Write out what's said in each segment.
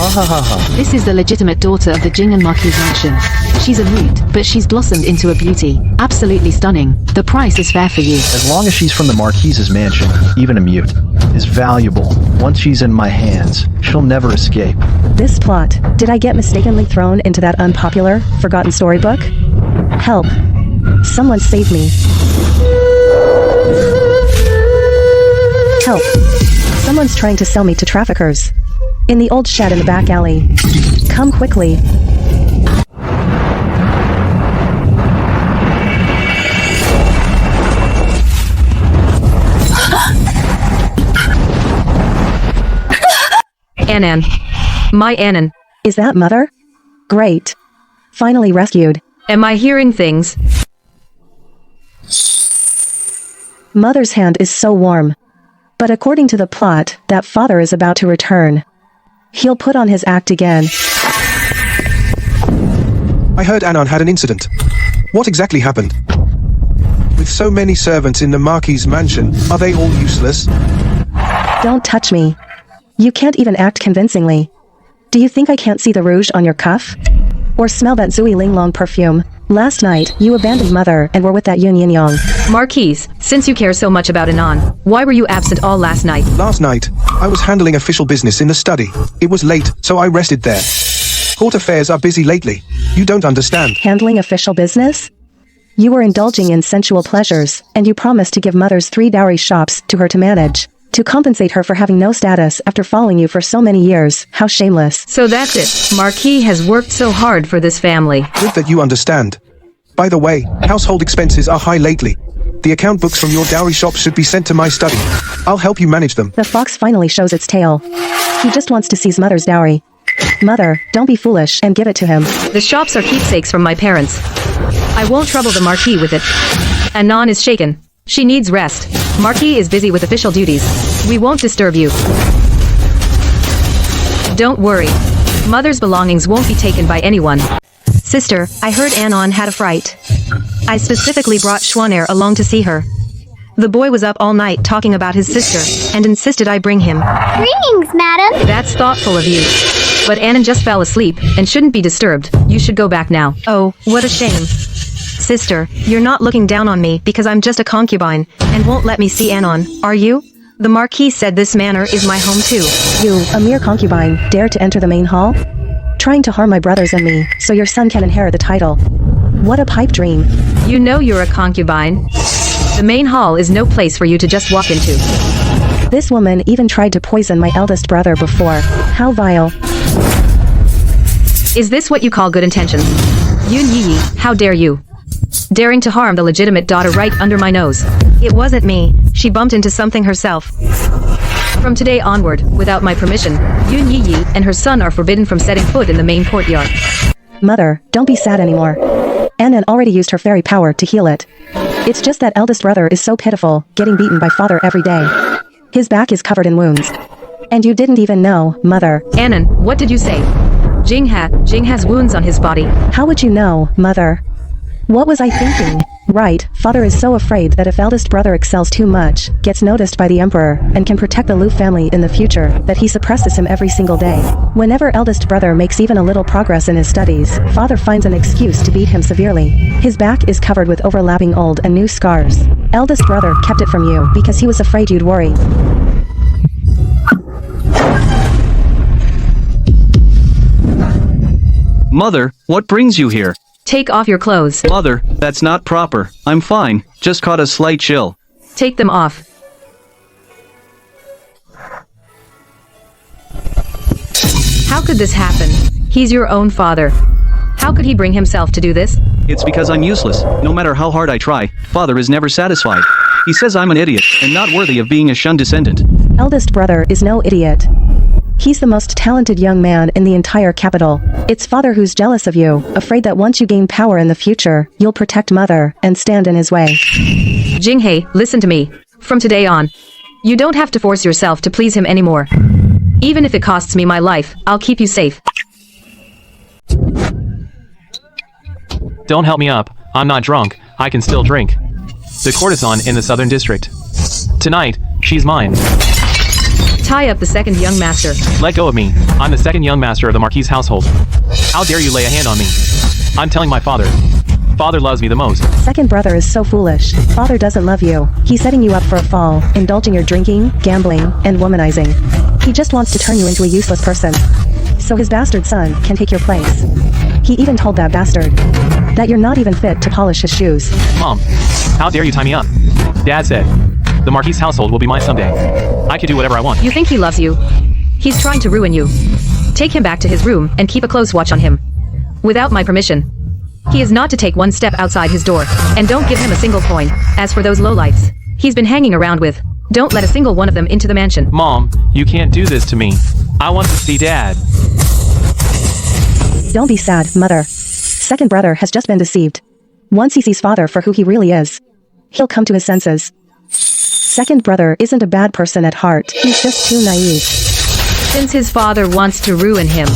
Ha ha ha ha. This is the legitimate daughter of the Jing and Marquis mansion. She's a mute, but she's blossomed into a beauty. Absolutely stunning. The price is fair for you. As long as she's from the Marquise's mansion, even a mute is valuable. Once she's in my hands, she'll never escape. This plot. Did I get mistakenly thrown into that unpopular, forgotten storybook? Help. Someone save me. Help. Someone's trying to sell me to traffickers. In the old shed in the back alley. Come quickly. Anan. My Anan. Is that Mother? Great. Finally rescued. Am I hearing things? Mother's hand is so warm. But according to the plot, that father is about to return. He'll put on his act again. I heard Anan had an incident. What exactly happened? With so many servants in the Marquis' mansion, are they all useless? Don't touch me. You can't even act convincingly. Do you think I can't see the rouge on your cuff? Or smell that Zui Ling Long perfume? Last night, you abandoned Mother and were with that Yun Yin Yang. Marquis, since you care so much about Anan, why were you absent all last night? Last night, I was handling official business in the study. It was late, so I rested there. Court affairs are busy lately. You don't understand. Handling official business? You were indulging in sensual pleasures, and you promised to give Mother's 3 dowry shops to her to manage. To compensate her for having no status after following you for so many years. How shameless. So that's it. Marquis has worked so hard for this family. Good that you understand. By the way, household expenses are high lately. The account books from your dowry shop should be sent to my study. I'll help you manage them. The fox finally shows its tail. He just wants to seize Mother's dowry. Mother, don't be foolish and give it to him. The shops are keepsakes from my parents. I won't trouble the Marquis with it. Anan is shaken. She needs rest. Marquis is busy with official duties. We won't disturb you. Don't worry. Mother's belongings won't be taken by anyone. Sister, I heard Anan had a fright. I specifically brought Schwaner along to see her. The boy was up all night talking about his sister, and insisted I bring him. Greetings, madam. That's thoughtful of you. But Anan just fell asleep, and shouldn't be disturbed. You should go back now. Oh, what a shame. Sister, you're not looking down on me because I'm just a concubine, and won't let me see Anan, are you? The Marquis said this manor is my home too. You, a mere concubine, dare to enter the main hall? Trying to harm my brothers and me, so your son can inherit the title. What a pipe dream. You know you're a concubine. The main hall is no place for you to just walk into. This woman even tried to poison my eldest brother before. How vile. Is this what you call good intentions? Yun Yi, how dare you? Daring to harm the legitimate daughter right under my nose. It wasn't me. She bumped into something herself. From today onward, without my permission, Yun Yi and her son are forbidden from setting foot in the main courtyard. Mother, don't be sad anymore. Anan already used her fairy power to heal it. It's just that eldest brother is so pitiful, getting beaten by father every day. His back is covered in wounds. And you didn't even know, Mother. Anan, what did you say? Jing has wounds on his body. How would you know, Mother? What was I thinking? Right, father is so afraid that if eldest brother excels too much, gets noticed by the emperor, and can protect the Lu family in the future, that he suppresses him every single day. Whenever eldest brother makes even a little progress in his studies, father finds an excuse to beat him severely. His back is covered with overlapping old and new scars. Eldest brother kept it from you because he was afraid you'd worry. Mother, what brings you here? Take off your clothes. Mother, that's not proper. I'm fine. Just caught a slight chill. Take them off. How could this happen? He's your own father. How could he bring himself to do this? It's because I'm useless. No matter how hard I try, father is never satisfied. He says I'm an idiot, and not worthy of being a shunned descendant. Eldest brother is no idiot. He's the most talented young man in the entire capital. It's father who's jealous of you, afraid that once you gain power in the future, you'll protect mother, and stand in his way. Jinghe, listen to me. From today on, you don't have to force yourself to please him anymore. Even if it costs me my life, I'll keep you safe. Don't help me up. I'm not drunk. I can still drink. The courtesan in the southern district. Tonight, she's mine. Tie up the second young master. Let go of me. I'm the second young master of the Marquis household. How dare you lay a hand on me? I'm telling my father. Father loves me the most. Second brother is so foolish. Father doesn't love you. He's setting you up for a fall, indulging your drinking, gambling, and womanizing. He just wants to turn you into a useless person, so his bastard son can take your place. He even told that bastard that you're not even fit to polish his shoes. Mom, how dare you tie me up? Dad said, the Marquis household will be mine someday. I can do whatever I want. You think he loves you? He's trying to ruin you. Take him back to his room and keep a close watch on him. Without my permission. He is not to take one step outside his door, and don't give him a single coin. As for those lowlifes he's been hanging around with, don't let a single one of them into the mansion. Mom, you can't do this to me. I want to see Dad. Don't be sad, mother. Second brother has just been deceived. Once he sees father for who he really is, he'll come to his senses. Second brother isn't a bad person at heart. He's just too naive. Since his father wants to ruin him,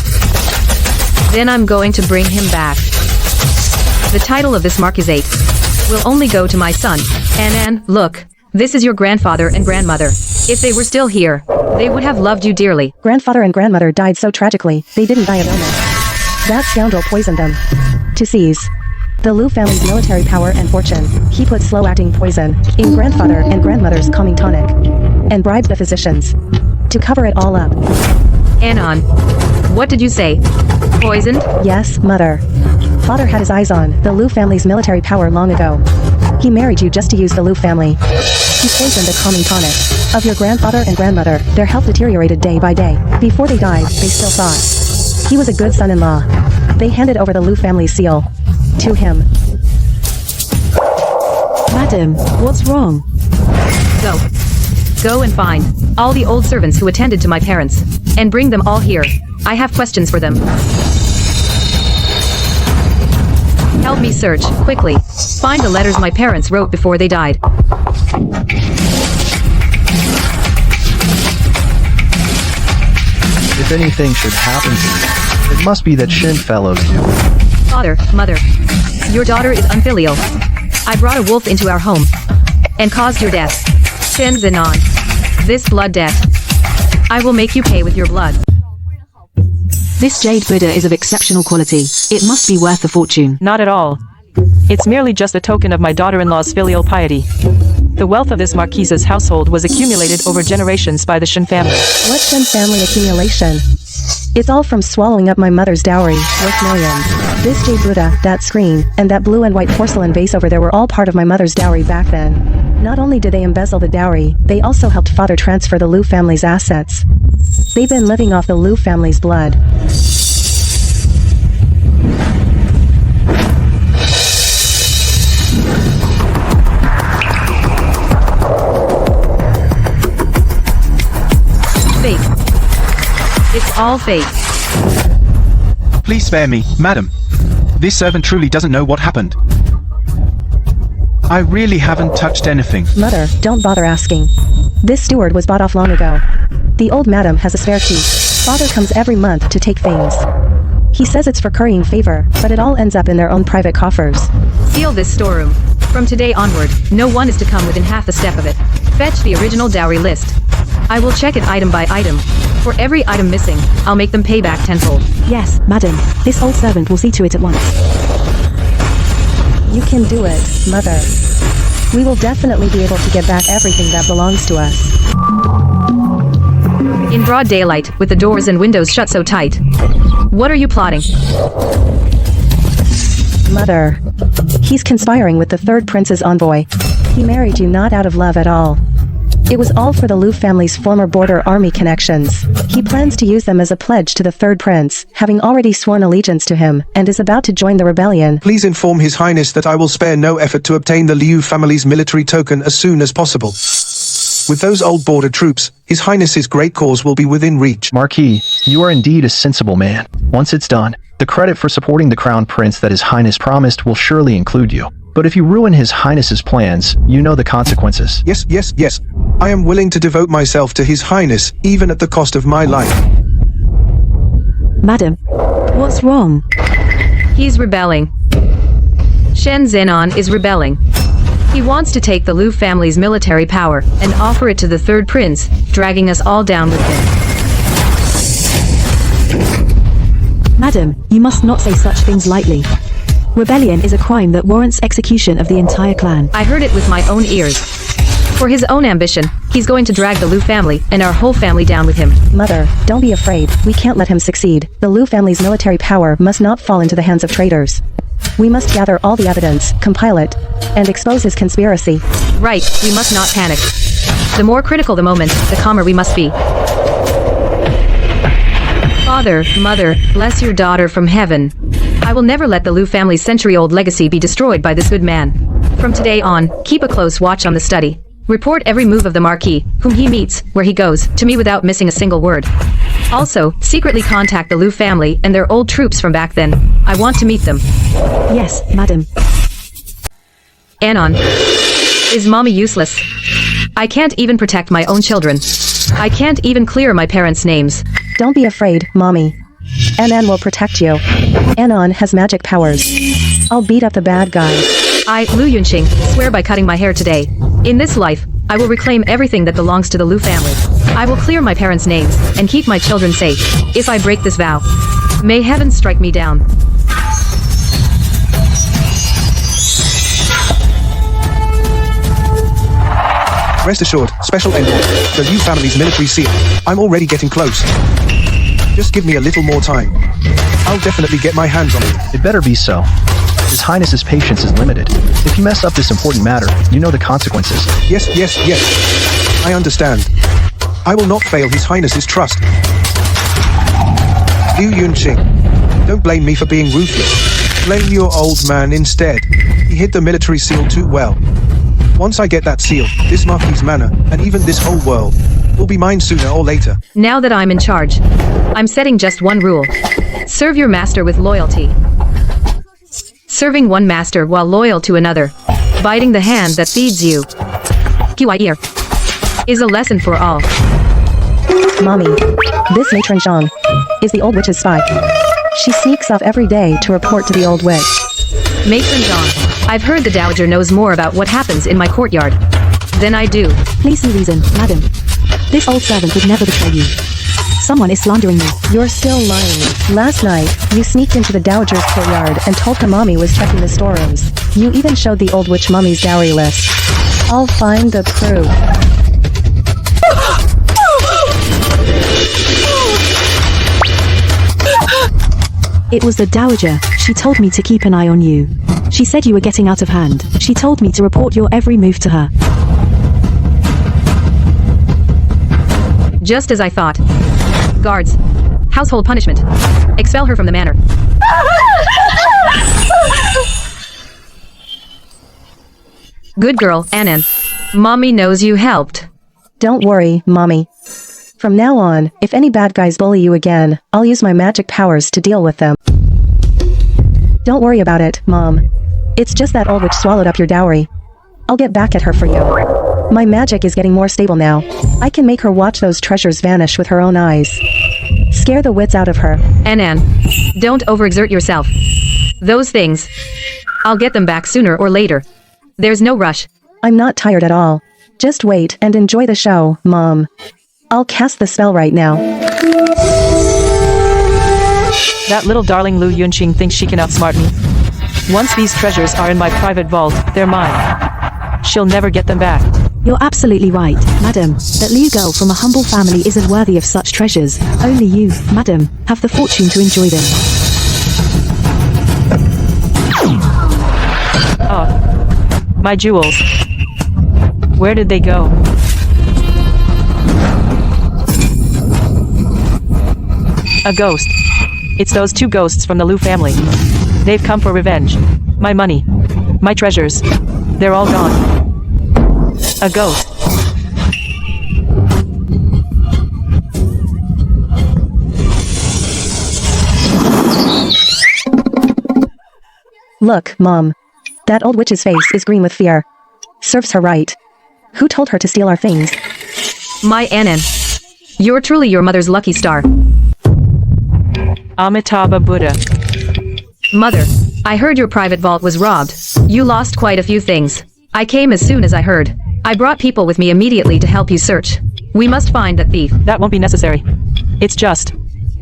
then I'm going to bring him back. The title of this Marquisate will only go to my son. Anne, look, this is your grandfather and grandmother. If they were still here, they would have loved you dearly. Grandfather and grandmother died so tragically, they didn't die of illness. That scoundrel poisoned them. To seize the Liu family's military power and fortune, he put slow-acting poison in grandfather and grandmother's calming tonic, and bribed the physicians to cover it all up. Anon, what did you say? Poisoned? Yes, mother. Father had his eyes on the Liu family's military power long ago. He married you just to use the Liu family. He poisoned the calming tonic of your grandfather and grandmother. Their health deteriorated day by day. Before they died, they still thought he was a good son-in-law. They handed over the Liu family seal to him. Madam, what's wrong? Go and find all the old servants who attended to my parents, and bring them all here. I have questions for them. Help me search, quickly. Find the letters my parents wrote before they died. If anything should happen to you, it must be that Shin fellows you. Father, mother, your daughter is unfilial. I brought a wolf into our home and caused your death. Shin Zenon, this blood debt, I will make you pay with your blood. This jade Buddha is of exceptional quality. It must be worth a fortune. Not at all. It's merely just a token of my daughter-in-law's filial piety. The wealth of this Marquise's household was accumulated over generations by the Shin family. What Shin family accumulation? It's all from swallowing up my mother's dowry, worth millions. This jade Buddha, that screen, and that blue and white porcelain vase over there were all part of my mother's dowry back then. Not only did they embezzle the dowry, they also helped father transfer the Liu family's assets. They've been living off the Liu family's blood. Fake. It's all fake. Please spare me, madam. This servant truly doesn't know what happened. I really haven't touched anything. Mother, don't bother asking. This steward was bought off long ago. The old madam has a spare key. Father comes every month to take things. He says it's for currying favor, but it all ends up in their own private coffers. Seal this storeroom. From today onward, no one is to come within half a step of it. Fetch the original dowry list. I will check it item by item. For every item missing, I'll make them pay back tenfold. Yes, madam. This old servant will see to it at once. You can do it, mother. We will definitely be able to get back everything that belongs to us. In broad daylight, with the doors and windows shut so tight. What are you plotting? Mother. He's conspiring with the third prince's envoy. He married you not out of love at all. It was all for the Liu family's former border army connections. He plans to use them as a pledge to the third prince, having already sworn allegiance to him, and is about to join the rebellion. Please inform His Highness that I will spare no effort to obtain the Liu family's military token as soon as possible. With those old border troops, His Highness's great cause will be within reach. Marquis, you are indeed a sensible man. Once it's done, the credit for supporting the crown prince that His Highness promised will surely include you. But if you ruin His Highness's plans, you know the consequences. Yes. I am willing to devote myself to His Highness, even at the cost of my life. Madam, what's wrong? He's rebelling. Shen Zenon is rebelling. He wants to take the Liu family's military power and offer it to the third prince, dragging us all down with him. Madam, you must not say such things lightly. Rebellion is a crime that warrants execution of the entire clan. I heard it with my own ears. For his own ambition, he's going to drag the Liu family and our whole family down with him. Mother, don't be afraid. We can't let him succeed. The Liu family's military power must not fall into the hands of traitors. We must gather all the evidence, compile it, and expose his conspiracy. Right, we must not panic. The more critical the moment, the calmer we must be. Father, Mother, bless your daughter from heaven. I will never let the Liu family's century-old legacy be destroyed by this good man. From today on, keep a close watch on the study. Report every move of the Marquis, whom he meets, where he goes, to me without missing a single word. Also, secretly contact the Liu family and their old troops from back then. I want to meet them. Yes, madam. Anon. Is mommy useless? I can't even protect my own children. I can't even clear my parents' names. Don't be afraid, Mommy. Anan will protect you. Anon has magic powers. I'll beat up the bad guys. I, Liu Yunqing, swear by cutting my hair today. In this life, I will reclaim everything that belongs to the Liu family. I will clear my parents' names and keep my children safe. If I break this vow, may heaven strike me down. Rest assured, special envoy, the Liu family's military seal. I'm already getting close. Just give me a little more time. I'll definitely get my hands on it. It better be so. His Highness's patience is limited. If you mess up this important matter, you know the consequences. Yes. I understand. I will not fail His Highness's trust. Liu Yunqing, don't blame me for being ruthless. Blame your old man instead. He hid the military seal too well. Once I get that seal, this Marquis manor, and even this whole world, will be mine sooner or later. Now that I'm in charge, I'm setting just one rule. Serve your master with loyalty. Serving one master while loyal to another, biting the hand that feeds you, is a lesson for all. Mommy, this matron Zhang is the old witch's spy. She sneaks off every day to report to the old witch. Matron Zhang, I've heard the Dowager knows more about what happens in my courtyard than I do. Please see reason, madam. This old servant would never betray you. Someone is slandering me. You're still lying. Last night, you sneaked into the Dowager's courtyard and told her Mommy was checking the storerooms. You even showed the old witch Mommy's dowry list. I'll find the proof. It was the Dowager. She told me to keep an eye on you. She said you were getting out of hand. She told me to report your every move to her. Just as I thought. Guards. Household punishment. Expel her from the manor. Good girl, Anan. Mommy knows you helped. Don't worry, Mommy. From now on, if any bad guys bully you again, I'll use my magic powers to deal with them. Don't worry about it, Mom. It's just that old witch swallowed up your dowry. I'll get back at her for you. My magic is getting more stable now. I can make her watch those treasures vanish with her own eyes. Scare the wits out of her. Anan, don't overexert yourself. Those things, I'll get them back sooner or later. There's no rush. I'm not tired at all. Just wait and enjoy the show, Mom. I'll cast the spell right now. That little darling Liu Yunqing thinks she can outsmart me. Once these treasures are in my private vault, they're mine. She'll never get them back. You're absolutely right, madam. That Liu girl from a humble family isn't worthy of such treasures. Only you, madam, have the fortune to enjoy them. Oh, my jewels. Where did they go? A ghost. It's those two ghosts from the Liu family. They've come for revenge. My money. My treasures. They're all gone. A ghost. Look, Mom. That old witch's face is green with fear. Serves her right. Who told her to steal our things? My Anan. You're truly your mother's lucky star. Amitabha Buddha. Mother, I heard your private vault was robbed. You lost quite a few things. I came as soon as I heard. I brought people with me immediately to help you search. We must find that thief. That won't be necessary. It's just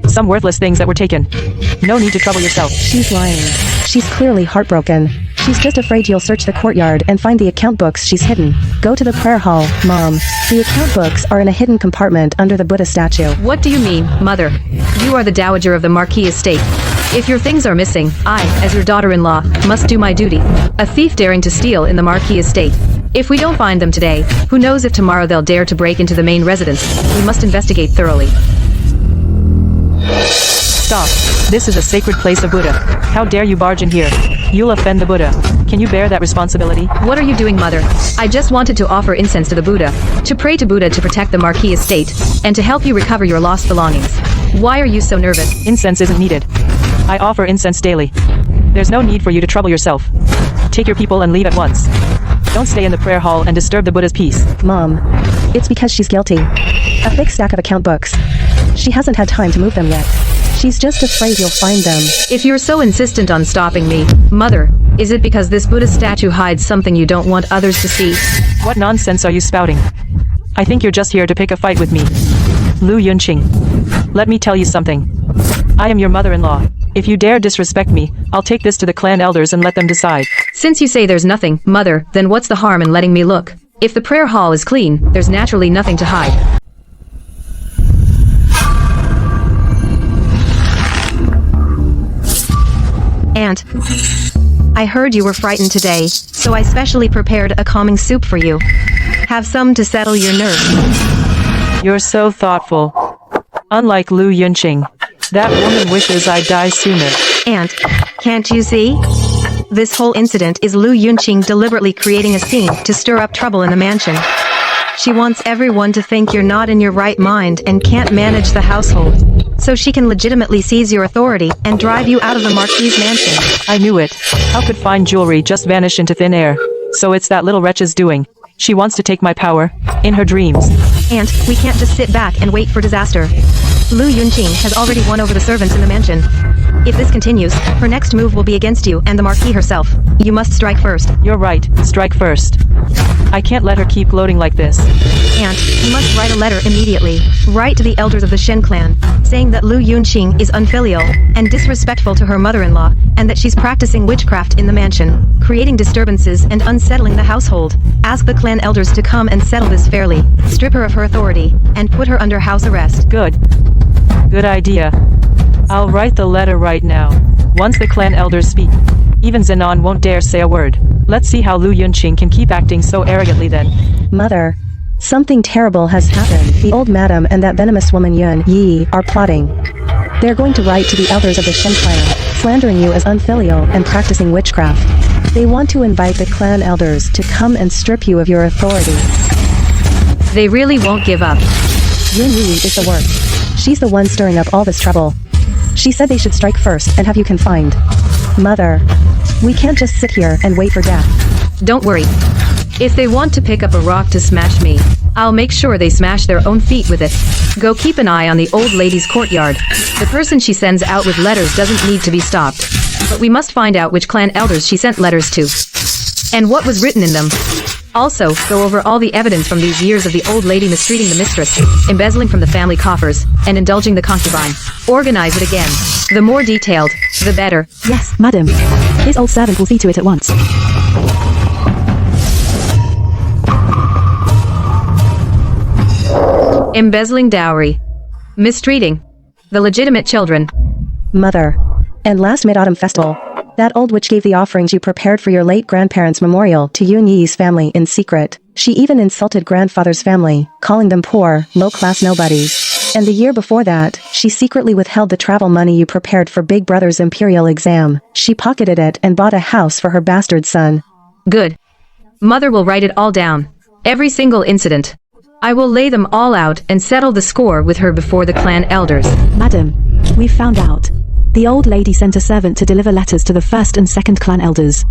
some worthless things that were taken. No need to trouble yourself. She's lying. She's clearly heartbroken. She's just afraid you'll search the courtyard and find the account books she's hidden. Go to the prayer hall, Mom. The account books are in a hidden compartment under the Buddha statue. What do you mean, Mother? You are the dowager of the Marquis estate. If your things are missing, I, as your daughter-in-law, must do my duty. A thief daring to steal in the Marquis estate. If we don't find them today, who knows if tomorrow they'll dare to break into the main residence. We must investigate thoroughly. Stop. This is a sacred place of Buddha. How dare you barge in here? You'll offend the Buddha. Can you bear that responsibility? What are you doing, Mother? I just wanted to offer incense to the Buddha, to pray to Buddha to protect the Marquis estate, and to help you recover your lost belongings. Why are you so nervous? Incense isn't needed. I offer incense daily. There's no need for you to trouble yourself. Take your people and leave at once. Don't stay in the prayer hall and disturb the Buddha's peace. Mom, it's because she's guilty. A big stack of account books. She hasn't had time to move them yet. She's just afraid you'll find them. If you're so insistent on stopping me, Mother, is it because this Buddha statue hides something you don't want others to see? What nonsense are you spouting? I think you're just here to pick a fight with me. Lu Yunqing. Let me tell you something. I am your mother-in-law. If you dare disrespect me, I'll take this to the clan elders and let them decide. Since you say there's nothing, Mother, then what's the harm in letting me look? If the prayer hall is clean, there's naturally nothing to hide. Aunt, I heard you were frightened today, so I specially prepared a calming soup for you. Have some to settle your nerves. You're so thoughtful. Unlike Lu Yunqing, that woman wishes I'd die sooner. Aunt, can't you see? This whole incident is Lu Yunqing deliberately creating a scene to stir up trouble in the mansion. She wants everyone to think you're not in your right mind and can't manage the household, so she can legitimately seize your authority and drive you out of the Marquis' mansion. I knew it. How could fine jewelry just vanish into thin air? So it's that little wretch's doing. She wants to take my power, in her dreams. Aunt, we can't just sit back and wait for disaster. Lu Yunqing has already won over the servants in the mansion. If this continues, her next move will be against you and the Marquis herself. You must strike first. You're right, strike first. I can't let her keep gloating like this. Aunt, you must write a letter immediately. Write to the elders of the Shen clan, saying that Lu Yunqing is unfilial and disrespectful to her mother-in-law, and that she's practicing witchcraft in the mansion, creating disturbances and unsettling the household. Ask the clan elders to come and settle this fairly, strip her of her authority, and put her under house arrest. Good. Good idea. I'll write the letter right now. Once the clan elders speak, even Zenon won't dare say a word. Let's see how Lu Yunqing can keep acting so arrogantly then. Mother, something terrible has happened. The old madam and that venomous woman Yun Yi are plotting. They're going to write to the elders of the Shen clan, slandering you as unfilial and practicing witchcraft. They want to invite the clan elders to come and strip you of your authority. They really won't give up. Yun Yi is the worst. She's the one stirring up all this trouble. She said they should strike first and have you confined. Mother, we can't just sit here and wait for death. Don't worry. If they want to pick up a rock to smash me, I'll make sure they smash their own feet with it. Go keep an eye on the old lady's courtyard. The person she sends out with letters doesn't need to be stopped. But we must find out which clan elders she sent letters to, and what was written in them. Also, go over all the evidence from these years of the old lady mistreating the mistress, embezzling from the family coffers, and indulging the concubine. Organize it again. The more detailed, the better. Yes, madam. His old servant will see to it at once. Embezzling dowry. Mistreating the legitimate children. Mother, and last Mid-Autumn Festival, that old witch gave the offerings you prepared for your late grandparents' memorial to Yun Yi's family in secret. She even insulted grandfather's family, calling them poor, low-class nobodies. And the year before that, she secretly withheld the travel money you prepared for Big Brother's imperial exam. She pocketed it and bought a house for her bastard son. Good. Mother will write it all down. Every single incident. I will lay them all out and settle the score with her before the clan elders. Madam, we've found out. The old lady sent a servant to deliver letters to the first and second clan elders.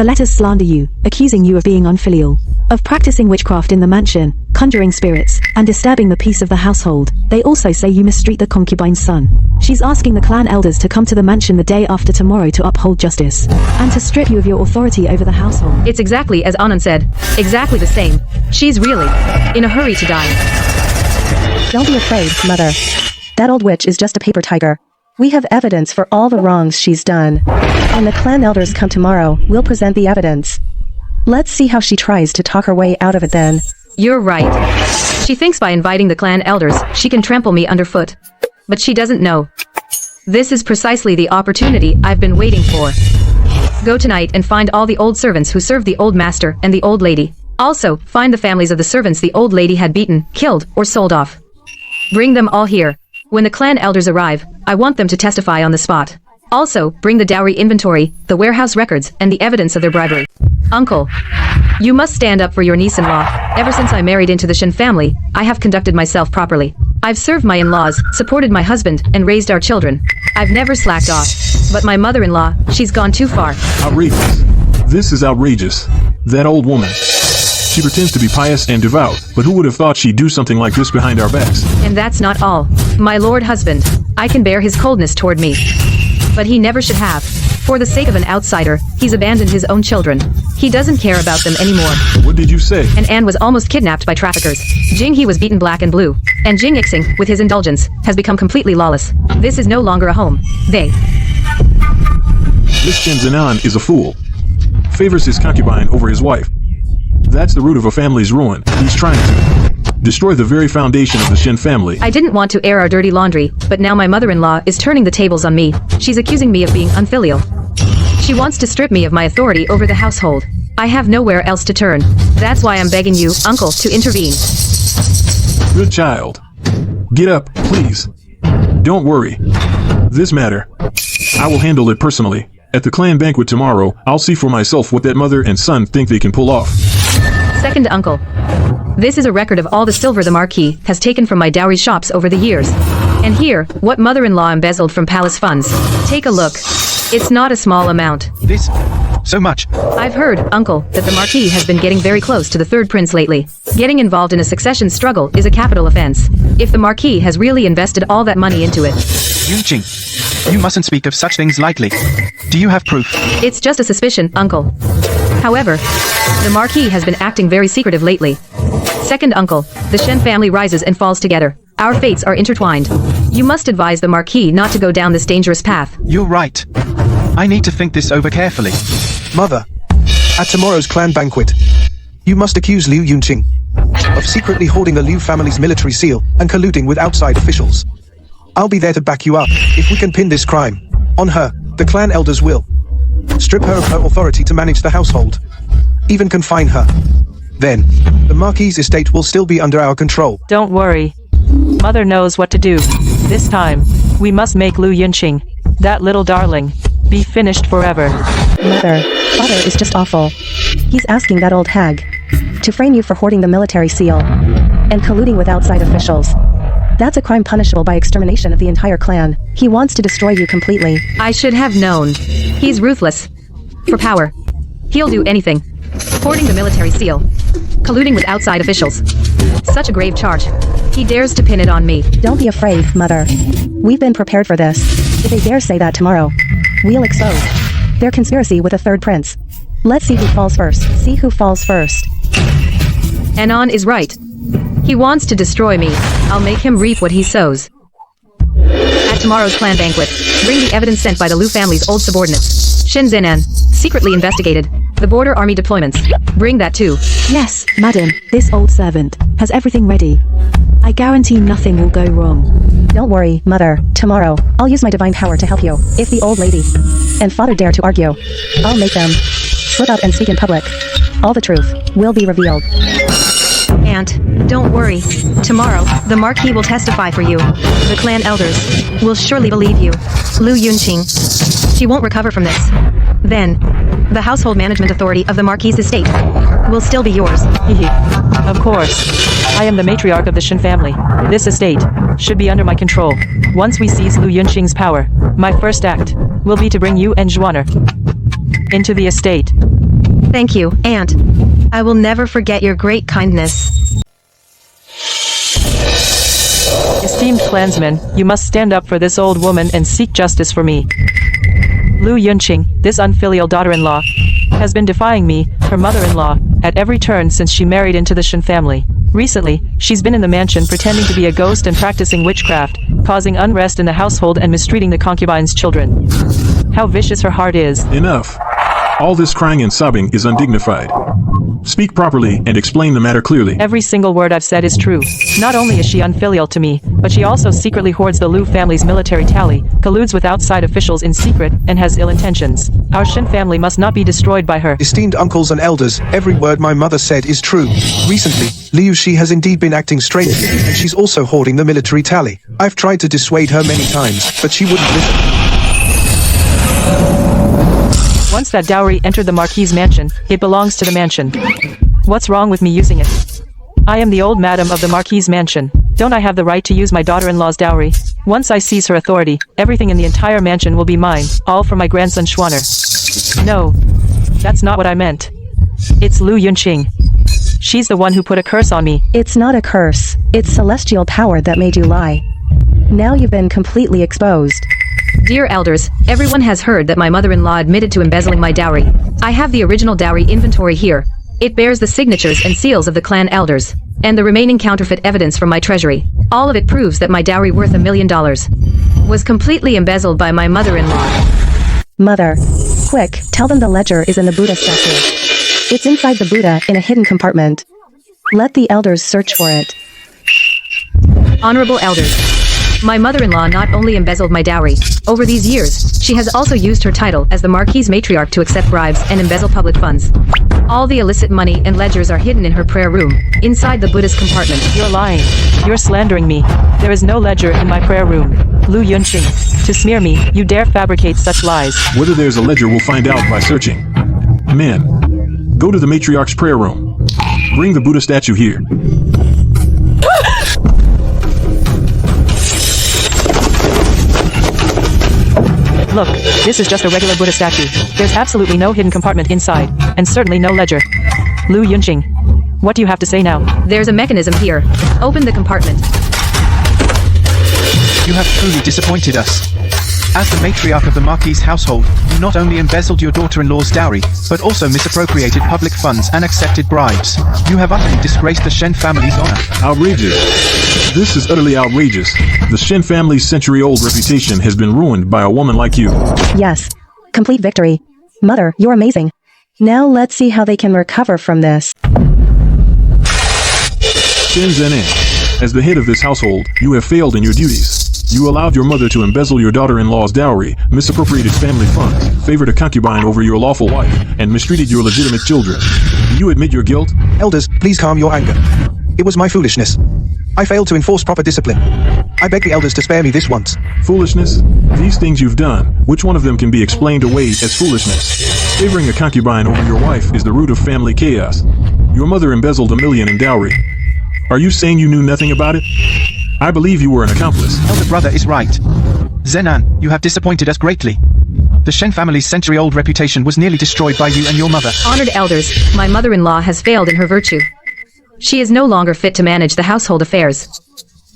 The letters slander you, accusing you of being unfilial, of practicing witchcraft in the mansion, conjuring spirits, and disturbing the peace of the household. They also say you mistreat the concubine's son. She's asking the clan elders to come to the mansion the day after tomorrow to uphold justice, and to strip you of your authority over the household. It's exactly as Anand said. Exactly the same. She's really in a hurry to die. Don't be afraid, Mother. That old witch is just a paper tiger. We have evidence for all the wrongs she's done. When the clan elders come tomorrow, we'll present the evidence. Let's see how she tries to talk her way out of it then. You're right. She thinks by inviting the clan elders, she can trample me underfoot. But she doesn't know. This is precisely the opportunity I've been waiting for. Go tonight and find all the old servants who served the old master and the old lady. Also, find the families of the servants the old lady had beaten, killed, or sold off. Bring them all here. When the clan elders arrive, I want them to testify on the spot. Also, bring the dowry inventory, the warehouse records, and the evidence of their bribery. Uncle, you must stand up for your niece-in-law. Ever since I married into the Shin family, I have conducted myself properly. I've served my in-laws, supported my husband, and raised our children. I've never slacked off. But my mother-in-law, she's gone too far. Outrageous. This is outrageous. That old woman. She pretends to be pious and devout, but who would have thought she'd do something like this behind our backs? And that's not all. My lord husband, I can bear his coldness toward me. But he never should have. For the sake of an outsider, he's abandoned his own children. He doesn't care about them anymore. What did you say? And Anne was almost kidnapped by traffickers. Jing He was beaten black and blue. And Jing Ixing, with his indulgence, has become completely lawless. This is no longer a home. This Chen Zenan is a fool. Favors his concubine over his wife. That's the root of a family's ruin. He's trying to destroy the very foundation of the Shin family. I didn't want to air our dirty laundry, but now my mother-in-law is turning the tables on me. She's accusing me of being unfilial. She wants to strip me of my authority over the household. I have nowhere else to turn. That's why I'm begging you, uncle, to intervene. Good child. Get up, please. Don't worry. This matter, I will handle it personally. At the clan banquet tomorrow, I'll see for myself what that mother and son think they can pull off. Second uncle. This is a record of all the silver the Marquis has taken from my dowry shops over the years. And here, what mother-in-law embezzled from palace funds. Take a look. It's not a small amount. This? So much? I've heard, uncle, that the Marquis has been getting very close to the third prince lately. Getting involved in a succession struggle is a capital offense. If the Marquis has really invested all that money into it. Yunqing, you mustn't speak of such things lightly. Do you have proof? It's just a suspicion, uncle. However, the Marquis has been acting very secretive lately. Second uncle, the Shen family rises and falls together. Our fates are intertwined. You must advise the Marquis not to go down this dangerous path. You're right. I need to think this over carefully. Mother, at tomorrow's clan banquet, you must accuse Liu Yunqing of secretly holding the Liu family's military seal and colluding with outside officials. I'll be there to back you up. If we can pin this crime on her, the clan elders will strip her of her authority to manage the household, even confine her. Then, the Marquis's estate will still be under our control. Don't worry. Mother knows what to do. This time, we must make Liu Yunqing, that little darling, be finished forever. Mother, father is just awful. He's asking that old hag to frame you for hoarding the military seal and colluding with outside officials. That's a crime punishable by extermination of the entire clan. He wants to destroy you completely. I should have known. He's ruthless. For power. He'll do anything. Hoarding the military seal. Colluding with outside officials. Such a grave charge. He dares to pin it on me. Don't be afraid, Mother. We've been prepared for this. If they dare say that tomorrow, we'll expose their conspiracy with a third prince. Let's see who falls first. See who falls first. Anon is right. He wants to destroy me. I'll make him reap what he sows. At tomorrow's clan banquet, bring the evidence sent by the Liu family's old subordinates. Shen Zenan, secretly investigated. The border army deployments. Bring that too. Yes, madam, this old servant has everything ready. I guarantee nothing will go wrong. Don't worry, Mother. Tomorrow, I'll use my divine power to help you. If the old lady and father dare to argue, I'll make them slip out and speak in public. All the truth will be revealed. Aunt, don't worry. Tomorrow, the Marquis will testify for you. The clan elders will surely believe you. Liu Yunqing. She won't recover from this. Then, the household management authority of the Marquis's estate will still be yours. Of course. I am the matriarch of the Shin family. This estate should be under my control. Once we seize Liu Yunqing's power, my first act will be to bring you and Zhuaner into the estate. Thank you, Aunt. I will never forget your great kindness. Esteemed clansmen, you must stand up for this old woman and seek justice for me. Lu Yunqing, this unfilial daughter-in-law, has been defying me, her mother-in-law, at every turn since she married into the Shen family. Recently, she's been in the mansion pretending to be a ghost and practicing witchcraft, causing unrest in the household and mistreating the concubine's children. How vicious her heart is. Enough. All this crying and sobbing is undignified. Speak properly and explain the matter clearly. Every single word I've said is true. Not only is she unfilial to me, but she also secretly hoards the Lu family's military tally, colludes with outside officials in secret, and has ill intentions. Our Shen family must not be destroyed by her. Esteemed uncles and elders, every word my mother said is true. Recently, Liu Shi has indeed been acting strangely, and she's also hoarding the military tally. I've tried to dissuade her many times, but she wouldn't listen. Once that dowry entered the Marquis's mansion, it belongs to the mansion. What's wrong with me using it? I am the old madam of the Marquis's mansion. Don't I have the right to use my daughter-in-law's dowry? Once I seize her authority, everything in the entire mansion will be mine, all for my grandson Schwanner. No, that's not what I meant. It's Lu Yunqing. She's the one who put a curse on me. It's not a curse. It's celestial power that made you lie. Now you've been completely exposed. Dear elders, everyone has heard that my mother-in-law admitted to embezzling my dowry. I have the original dowry inventory here. It bears the signatures and seals of the clan elders, and the remaining counterfeit evidence from my treasury. All of it proves that my dowry worth $1 million was completely embezzled by my mother-in-law. Mother. Quick, tell them the ledger is in the Buddha statue. It's inside the Buddha in a hidden compartment. Let the elders search for it. Honorable elders, my mother-in-law not only embezzled my dowry, over these years, she has also used her title as the Marquis's matriarch to accept bribes and embezzle public funds. All the illicit money and ledgers are hidden in her prayer room, inside the Buddha's compartment. You're lying. You're slandering me. There is no ledger in my prayer room. Lu Yunqing, to smear me, you dare fabricate such lies. Whether there's a ledger we'll find out by searching. Men, go to the matriarch's prayer room. Bring the Buddha statue here. Look, this is just a regular Buddha statue. There's absolutely no hidden compartment inside, and certainly no ledger. Lu Yunqing, what do you have to say now? There's a mechanism here. Open the compartment. You have truly disappointed us. As the matriarch of the Marquis's household, you not only embezzled your daughter-in-law's dowry, but also misappropriated public funds and accepted bribes. You have utterly disgraced the Shen family's honor. Outrageous. This is utterly outrageous. The Shen family's century-old reputation has been ruined by a woman like you. Yes. Complete victory. Mother, you're amazing. Now let's see how they can recover from this. Shen Zenan, as the head of this household, you have failed in your duties. You allowed your mother to embezzle your daughter-in-law's dowry, misappropriated family funds, favored a concubine over your lawful wife, and mistreated your legitimate children. Do you admit your guilt? Elders, please calm your anger. It was my foolishness. I failed to enforce proper discipline. I beg the elders to spare me this once. Foolishness? These things you've done, which one of them can be explained away as foolishness? Favoring a concubine over your wife is the root of family chaos. Your mother embezzled $1 million in dowry. Are you saying you knew nothing about it? I believe you were an accomplice. Elder brother is right. Zenan, you have disappointed us greatly. The Shen family's century-old reputation was nearly destroyed by you and your mother. Honored elders, my mother-in-law has failed in her virtue. She is no longer fit to manage the household affairs.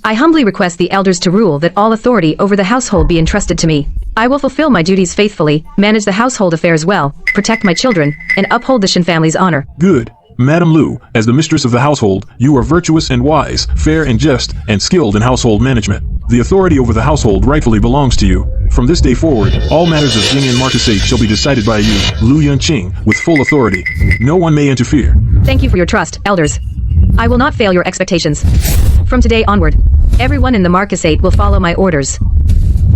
I humbly request the elders to rule that all authority over the household be entrusted to me. I will fulfill my duties faithfully, manage the household affairs well, protect my children, and uphold the Shen family's honor. Good. Madam Lu, as the mistress of the household, you are virtuous and wise, fair and just, and skilled in household management. The authority over the household rightfully belongs to you. From this day forward, all matters of Jing'an Marquisate shall be decided by you, Lu Yunqing, with full authority. No one may interfere. Thank you for your trust, elders. I will not fail your expectations. From today onward, everyone in the Marquisate will follow my orders.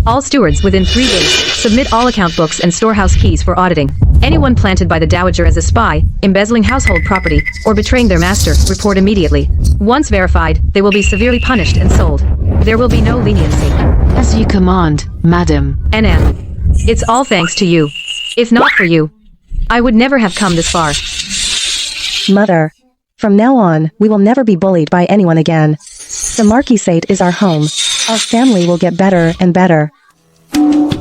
All stewards within 3 days, submit all account books and storehouse keys for auditing. Anyone planted by the Dowager as a spy, embezzling household property, or betraying their master, report immediately. Once verified, they will be severely punished and sold. There will be no leniency. As you command, madam. NM. It's all thanks to you. If not for you, I would never have come this far. Mother. From now on, we will never be bullied by anyone again. The Marquisate is our home. Our family will get better and better.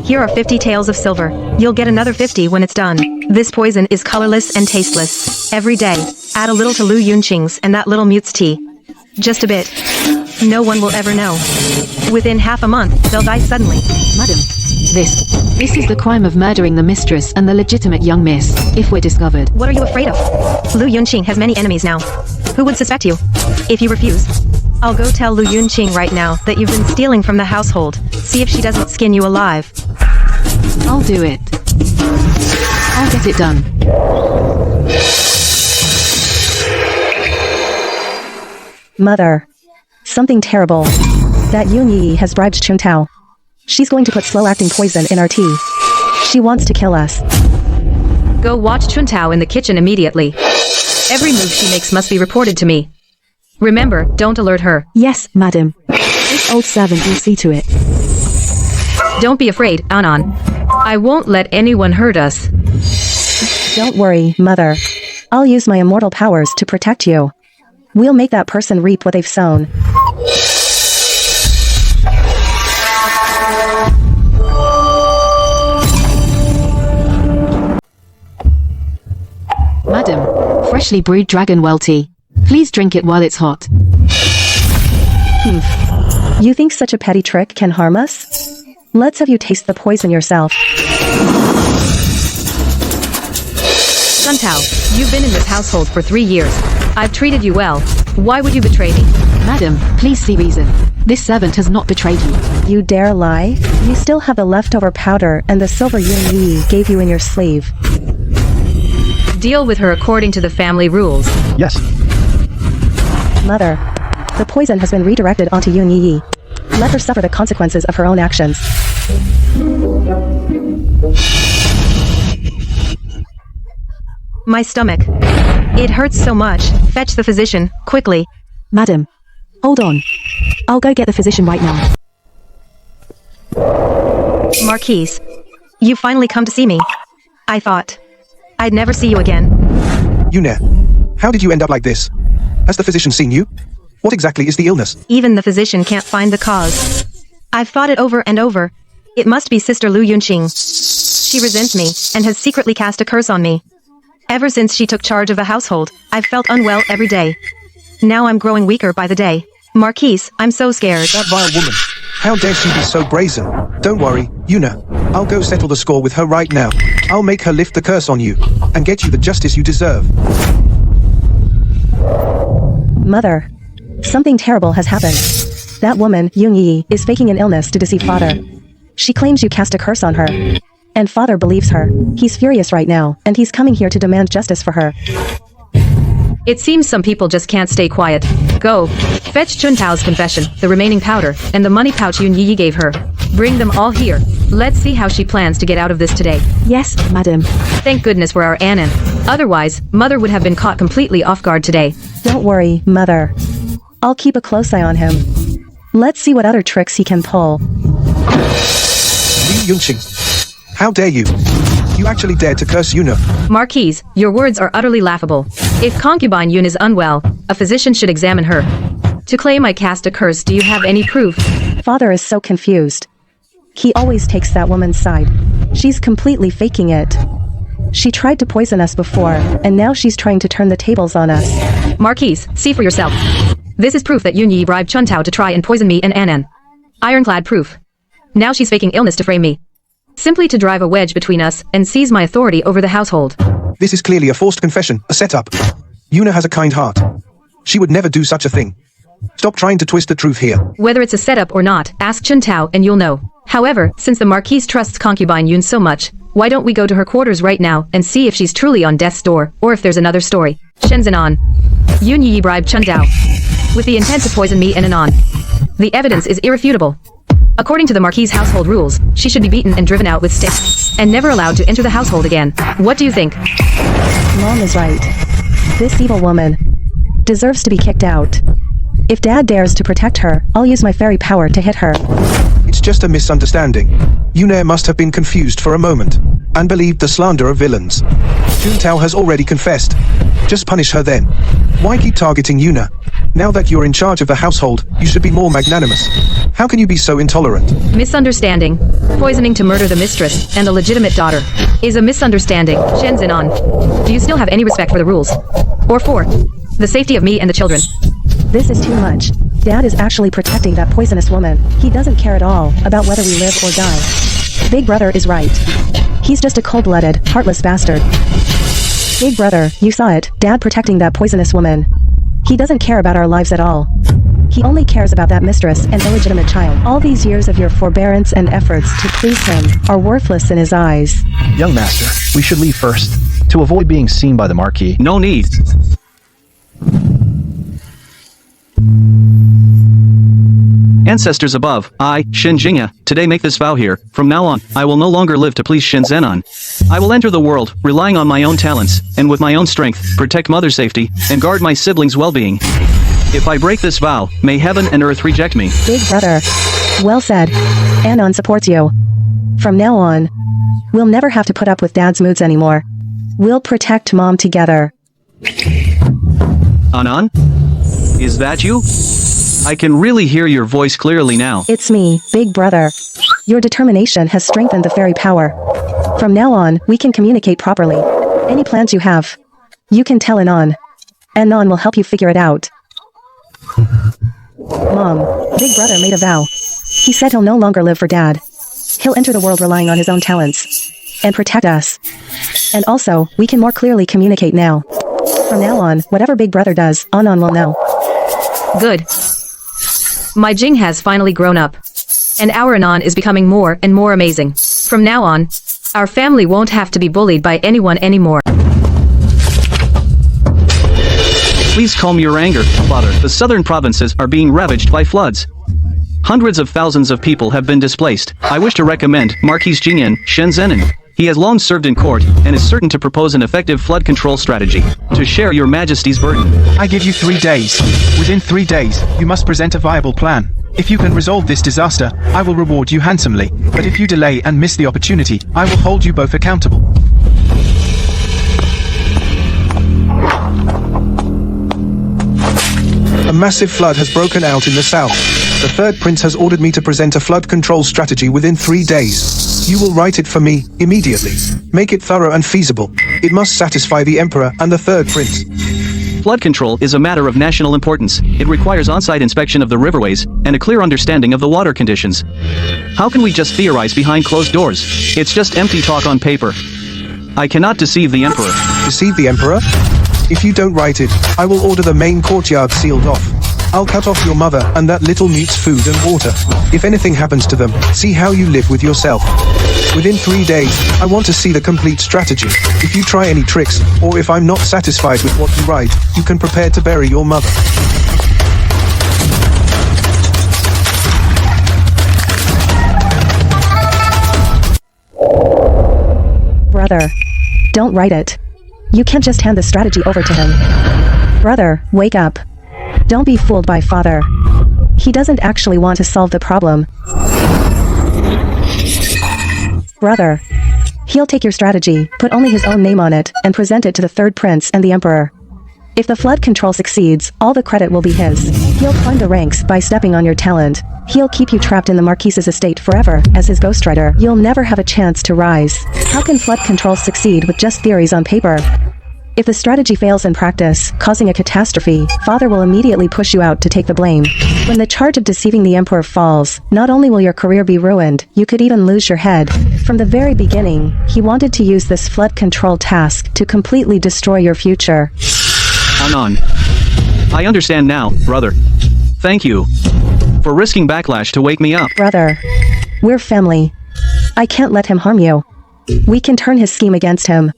Here are 50 taels of silver. You'll get another 50 when it's done. This poison is colorless and tasteless. Every day, add a little to Lu Yunqing's and that little mute's tea. Just a bit. No one will ever know. Within half a month, they'll die suddenly. Madam, this is the crime of murdering the mistress and the legitimate young miss, if we're discovered. What are you afraid of? Lu Yunqing has many enemies now. Who would suspect you? If you refuse, I'll go tell Lu Yunqing right now that you've been stealing from the household. See if she doesn't skin you alive. I'll do it. I'll get it done. Mother. Something terrible. That Yun Yi has bribed Chun Tao. She's going to put slow-acting poison in our tea. She wants to kill us. Go watch Chun Tao in the kitchen immediately. Every move she makes must be reported to me. Remember, don't alert her. Yes, madam. This old servant will see to it. Don't be afraid, Anan. I won't let anyone hurt us. Don't worry, Mother. I'll use my immortal powers to protect you. We'll make that person reap what they've sown. Madam, freshly brewed dragon well tea. Please drink it while it's hot. You think such a petty trick can harm us? Let's have you taste the poison yourself. Chun Tao, you've been in this household for 3 years. I've treated you well. Why would you betray me? Madam, please see reason. This servant has not betrayed you. You dare lie? You still have the leftover powder and the silver Yun Yi gave you in your sleeve. Deal with her according to the family rules. Yes. Mother, the poison has been redirected onto Yun Yi. Let her suffer the consequences of her own actions. My stomach. It hurts so much. Fetch the physician, quickly. Madam, hold on. I'll go get the physician right now. Marquise, you finally come to see me. I thought I'd never see you again. Yune, how did you end up like this? Has the physician seen you? What exactly is the illness? Even the physician can't find the cause. I've thought it over and over. It must be Sister Lu Yunqing. She resents me and has secretly cast a curse on me. Ever since she took charge of the household, I've felt unwell every day. Now I'm growing weaker by the day. Marquise, I'm so scared. That vile woman. How dare she be so brazen? Don't worry, Yuna. I'll go settle the score with her right now. I'll make her lift the curse on you, and get you the justice you deserve. Mother, something terrible has happened. That woman, Yun Yi, is faking an illness to deceive Father. She claims you cast a curse on her. And Father believes her. He's furious right now, and he's coming here to demand justice for her. It seems some people just can't stay quiet. Go. Fetch Chun Tao's confession, the remaining powder, and the money pouch Yun Yi gave her. Bring them all here. Let's see how she plans to get out of this today. Yes, madam. Thank goodness for our Annan. Otherwise, Mother would have been caught completely off guard today. Don't worry, Mother. I'll keep a close eye on him. Let's see what other tricks he can pull. Li Yunqing, how dare you? You actually dared to curse Yuna. Marquise, your words are utterly laughable. If concubine Yun is unwell, a physician should examine her. To claim I cast a curse, do you have any proof? Father is so confused. He always takes that woman's side. She's completely faking it. She tried to poison us before, and now she's trying to turn the tables on us. Marquise, see for yourself. This is proof that Yun Yi bribed Chun Tao to try and poison me and Annan. Ironclad proof. Now she's faking illness to frame me. Simply to drive a wedge between us and seize my authority over the household. This is clearly a forced confession, a setup. Yuna has a kind heart. She would never do such a thing. Stop trying to twist the truth here. Whether it's a setup or not, ask Chun Tao and you'll know. However, since the Marquise trusts concubine Yun so much, why don't we go to her quarters right now and see if she's truly on death's door, or if there's another story. Shenzhen on. Yun Yi bribed Chun Tao with the intent to poison me and Anan. The evidence is irrefutable. According to the Marquise household rules, she should be beaten and driven out with sticks, and never allowed to enter the household again. What do you think? Mom is right. This evil woman deserves to be kicked out. If Dad dares to protect her, I'll use my fairy power to hit her. It's just a misunderstanding. Yuna must have been confused for a moment, and believed the slander of villains. Chun Tao has already confessed. Just punish her then. Why keep targeting Yuna? Now that you're in charge of the household, you should be more magnanimous. How can you be so intolerant? Misunderstanding. Poisoning to murder the mistress and the legitimate daughter is a misunderstanding. Shen Zinan. Do you still have any respect for the rules? Or for the safety of me and the children? This is too much. Dad is actually protecting that poisonous woman. He doesn't care at all about whether we live or die. Big brother is right. He's just a cold-blooded, heartless bastard. Big brother, you saw it, Dad protecting that poisonous woman. He doesn't care about our lives at all. He only cares about that mistress and illegitimate child. All these years of your forbearance and efforts to please him are worthless in his eyes. Young master, we should leave first, to avoid being seen by the Marquis. No need. Ancestors above, I, Shen Jingya, today make this vow here. From now on, I will no longer live to please Shen Zenon. I will enter the world, relying on my own talents, and with my own strength, protect mother's safety, and guard my siblings' well-being. If I break this vow, may heaven and earth reject me. Big brother. Well said. Anon supports you. From now on, we'll never have to put up with Dad's moods anymore. We'll protect Mom together. Anon? Is that you? I can really hear your voice clearly now. It's me, Big brother. Your determination has strengthened the fairy power. From now on, we can communicate properly. Any plans you have, you can tell Anon. Anon will help you figure it out. Mom, Big brother made a vow. He said he'll no longer live for Dad. He'll enter the world relying on his own talents and protect us. And also, we can more clearly communicate now. From now on, whatever Big brother does, Anon will know. Good. My Jing has finally grown up. And our Anon is becoming more and more amazing. From now on, our family won't have to be bullied by anyone anymore. Please calm your anger, father. The southern provinces are being ravaged by floods. Hundreds of thousands of people have been displaced. I wish to recommend Marquis Jingyan Shen Zenon. He has long served in court, and is certain to propose an effective flood control strategy, to share your majesty's burden. I give you 3 days. Within 3 days, you must present a viable plan. If you can resolve this disaster, I will reward you handsomely. But if you delay and miss the opportunity, I will hold you both accountable. A massive flood has broken out in the south. The third prince has ordered me to present a flood control strategy within 3 days. You will write it for me, immediately. Make it thorough and feasible. It must satisfy the emperor and the third prince. Flood control is a matter of national importance. It requires on-site inspection of the riverways, and a clear understanding of the water conditions. How can we just theorize behind closed doors? It's just empty talk on paper. I cannot deceive the emperor. Deceive the emperor? If you don't write it, I will order the main courtyard sealed off. I'll cut off your mother and that little mute's food and water. If anything happens to them, see how you live with yourself. Within 3 days, I want to see the complete strategy. If you try any tricks, or if I'm not satisfied with what you write, you can prepare to bury your mother. Brother, don't write it. You can't just hand the strategy over to him. Brother, wake up. Don't be fooled by father. He doesn't actually want to solve the problem. Brother, he'll take your strategy, put only his own name on it, and present it to the third prince and the emperor. If the flood control succeeds, all the credit will be his. He'll climb the ranks by stepping on your talent. He'll keep you trapped in the Marquis's estate forever, as his ghostwriter. You'll never have a chance to rise. How can flood control succeed with just theories on paper? If the strategy fails in practice, causing a catastrophe, father will immediately push you out to take the blame. When the charge of deceiving the emperor falls, not only will your career be ruined, you could even lose your head. From the very beginning, he wanted to use this flood control task to completely destroy your future. Anon. I understand now, brother. Thank you for risking backlash to wake me up. Brother, we're family. I can't let him harm you. We can turn his scheme against him.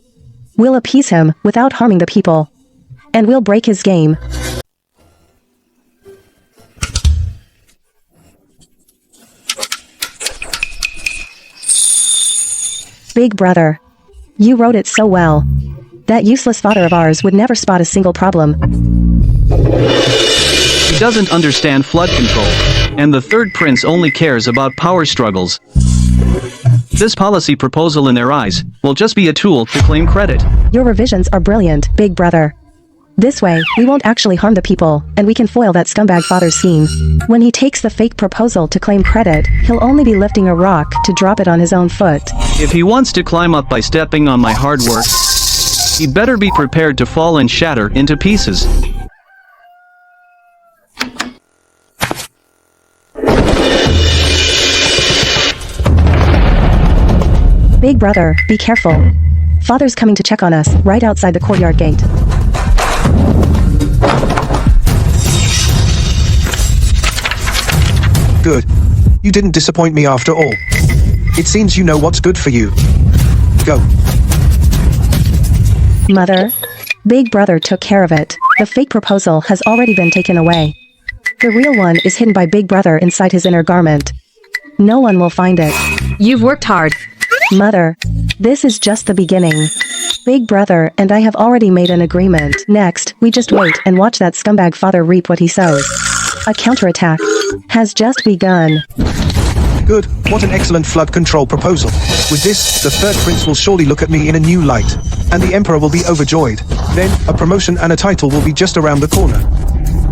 We'll appease him without harming the people. And we'll break his game. Big brother. You wrote it so well. That useless father of ours would never spot a single problem. He doesn't understand flood control. And the third prince only cares about power struggles. This policy proposal in their eyes will just be a tool to claim credit. Your revisions are brilliant, big brother. This way, we won't actually harm the people, and we can foil that scumbag father's scheme. When he takes the fake proposal to claim credit, he'll only be lifting a rock to drop it on his own foot. If he wants to climb up by stepping on my hard work, he better be prepared to fall and shatter into pieces. Big brother, be careful. Father's coming to check on us, right outside the courtyard gate. Good. You didn't disappoint me after all. It seems you know what's good for you. Go. Mother, Big brother took care of it. The fake proposal has already been taken away. The real one is hidden by Big brother inside his inner garment. No one will find it. You've worked hard. Mother, this is just the beginning. Big brother and I have already made an agreement. Next, we just wait and watch that scumbag father reap what he sows. A counterattack has just begun. Good, what an excellent flood control proposal. With this, the third prince will surely look at me in a new light, and the emperor will be overjoyed. Then, a promotion and a title will be just around the corner.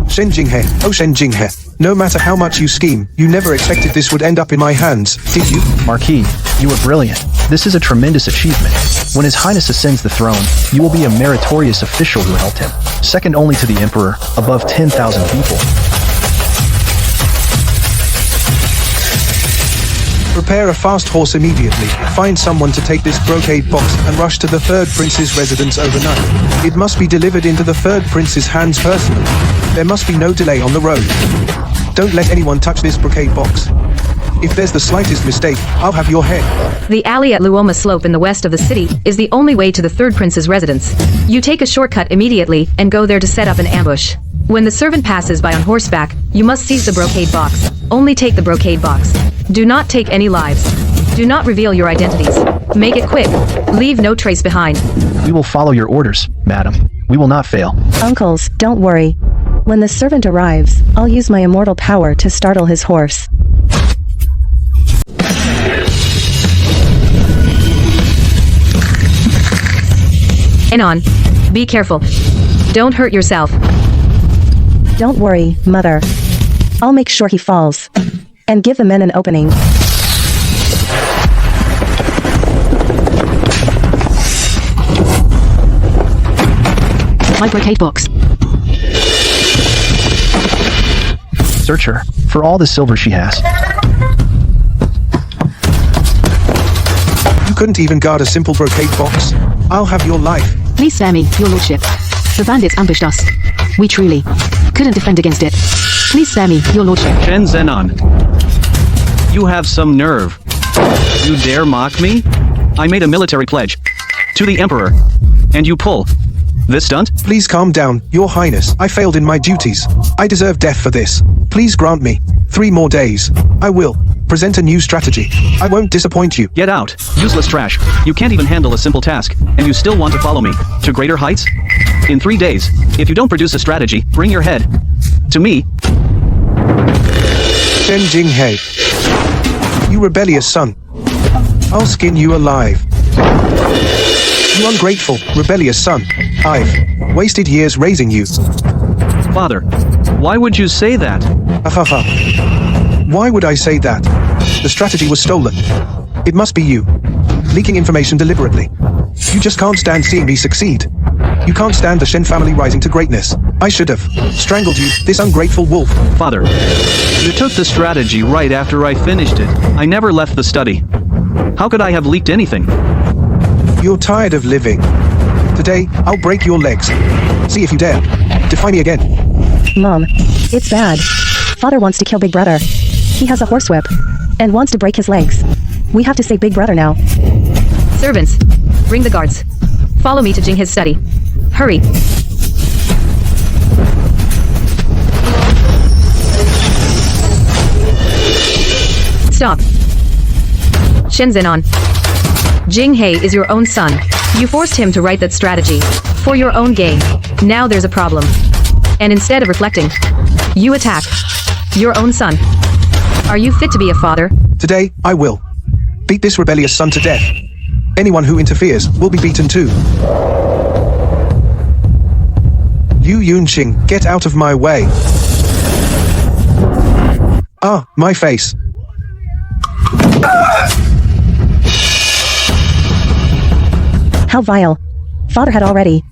Shen Jinghe, oh Shen Jinghe, no matter how much you scheme, you never expected this would end up in my hands, did you? Marquis, you are brilliant. This is a tremendous achievement. When His Highness ascends the throne, you will be a meritorious official who helped him, second only to the Emperor, above 10,000 people. Prepare a fast horse immediately, find someone to take this brocade box and rush to the third prince's residence overnight. It must be delivered into the third prince's hands personally. There must be no delay on the road. Don't let anyone touch this brocade box. If there's the slightest mistake, I'll have your head. The alley at Luoma Slope in the west of the city is the only way to the third prince's residence. You take a shortcut immediately and go there to set up an ambush. When the servant passes by on horseback, you must seize the brocade box. Only take the brocade box. Do not take any lives. Do not reveal your identities. Make it quick. Leave no trace behind. We will follow your orders, madam. We will not fail. Uncles, don't worry. When the servant arrives, I'll use my immortal power to startle his horse. Enon, be careful. Don't hurt yourself. Don't worry, mother. I'll make sure he falls. And give the men an opening. My brocade box. Search her for all the silver she has. You couldn't even guard a simple brocade box. I'll have your life. Please spare me, your lordship. The bandits ambushed us. We truly couldn't defend against it. Please spare me, your lordship. Shen Zenon. You have some nerve. You dare mock me? I made a military pledge. To the Emperor. And you pull this stunt? Please calm down, Your Highness. I failed in my duties. I deserve death for this. Please grant me 3 more days. I will present a new strategy. I won't disappoint you. Get out, useless trash. You can't even handle a simple task, and you still want to follow me to greater heights? In 3 days, if you don't produce a strategy, bring your head to me. Shen Jinghe, you rebellious son. I'll skin you alive. You ungrateful, rebellious son. I've wasted years raising you. Father, why would you say that? Why would I say that? The strategy was stolen. It must be you. Leaking information deliberately. You just can't stand seeing me succeed. You can't stand the Shen family rising to greatness. I should have strangled you, this ungrateful wolf. Father, you took the strategy right after I finished it. I never left the study. How could I have leaked anything? You're tired of living. Today, I'll break your legs. See if you dare. Defy me again. Mom, it's bad. Father wants to kill Big brother. He has a horsewhip and wants to break his legs. We have to save Big brother now. Servants, bring the guards. Follow me to Jinghe's study. Hurry. Stop. Shen Zenon. Jinghe is your own son. You forced him to write that strategy for your own gain. Now there's a problem. And instead of reflecting, you attack your own son. Are you fit to be a father? Today, I will beat this rebellious son to death. Anyone who interferes will be beaten too. Liu Yunqing, get out of my way. Ah, my face. How vile. Father had already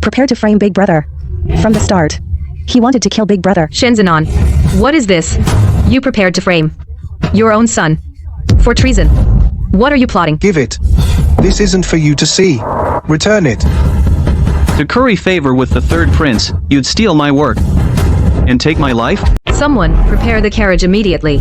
prepared to frame Big Brother. From the start, he wanted to kill Big Brother. Shenzenon, what is this? You prepared to frame your own son for treason. What are you plotting? Give it. This isn't for you to see. Return it. To curry favor with the third prince, you'd steal my work. And take my life? Someone, prepare the carriage immediately.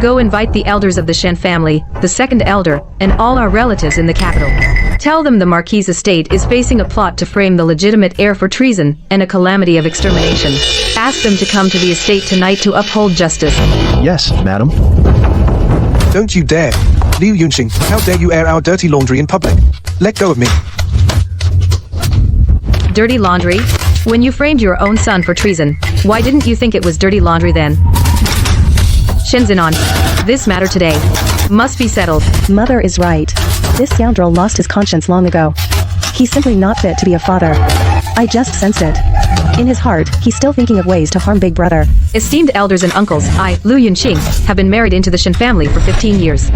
Go invite the elders of the Shen family, the second elder, and all our relatives in the capital. Tell them the Marquis' estate is facing a plot to frame the legitimate heir for treason and a calamity of extermination. Ask them to come to the estate tonight to uphold justice. Yes, madam. Don't you dare. Liu Yunqing, how dare you air our dirty laundry in public? Let go of me. Dirty laundry? When you framed your own son for treason, why didn't you think it was dirty laundry then? Shenzenon, this matter today must be settled. Mother is right. This scoundrel lost his conscience long ago. He's simply not fit to be a father. I just sensed it. In his heart, he's still thinking of ways to harm Big Brother. Esteemed elders and uncles, I, Liu Yunqing, have been married into the Shen family for 15 years.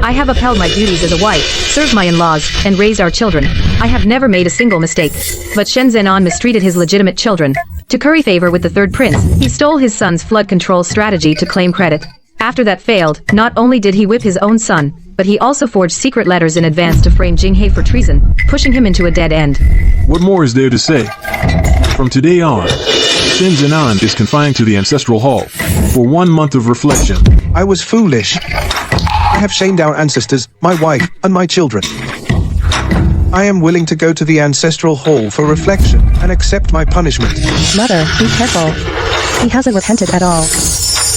I have upheld my duties as a wife, served my in-laws, and raised our children. I have never made a single mistake. But Shen Zenon mistreated his legitimate children. To curry favor with the third prince, he stole his son's flood control strategy to claim credit. After that failed, not only did he whip his own son, but he also forged secret letters in advance to frame Jinghe for treason, pushing him into a dead end. What more is there to say? From today on, Shen Zenon is confined to the Ancestral Hall for 1 month of reflection. I was foolish. I have shamed our ancestors, my wife, and my children. I am willing to go to the Ancestral Hall for reflection and accept my punishment. Mother, be careful. He hasn't repented at all.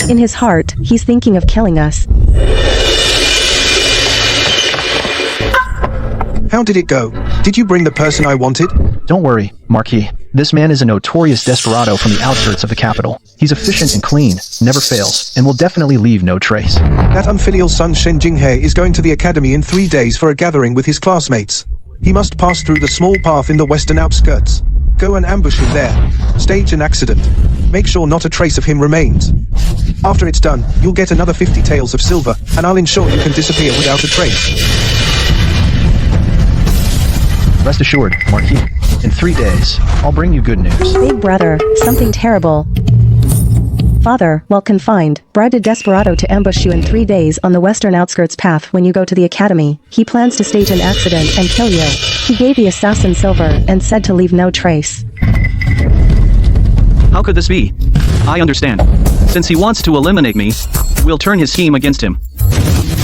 In his heart, he's thinking of killing us. How did it go? Did you bring the person I wanted? Don't worry, Marquis. This man is a notorious desperado from the outskirts of the capital. He's efficient and clean, never fails, and will definitely leave no trace. That unfilial son Shen Jinghe is going to the academy in 3 days for a gathering with his classmates. He must pass through the small path in the western outskirts. Go and ambush him there. Stage an accident. Make sure not a trace of him remains. After it's done, you'll get another 50 taels of silver, and I'll ensure you can disappear without a trace. Rest assured, Marquis. In 3 days, I'll bring you good news. Big Brother, something terrible. Father, while confined, bribed a desperado to ambush you in 3 days on the western outskirts path when you go to the academy. He plans to stage an accident and kill you. He gave the assassin silver and said to leave no trace. How could this be? I understand. Since he wants to eliminate me, we'll turn his scheme against him.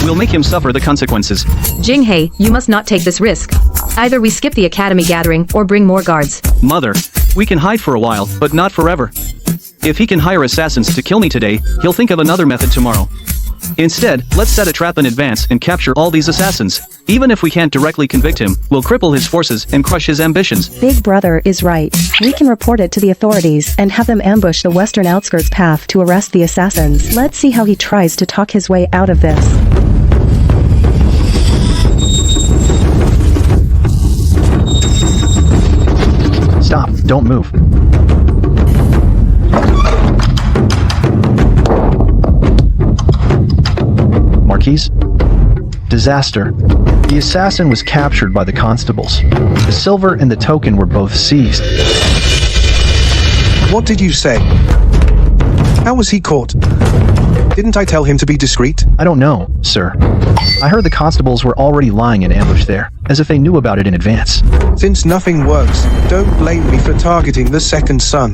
We'll make him suffer the consequences. Jinghe, you must not take this risk. Either we skip the academy gathering or bring more guards. Mother, we can hide for a while, but not forever. If he can hire assassins to kill me today, he'll think of another method tomorrow. Instead, let's set a trap in advance and capture all these assassins. Even if we can't directly convict him, we'll cripple his forces and crush his ambitions. Big Brother is right. We can report it to the authorities and have them ambush the western outskirts path to arrest the assassins. Let's see how he tries to talk his way out of this. Stop, don't move. Marquis? Disaster. The assassin was captured by the constables. The silver and the token were both seized. What did you say? How was he caught? Didn't I tell him to be discreet? I don't know, sir. I heard the constables were already lying in ambush there, as if they knew about it in advance. Since nothing works, don't blame me for targeting the second son.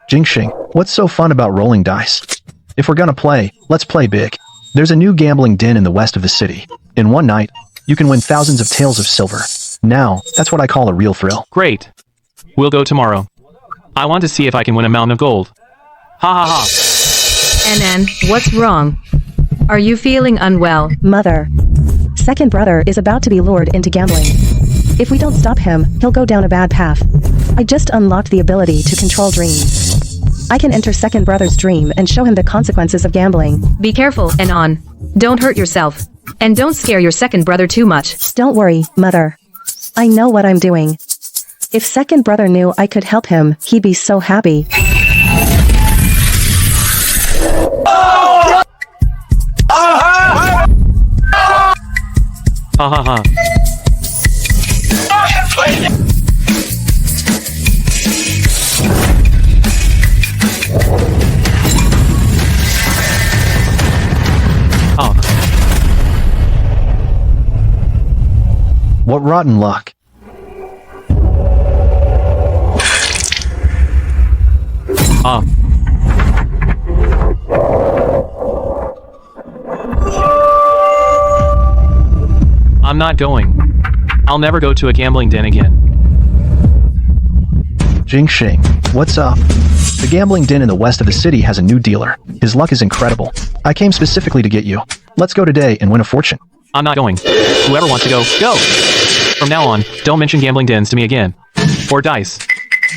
Jingxing, what's so fun about rolling dice? If we're gonna play, let's play big. There's a new gambling den in the west of the city. In one night, you can win thousands of taels of silver. Now, that's what I call a real thrill. Great. We'll go tomorrow. I want to see if I can win a mountain of gold. Ha ha ha. Anan, what's wrong? Are you feeling unwell? Mother. Second Brother is about to be lured into gambling. If we don't stop him, he'll go down a bad path. I just unlocked the ability to control dreams. I can enter Second Brother's dream and show him the consequences of gambling. Be careful, Anan. Don't hurt yourself. And don't scare your second brother too much. Don't worry, Mother. I know what I'm doing. If second brother knew I could help him, he'd be so happy. Ha ha ha. Oh. What rotten luck. I'm not going. I'll never go to a gambling den again. Jingxing, what's up? The gambling den in the west of the city has a new dealer. His luck is incredible. I came specifically to get you. Let's go today and win a fortune. I'm not going. Whoever wants to go, go! From now on, don't mention gambling dens to me again. Or dice.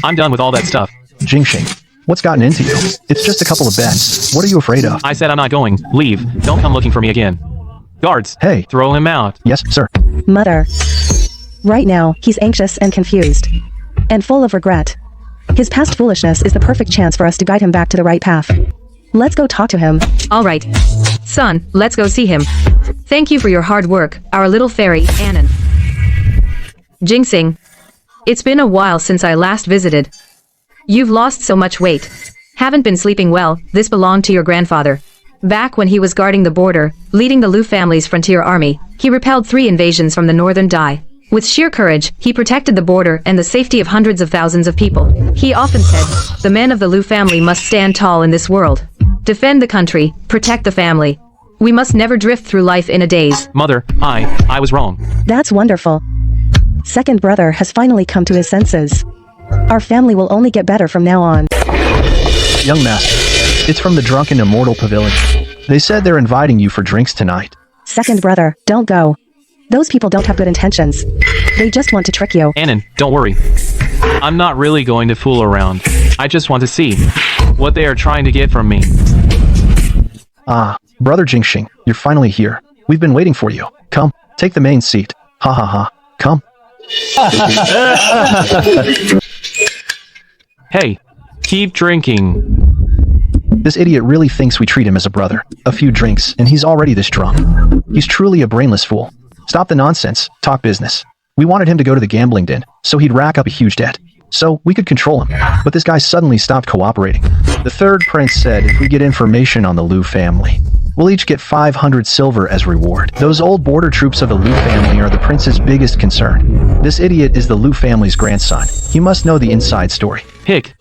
I'm done with all that stuff. Jingxing, what's gotten into you? It's just a couple of bets. What are you afraid of? I said I'm not going. Leave. Don't come looking for me again. Guards. Hey. Throw him out. Yes, sir. Mother. Right now, he's anxious and confused. And full of regret. His past foolishness is the perfect chance for us to guide him back to the right path. Let's go talk to him. All right. Son, let's go see him. Thank you for your hard work, our little fairy, Annan. Jingxing. It's been a while since I last visited. You've lost so much weight. Haven't been sleeping well. This belonged to your grandfather. Back when he was guarding the border, leading the Lu family's frontier army, he repelled 3 invasions from the northern Dai. With sheer courage, he protected the border and the safety of hundreds of thousands of people. He often said, the men of the Lu family must stand tall in this world. Defend the country, protect the family. We must never drift through life in a daze. Mother, I was wrong. That's wonderful. Second brother has finally come to his senses. Our family will only get better from now on. Young master, it's from the Drunken Immortal Pavilion. They said they're inviting you for drinks tonight. Second brother, don't go. Those people don't have good intentions. They just want to trick you. Annan, don't worry. I'm not really going to fool around. I just want to see what they are trying to get from me. Ah, Brother Jingxing, you're finally here. We've been waiting for you. Come, take the main seat. Ha ha ha. Come. Hey, keep drinking. This idiot really thinks we treat him as a brother. A few drinks, and he's already this drunk. He's truly a brainless fool. Stop the nonsense, talk business. We wanted him to go to the gambling den, so he'd rack up a huge debt. So we could control him, but this guy suddenly stopped cooperating. The third prince said if we get information on the Lu family, we'll each get 500 silver as reward. Those old border troops of the Lu family are the prince's biggest concern. This idiot is the Lu family's grandson. He must know the inside story. Hick.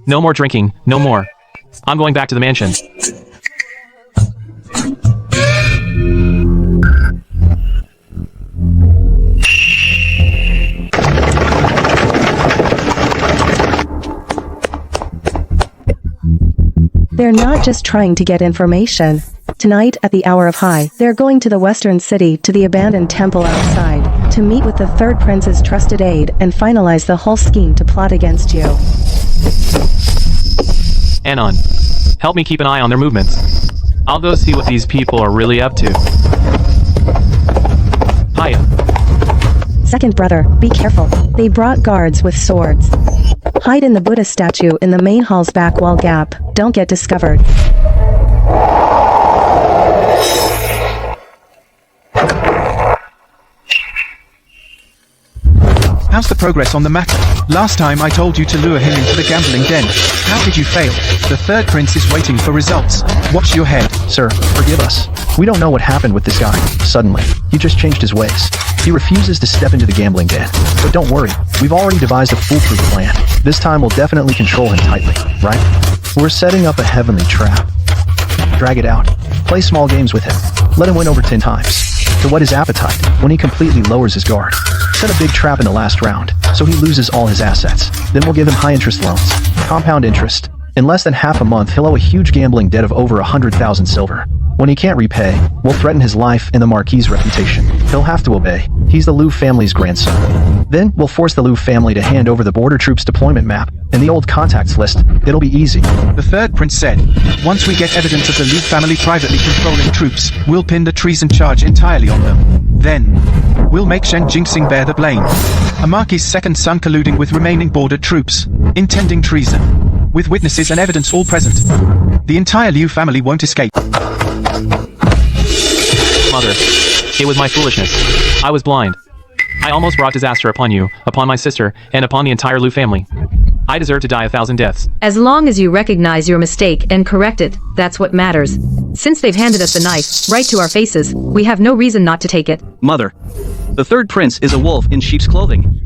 No more drinking, no more. I'm going back to the mansion. They're not just trying to get information. Tonight, at the hour of high, they're going to the western city to the abandoned temple outside to meet with the third prince's trusted aide and finalize the whole scheme to plot against you. Annan, help me keep an eye on their movements. I'll go see what these people are really up to. Hiya. Second brother, be careful. They brought guards with swords. Hide in the Buddha statue in the main hall's back wall gap. Don't get discovered. How's the progress on the matter? Last time I told you to lure him into the gambling den. How did you fail? The third prince is waiting for results. Watch your head. Sir, forgive us. We don't know what happened with this guy. Suddenly, he just changed his ways. He refuses to step into the gambling den. But don't worry, we've already devised a foolproof plan. This time we'll definitely control him tightly, right? We're setting up a heavenly trap. Drag it out. Play small games with him. Let him win over 10 times. To whet his appetite, when he completely lowers his guard. Set a big trap in the last round, so he loses all his assets. Then we'll give him high-interest loans. Compound interest. In less than half a month, he'll owe a huge gambling debt of over 100,000 silver. When he can't repay, we'll threaten his life and the Marquis's reputation. He'll have to obey. He's the Lu family's grandson. Then, we'll force the Lu family to hand over the border troops deployment map and the old contacts list. It'll be easy. The third prince said, once we get evidence of the Lu family privately controlling troops, we'll pin the treason charge entirely on them. Then, we'll make Shen Jinxing bear the blame. A Marquis' second son colluding with remaining border troops, intending treason. With witnesses and evidence all present. The entire Liu family won't escape. Mother, it was my foolishness. I was blind. I almost brought disaster upon you, upon my sister, and upon the entire Liu family. I deserve to die 1,000 deaths. As long as you recognize your mistake and correct it, that's what matters. Since they've handed us the knife, right to our faces, we have no reason not to take it. Mother, the third prince is a wolf in sheep's clothing.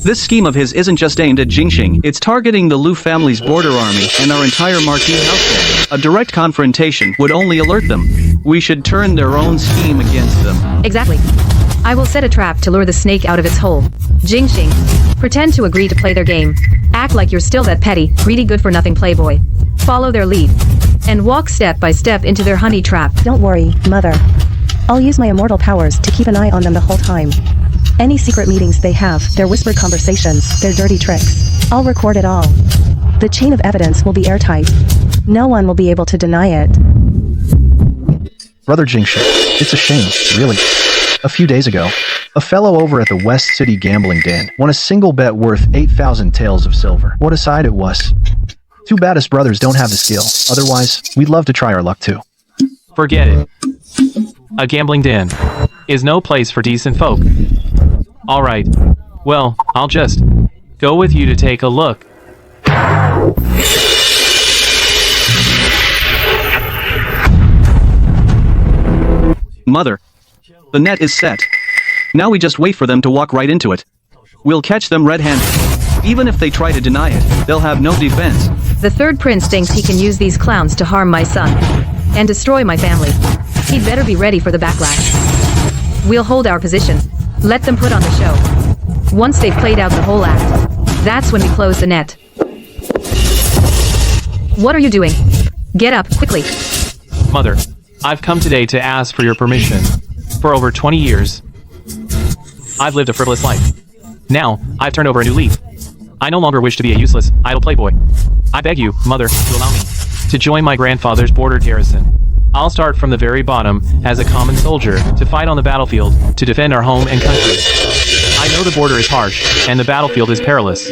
This scheme of his isn't just aimed at Jingxing, it's targeting the Liu family's border army and our entire Marquis household. A direct confrontation would only alert them. We should turn their own scheme against them. Exactly. I will set a trap to lure the snake out of its hole. Jingxing, pretend to agree to play their game. Act like you're still that petty, greedy good-for-nothing playboy. Follow their lead. And walk step by step into their honey trap. Don't worry, Mother. I'll use my immortal powers to keep an eye on them the whole time. Any secret meetings they have, their whispered conversations, their dirty tricks. I'll record it all. The chain of evidence will be airtight. No one will be able to deny it. Brother Jingxing, it's a shame, really. A few days ago, a fellow over at the West City gambling den won a single bet worth 8,000 taels of silver. What a sight it was. Too bad us brothers don't have the skill. Otherwise, we'd love to try our luck too. Forget it. A gambling den is no place for decent folk. Alright, well, I'll just go with you to take a look. Mother, the net is set. Now we just wait for them to walk right into it. We'll catch them red-handed. Even if they try to deny it, they'll have no defense. The third prince thinks he can use these clowns to harm my son and destroy my family. He'd better be ready for the backlash. We'll hold our position. Let them put on the show. Once they've played out the whole act, that's when we close the net. What are you doing? Get up, quickly. Mother, I've come today to ask for your permission. For over 20 years, I've lived a frivolous life. Now, I've turned over a new leaf. I no longer wish to be a useless, idle playboy. I beg you, Mother, to allow me to join my grandfather's border garrison. I'll start from the very bottom, as a common soldier, to fight on the battlefield, to defend our home and country. I know the border is harsh, and the battlefield is perilous.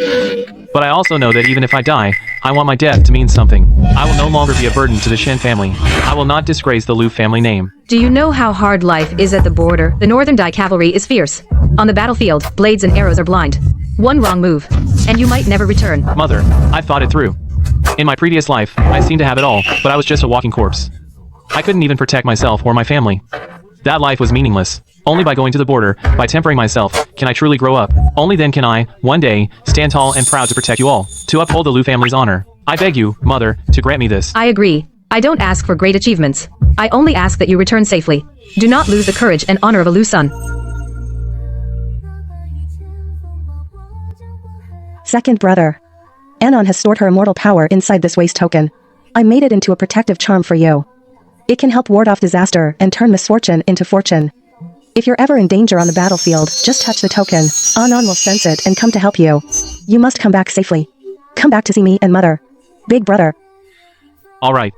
But I also know that even if I die, I want my death to mean something. I will no longer be a burden to the Shen family. I will not disgrace the Liu family name. Do you know how hard life is at the border? The Northern Dai cavalry is fierce. On the battlefield, blades and arrows are blind. One wrong move, and you might never return. Mother, I've thought it through. In my previous life, I seemed to have it all, but I was just a walking corpse. I couldn't even protect myself or my family. That life was meaningless. Only by going to the border, by tempering myself, can I truly grow up. Only then can I, one day, stand tall and proud to protect you all, to uphold the Liu family's honor. I beg you, Mother, to grant me this. I agree. I don't ask for great achievements. I only ask that you return safely. Do not lose the courage and honor of a Liu son. Second brother. Anon has stored her immortal power inside this waste token. I made it into a protective charm for you. It can help ward off disaster and turn misfortune into fortune. If you're ever in danger on the battlefield, just touch the token. Anon will sense it and come to help you. You must come back safely. Come back to see me and Mother. Big brother. Alright.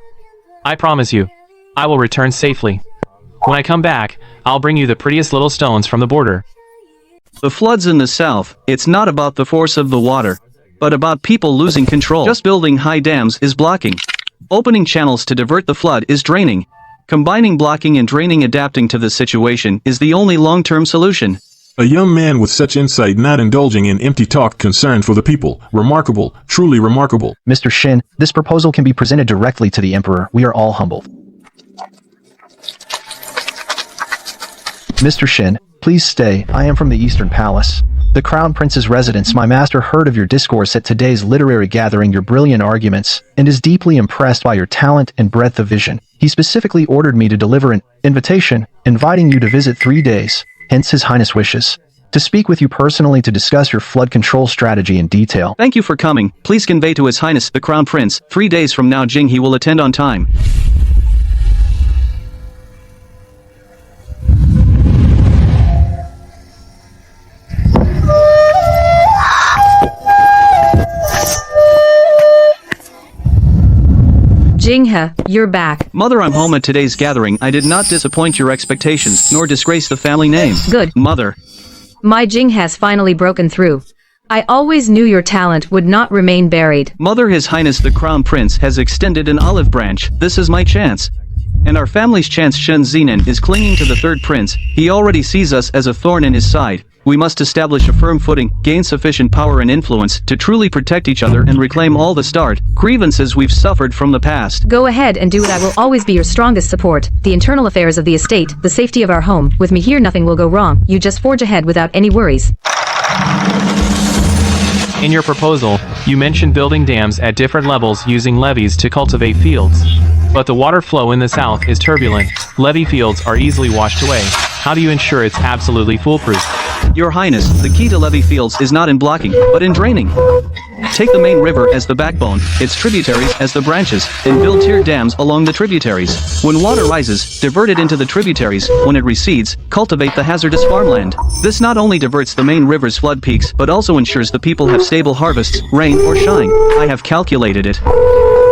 I promise you. I will return safely. When I come back, I'll bring you the prettiest little stones from the border. The floods in the south, it's not about the force of the water, but about people losing control. Just building high dams is blocking. Opening channels to divert the flood is draining. Combining blocking and draining adapting to the situation is the only long-term solution. A young man with such insight not indulging in empty talk concern for the people. Remarkable, truly remarkable. Mr. Shin, this proposal can be presented directly to the Emperor. We are all humbled. Mr. Shin, please stay. I am from the Eastern Palace, the Crown Prince's residence. My master heard of your discourse at today's literary gathering, your brilliant arguments, and is deeply impressed by your talent and breadth of vision. He specifically ordered me to deliver an invitation, inviting you to visit 3 days, hence His Highness wishes to speak with you personally to discuss your flood control strategy in detail. Thank you for coming. Please convey to His Highness, the Crown Prince, 3 days from now Jing he will attend on time. Jinghe, you're back. Mother, I'm home at today's gathering. I did not disappoint your expectations, nor disgrace the family name. Good. Mother. My Jing has finally broken through. I always knew your talent would not remain buried. Mother, His Highness the Crown Prince has extended an olive branch. This is my chance. And our family's chance. Shen Zinan is clinging to the third prince. He already sees us as a thorn in his side. We must establish a firm footing, gain sufficient power and influence to truly protect each other and reclaim all the starred grievances we've suffered from the past. Go ahead and do it. I will always be your strongest support. The internal affairs of the estate, the safety of our home. With me here, nothing will go wrong. You just forge ahead without any worries. In your proposal, you mentioned building dams at different levels using levees to cultivate fields. But the water flow in the south is turbulent. Levee fields are easily washed away. How do you ensure it's absolutely foolproof? Your Highness, the key to levee fields is not in blocking, but in draining. Take the main river as the backbone, its tributaries as the branches, and build tiered dams along the tributaries. When water rises, divert it into the tributaries. When it recedes, cultivate the hazardous farmland. This not only diverts the main river's flood peaks, but also ensures the people have stable harvests, rain or shine. I have calculated it.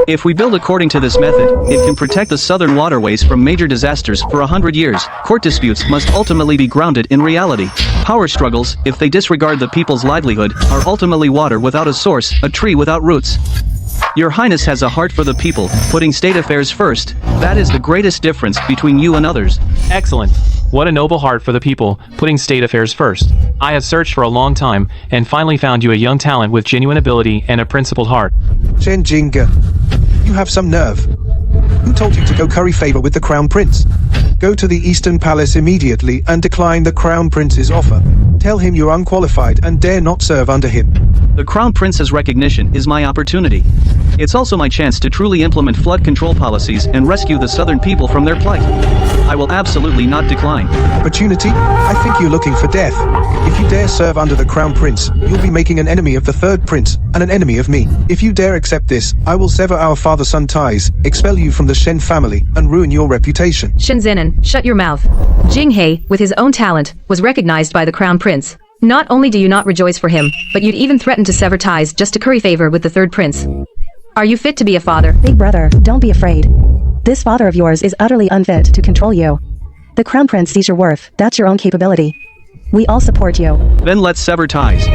If we build according to this method, it can protect the southern waterways from major disasters for 100 years. Court disputes must ultimately be grounded in reality. Power struggles, if they disregard the people's livelihood, are ultimately water without a source, a tree without roots. Your Highness has a heart for the people, putting state affairs first. That is the greatest difference between you and others. Excellent. What a noble heart for the people, putting state affairs first. I have searched for a long time, and finally found you a young talent with genuine ability and a principled heart. Shen Jinghe, you have some nerve. Who told you to go curry favor with the Crown Prince? Go to the Eastern Palace immediately and decline the Crown Prince's offer. Tell him you're unqualified and dare not serve under him. The Crown Prince's recognition is my opportunity. It's also my chance to truly implement flood control policies and rescue the southern people from their plight. I will absolutely not decline. Opportunity? I think you're looking for death. If you dare serve under the Crown Prince, you'll be making an enemy of the third prince, and an enemy of me. If you dare accept this, I will sever our father-son ties, expel you from the Shen family, and ruin your reputation. Shen Zinan, shut your mouth. Jinghe, with his own talent, was recognized by the Crown Prince. Not only do you not rejoice for him, but you'd even threaten to sever ties just to curry favor with the third prince. Are you fit to be a father? Big brother, don't be afraid. This father of yours is utterly unfit to control you. The Crown Prince sees your worth. That's your own capability. We all support you. Then let's sever ties.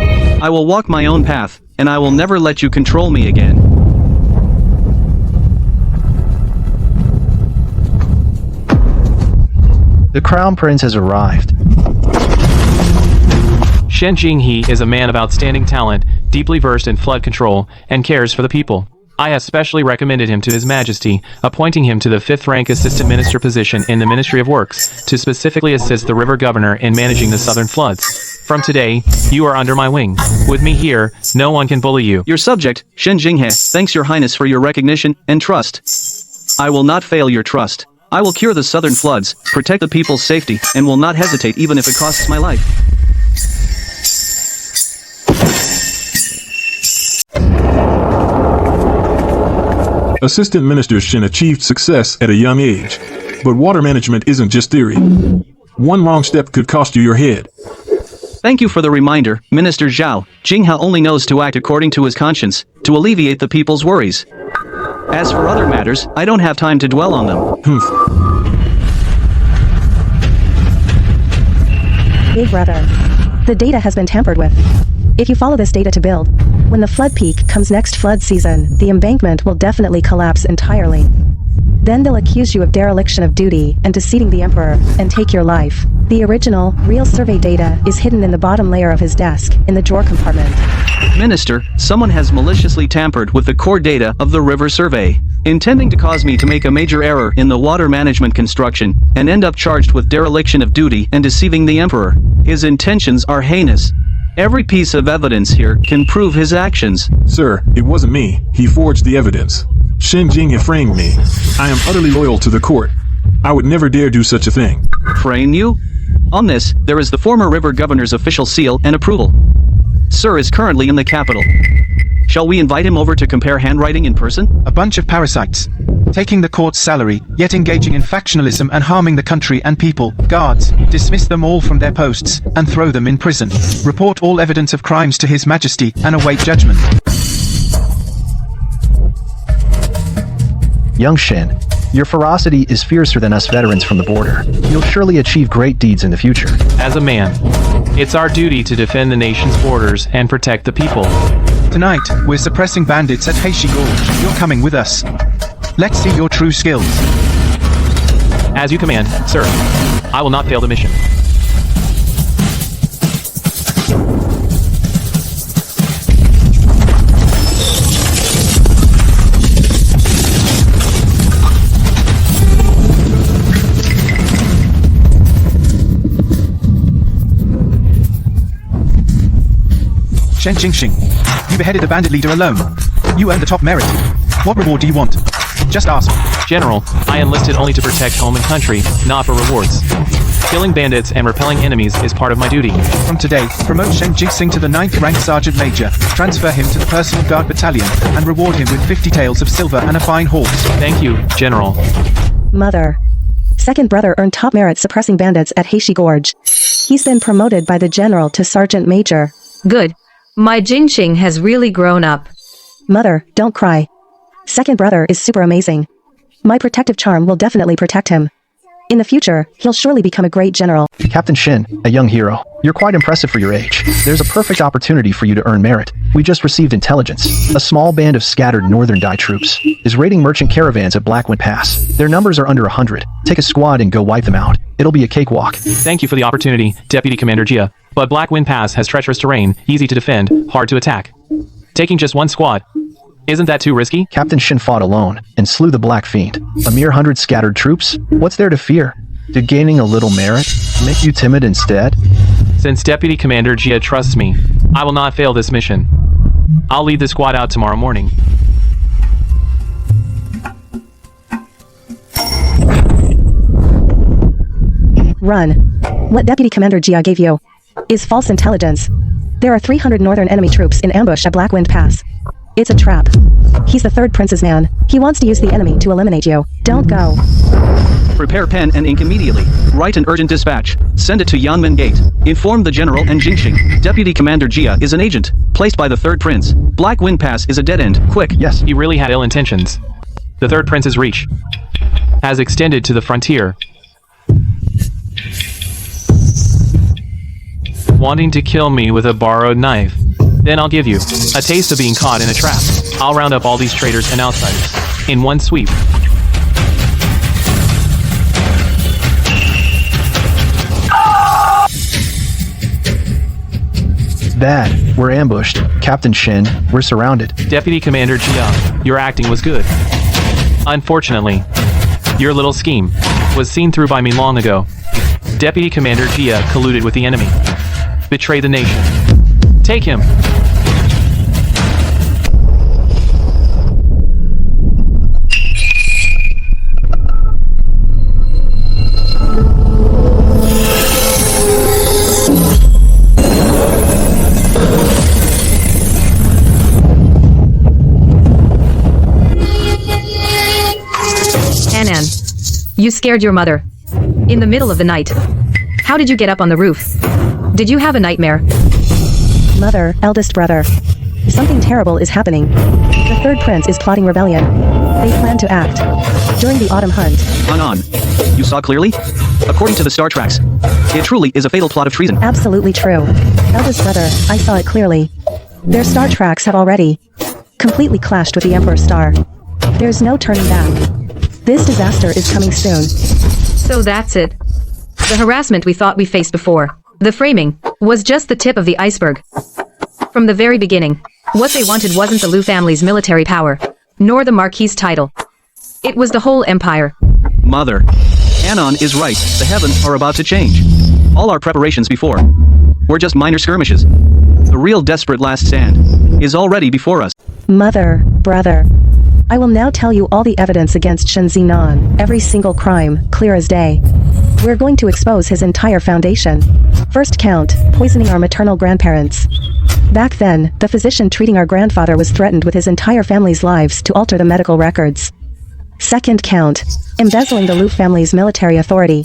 I will walk my own path, and I will never let you control me again. The Crown Prince has arrived. Shen Jinghe is a man of outstanding talent, deeply versed in flood control, and cares for the people. I have specially recommended him to His Majesty, appointing him to the 5th rank assistant minister position in the Ministry of Works, to specifically assist the river governor in managing the southern floods. From today, you are under my wing. With me here, no one can bully you. Your subject, Shen Jinghe, thanks your highness for your recognition and trust. I will not fail your trust. I will cure the southern floods, protect the people's safety, and will not hesitate even if it costs my life. Assistant Minister Shen achieved success at a young age. But water management isn't just theory. One wrong step could cost you your head. Thank you for the reminder, Minister Zhao. Jinghe only knows to act according to his conscience, to alleviate the people's worries. As for other matters, I don't have time to dwell on them. Big brother, the data has been tampered with. If you follow this data to build, when the flood peak comes next flood season, the embankment will definitely collapse entirely. Then they'll accuse you of dereliction of duty and deceiving the emperor, and take your life. The original, real survey data is hidden in the bottom layer of his desk, in the drawer compartment. Minister, someone has maliciously tampered with the core data of the river survey, intending to cause me to make a major error in the water management construction, and end up charged with dereliction of duty and deceiving the emperor. His intentions are heinous. Every piece of evidence here can prove his actions. Sir, it wasn't me. He forged the evidence. Shen Jinghe framed me. I am utterly loyal to the court. I would never dare do such a thing. Frame you? On this, there is the former river governor's official seal and approval. Sir is currently in the capital. Shall we invite him over to compare handwriting in person? A bunch of parasites. Taking the court's salary, yet engaging in factionalism and harming the country and people. Guards, dismiss them all from their posts, and throw them in prison. Report all evidence of crimes to His Majesty, and await judgment. Young Shin, your ferocity is fiercer than us veterans from the border. You'll surely achieve great deeds in the future. As a man, it's our duty to defend the nation's borders and protect the people. Tonight, we're suppressing bandits at Heishi Gorge. You're coming with us. Let's see your true skills. As you command, sir. I will not fail the mission. Shen Jingxing, you beheaded the bandit leader alone. You earned the top merit. What reward do you want? Just ask. General, I enlisted only to protect home and country, not for rewards. Killing bandits and repelling enemies is part of my duty. From today, promote Shen Jingxing to the 9th rank Sergeant Major, transfer him to the Personal Guard Battalion, and reward him with 50 taels of silver and a fine horse. Thank you, General. Mother. Second brother earned top merit suppressing bandits at Heishi Gorge. He's been promoted by the general to Sergeant Major. Good. My Jingxing has really grown up. Mother, don't cry. Second brother is super amazing. My protective charm will definitely protect him. In the future, he'll surely become a great general. Captain Shin, a young hero. You're quite impressive for your age. There's a perfect opportunity for you to earn merit. We just received intelligence. A small band of scattered northern Dai troops is raiding merchant caravans at Blackwind Pass. Their numbers are under 100. Take a squad and go wipe them out. It'll be a cakewalk. Thank you for the opportunity, Deputy Commander Jia. But Blackwind Pass has treacherous terrain, easy to defend, hard to attack. Taking just one squad, isn't that too risky? Captain Shin fought alone and slew the Black Fiend. A mere 100 scattered troops? What's there to fear? Did gaining a little merit make you timid instead? Since Deputy Commander Jia trusts me, I will not fail this mission. I'll lead the squad out tomorrow morning. Run. What Deputy Commander Jia gave you is false intelligence. There are 300 northern enemy troops in ambush at Blackwind Pass. It's a trap. He's the third prince's man. He wants to use the enemy to eliminate you. Don't go. Prepare pen and ink immediately. Write an urgent dispatch. Send it to Yanmen Gate. Inform the general and Jingxing. Deputy Commander Jia is an agent, placed by the third prince. Black Wind Pass is a dead end. Quick. Yes. He really had ill intentions. The third prince's reach has extended to the frontier. Wanting to kill me with a borrowed knife. Then I'll give you a taste of being caught in a trap. I'll round up all these traitors and outsiders in one sweep. Bad. We're ambushed. Captain Shin, we're surrounded. Deputy Commander Jia, your acting was good. Unfortunately, your little scheme was seen through by me long ago. Deputy Commander Jia colluded with the enemy. Betray the nation. Take him. Anan, you scared your mother. In the middle of the night. How did you get up on the roof? Did you have a nightmare? Mother, eldest brother. Something terrible is happening. The third prince is plotting rebellion. They plan to act during the autumn hunt. On. You saw clearly? According to the star tracks, it truly is a fatal plot of treason. Absolutely true. Eldest brother, I saw it clearly. Their star tracks have already completely clashed with the Emperor's star. There's no turning back. This disaster is coming soon. So that's it. The harassment we thought we faced before. The framing was just the tip of the iceberg. From the very beginning, what they wanted wasn't the Liu family's military power, nor the Marquis' title. It was the whole empire. Mother, Anon is right. The heavens are about to change. All our preparations before were just minor skirmishes. The real desperate last stand is already before us. Mother, brother. I will now tell you all the evidence against Shen Zinan, every single crime, clear as day. We're going to expose his entire foundation. First count, poisoning our maternal grandparents. Back then, the physician treating our grandfather was threatened with his entire family's lives to alter the medical records. Second count, embezzling the Liu family's military authority.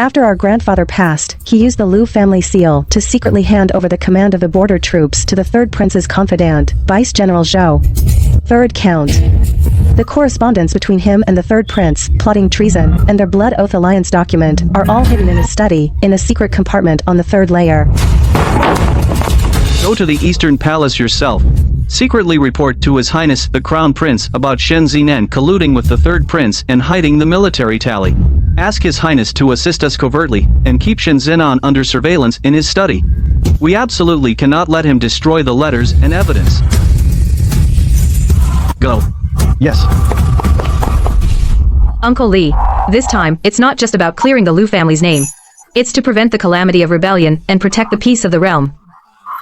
After our grandfather passed, he used the Liu family seal to secretly hand over the command of the border troops to the third prince's confidant, Vice General Zhou. Third count. The correspondence between him and the third prince, plotting treason, and their blood oath alliance document are all hidden in his study, in a secret compartment on the third layer. Go to the Eastern Palace yourself. Secretly report to His Highness the Crown Prince about Shen Zinan colluding with the third prince and hiding the military tally. Ask His Highness to assist us covertly, and keep Shen Zinan under surveillance in his study. We absolutely cannot let him destroy the letters and evidence. Go. Yes. Uncle Lee, this time, it's not just about clearing the Liu family's name. It's to prevent the calamity of rebellion and protect the peace of the realm.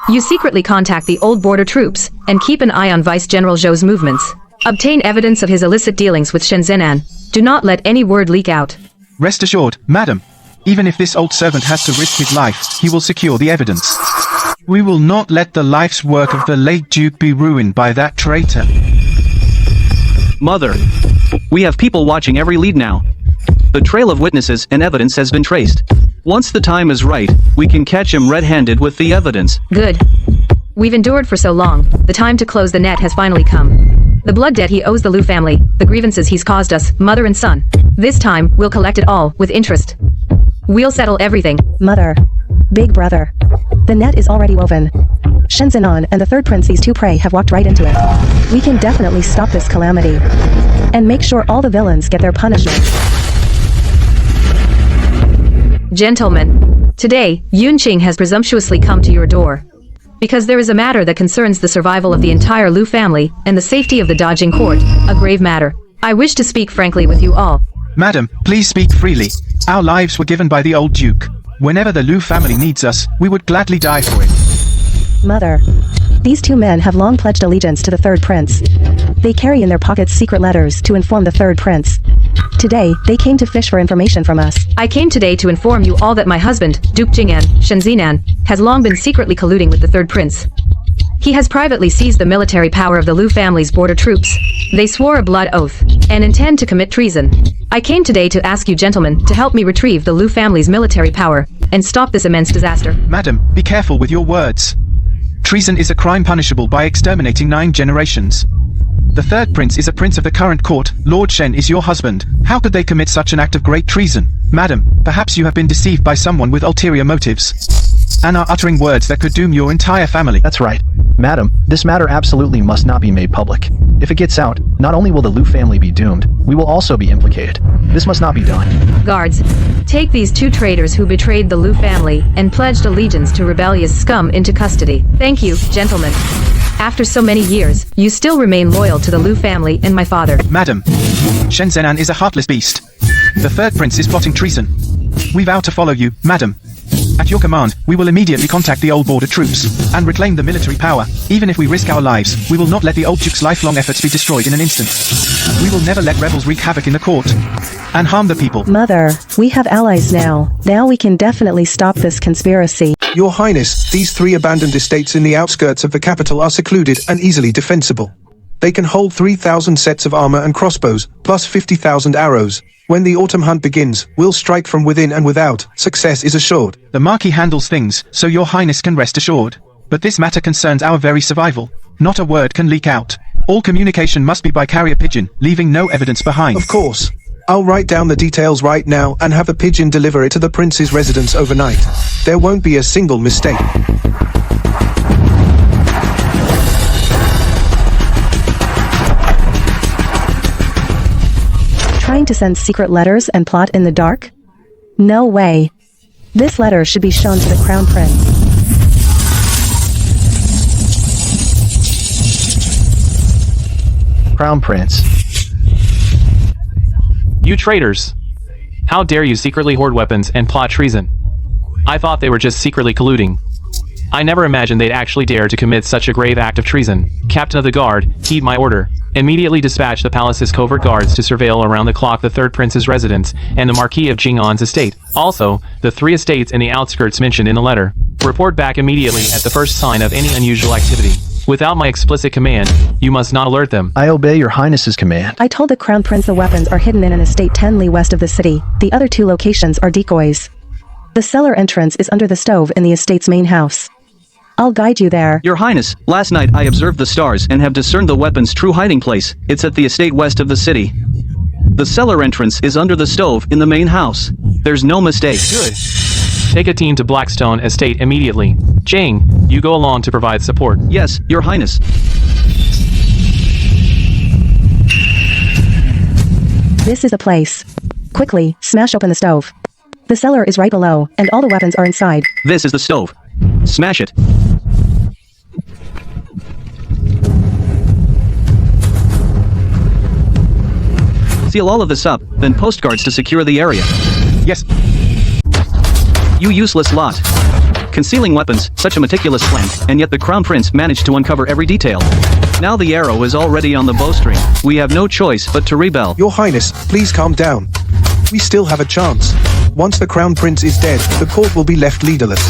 You secretly contact the old border troops, and keep an eye on Vice General Zhou's movements. Obtain evidence of his illicit dealings with Shen Zinan. Do not let any word leak out. Rest assured, madam. Even if this old servant has to risk his life, he will secure the evidence. We will not let the life's work of the late Duke be ruined by that traitor. Mother, we have people watching every lead now. The trail of witnesses and evidence has been traced. Once the time is right, we can catch him red-handed with the evidence. Good. We've endured for so long, the time to close the net has finally come. The blood debt he owes the Liu family, the grievances he's caused us, mother and son. This time, we'll collect it all, with interest. We'll settle everything. Mother. Big brother. The net is already woven. Shen Zinan and the third prince, these two prey, have walked right into it. We can definitely stop this calamity. And make sure all the villains get their punishment. Gentlemen, today, Yunqing has presumptuously come to your door. Because there is a matter that concerns the survival of the entire Liu family and the safety of the Dajing court, a grave matter. I wish to speak frankly with you all. Madam, please speak freely. Our lives were given by the old Duke. Whenever the Liu family needs us, we would gladly die for it. Mother. These two men have long pledged allegiance to the third prince. They carry in their pockets secret letters to inform the third prince. Today, they came to fish for information from us. I came today to inform you all that my husband, Duke Jing'an, Shen Zinan, has long been secretly colluding with the third prince. He has privately seized the military power of the Liu family's border troops. They swore a blood oath, and intend to commit treason. I came today to ask you gentlemen to help me retrieve the Liu family's military power, and stop this immense disaster. Madam, be careful with your words. Treason is a crime punishable by exterminating 9 generations. The third prince is a prince of the current court. Lord Shen is your husband. How could they commit such an act of great treason? Madam, perhaps you have been deceived by someone with ulterior motives, and are uttering words that could doom your entire family. That's right. Madam, this matter absolutely must not be made public. If it gets out, not only will the Liu family be doomed, we will also be implicated. This must not be done. Guards, take these 2 traitors who betrayed the Liu family and pledged allegiance to rebellious scum into custody. Thank you, gentlemen. After so many years, you still remain loyal to the Liu family and my father. Madam, Shen Zinan is a heartless beast. The third prince is plotting treason. We vow to follow you, madam. At your command, we will immediately contact the old border troops and reclaim the military power. Even if we risk our lives, we will not let the old Duke's lifelong efforts be destroyed in an instant. We will never let rebels wreak havoc in the court and harm the people. Mother, we have allies now. Now we can definitely stop this conspiracy. Your Highness, these 3 abandoned estates in the outskirts of the capital are secluded and easily defensible. They can hold 3,000 sets of armor and crossbows, plus 50,000 arrows. When the autumn hunt begins, we'll strike from within and without. Success is assured. The Marquis handles things, so your Highness can rest assured. But this matter concerns our very survival. Not a word can leak out. All communication must be by carrier pigeon, leaving no evidence behind. Of course. I'll write down the details right now and have a pigeon deliver it to the prince's residence overnight. There won't be a single mistake. Trying to send secret letters and plot in the dark? No way. This letter should be shown to the Crown Prince. Crown Prince. You traitors! How dare you secretly hoard weapons and plot treason? I thought they were just secretly colluding. I never imagined they'd actually dare to commit such a grave act of treason. Captain of the guard, heed my order. Immediately dispatch the palace's covert guards to surveil around the clock the third prince's residence and the Marquis of Jing'an's estate. Also, the 3 estates in the outskirts mentioned in the letter. Report back immediately at the first sign of any unusual activity. Without my explicit command, you must not alert them. I obey your highness's command. I told the Crown Prince the weapons are hidden in an estate 10 li west of the city. The other 2 locations are decoys. The cellar entrance is under the stove in the estate's main house. I'll guide you there. Your Highness, last night I observed the stars and have discerned the weapon's true hiding place. It's at the estate west of the city. The cellar entrance is under the stove in the main house. There's no mistake. Good. Take a team to Blackstone Estate immediately. Jing, you go along to provide support. Yes, Your Highness. This is the place. Quickly, smash open the stove. The cellar is right below, and all the weapons are inside. This is the stove. Smash it. Seal all of this up, then post guards to secure the area. Yes. You useless lot. Concealing weapons, such a meticulous plan, and yet the Crown Prince managed to uncover every detail. Now the arrow is already on the bowstring. We have no choice but to rebel. Your Highness, please calm down. We still have a chance. Once the Crown Prince is dead, the court will be left leaderless.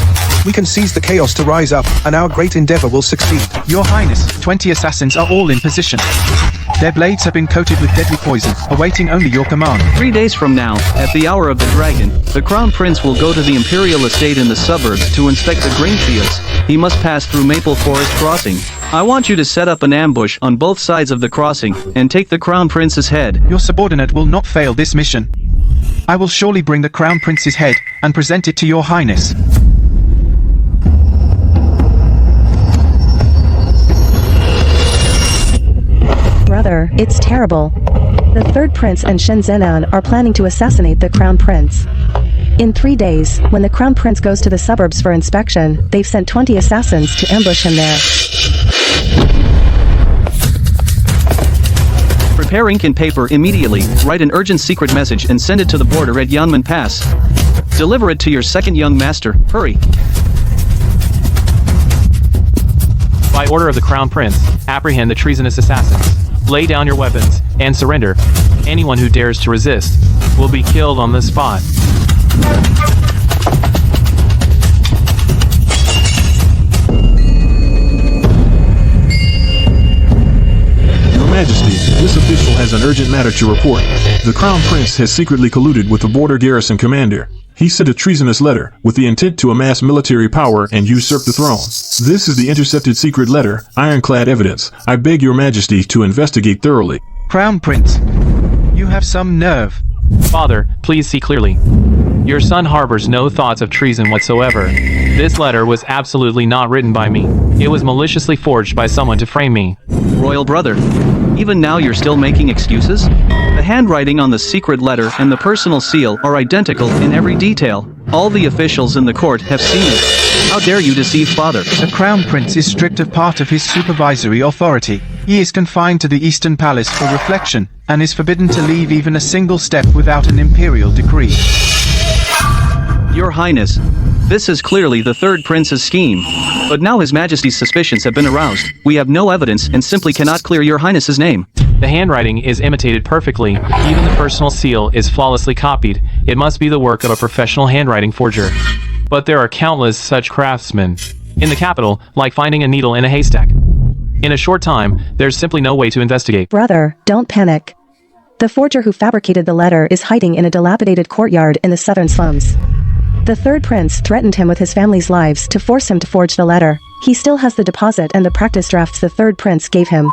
We can seize the chaos to rise up, and our great endeavor will succeed. Your Highness, 20 assassins are all in position. Their blades have been coated with deadly poison, awaiting only your command. 3 days from now, at the hour of the dragon, the Crown Prince will go to the Imperial Estate in the suburbs to inspect the grain fields. He must pass through Maple Forest Crossing. I want you to set up an ambush on both sides of the crossing, and take the Crown Prince's head. Your subordinate will not fail this mission. I will surely bring the Crown Prince's head, and present it to your Highness. Brother, it's terrible. The third prince and Shenzenan are planning to assassinate the Crown Prince. In 3 days, when the Crown Prince goes to the suburbs for inspection, they've sent 20 assassins to ambush him there. Prepare ink and paper immediately, write an urgent secret message and send it to the border at Yanmen Pass. Deliver it to your second young master, hurry. By order of the Crown Prince, apprehend the treasonous assassins. Lay down your weapons, and surrender. Anyone who dares to resist will be killed on the spot. Your Majesty, this official has an urgent matter to report. The Crown Prince has secretly colluded with the border garrison commander. He sent a treasonous letter with the intent to amass military power and usurp the throne. This is the intercepted secret letter, ironclad evidence. I beg your Majesty to investigate thoroughly. Crown Prince, you have some nerve. Father, please see clearly. Your son harbors no thoughts of treason whatsoever. This letter was absolutely not written by me. It was maliciously forged by someone to frame me. Royal brother, even now you're still making excuses? The handwriting on the secret letter and the personal seal are identical in every detail. All the officials in the court have seen it. How dare you deceive father? The Crown Prince is stripped of part of his supervisory authority. He is confined to the Eastern Palace for reflection, and is forbidden to leave even a single step without an imperial decree. Your Highness, this is clearly the third prince's scheme. But now His Majesty's suspicions have been aroused. We have no evidence and simply cannot clear Your Highness's name. The handwriting is imitated perfectly. Even the personal seal is flawlessly copied. It must be the work of a professional handwriting forger. But there are countless such craftsmen in the capital, like finding a needle in a haystack. In a short time, there's simply no way to investigate. Brother, don't panic. The forger who fabricated the letter is hiding in a dilapidated courtyard in the southern slums. The third prince threatened him with his family's lives to force him to forge the letter. He still has the deposit and the practice drafts the third prince gave him.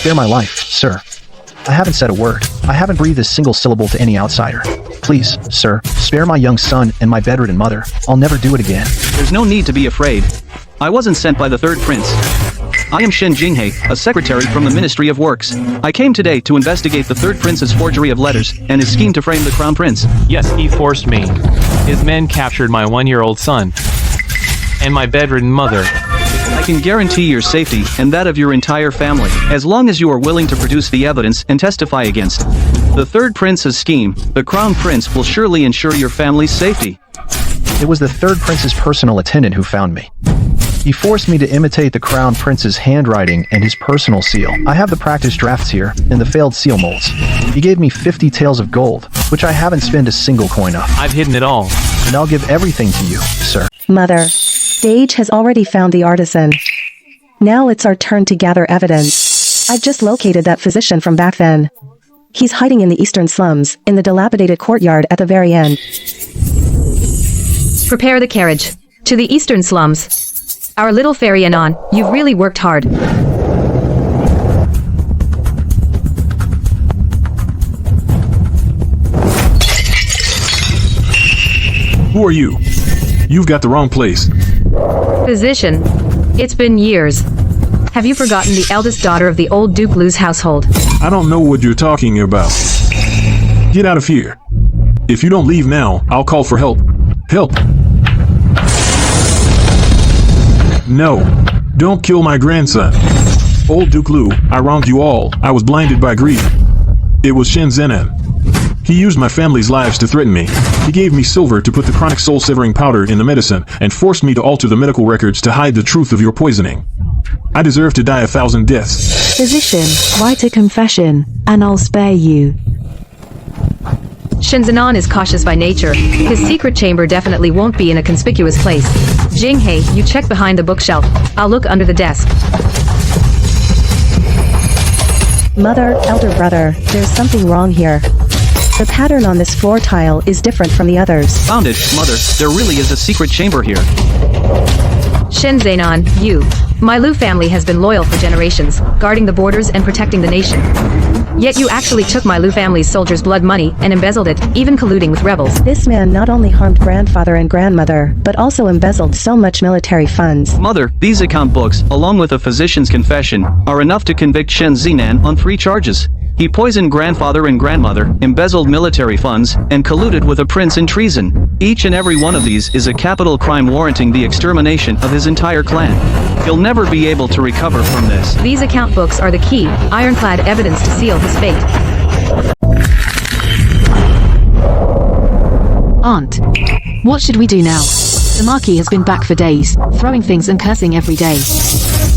Spare my life, sir. I haven't said a word. I haven't breathed a single syllable to any outsider. Please, sir, spare my young son and my bedridden mother. I'll never do it again. There's no need to be afraid. I wasn't sent by the third prince. I am Shen Jinghe, a secretary from the Ministry of Works. I came today to investigate the third prince's forgery of letters and his scheme to frame the crown prince. Yes, he forced me. His men captured my 1-year-old son and my bedridden mother. I can guarantee your safety and that of your entire family, as long as you are willing to produce the evidence and testify against the third prince's scheme. The crown prince will surely ensure your family's safety. It was the third prince's personal attendant who found me. He forced me to imitate the crown prince's handwriting and his personal seal. I have the practice drafts here, in the failed seal molds. He gave me 50 taels of gold, which I haven't spent a single coin of. I've hidden it all. And I'll give everything to you, sir. Mother, Stage has already found the artisan. Now it's our turn to gather evidence. I've just located that physician from back then. He's hiding in the eastern slums, in the dilapidated courtyard at the very end. Prepare the carriage. To the eastern slums. Our little fairy Anon, you've really worked hard. Who are you? You've got the wrong place. Physician. It's been years. Have you forgotten the eldest daughter of the old Duke Lu's household? I don't know what you're talking about. Get out of here. If you don't leave now, I'll call for help. Help! No, don't kill my grandson. Old Duke Lu, I wronged you all. I was blinded by greed. It was Shen Zenan. He used my family's lives to threaten me. He gave me silver to put the chronic soul-severing powder in the medicine and forced me to alter the medical records to hide the truth of your poisoning. I deserve to die 1,000 deaths. Physician, write a confession, and I'll spare you. Shen Zenan is cautious by nature. His secret chamber definitely won't be in a conspicuous place. Jinghei, you check behind the bookshelf. I'll look under the desk. Mother, elder brother, there's something wrong here. The pattern on this floor tile is different from the others. Found it, Mother. There really is a secret chamber here. Shen Zenan, you. My Lu family has been loyal for generations, guarding the borders and protecting the nation. Yet you actually took my Lu family's soldiers' blood money and embezzled it, even colluding with rebels. This man not only harmed grandfather and grandmother, but also embezzled so much military funds. Mother, these account books, along with a physician's confession, are enough to convict Shen Zenan on 3 charges. He poisoned grandfather and grandmother, embezzled military funds, and colluded with a prince in treason. Each and every one of these is a capital crime warranting the extermination of his entire clan. He'll never be able to recover from this. These account books are the key, ironclad evidence to seal his fate. Aunt, what should we do now? The Marquis has been back for days, throwing things and cursing every day.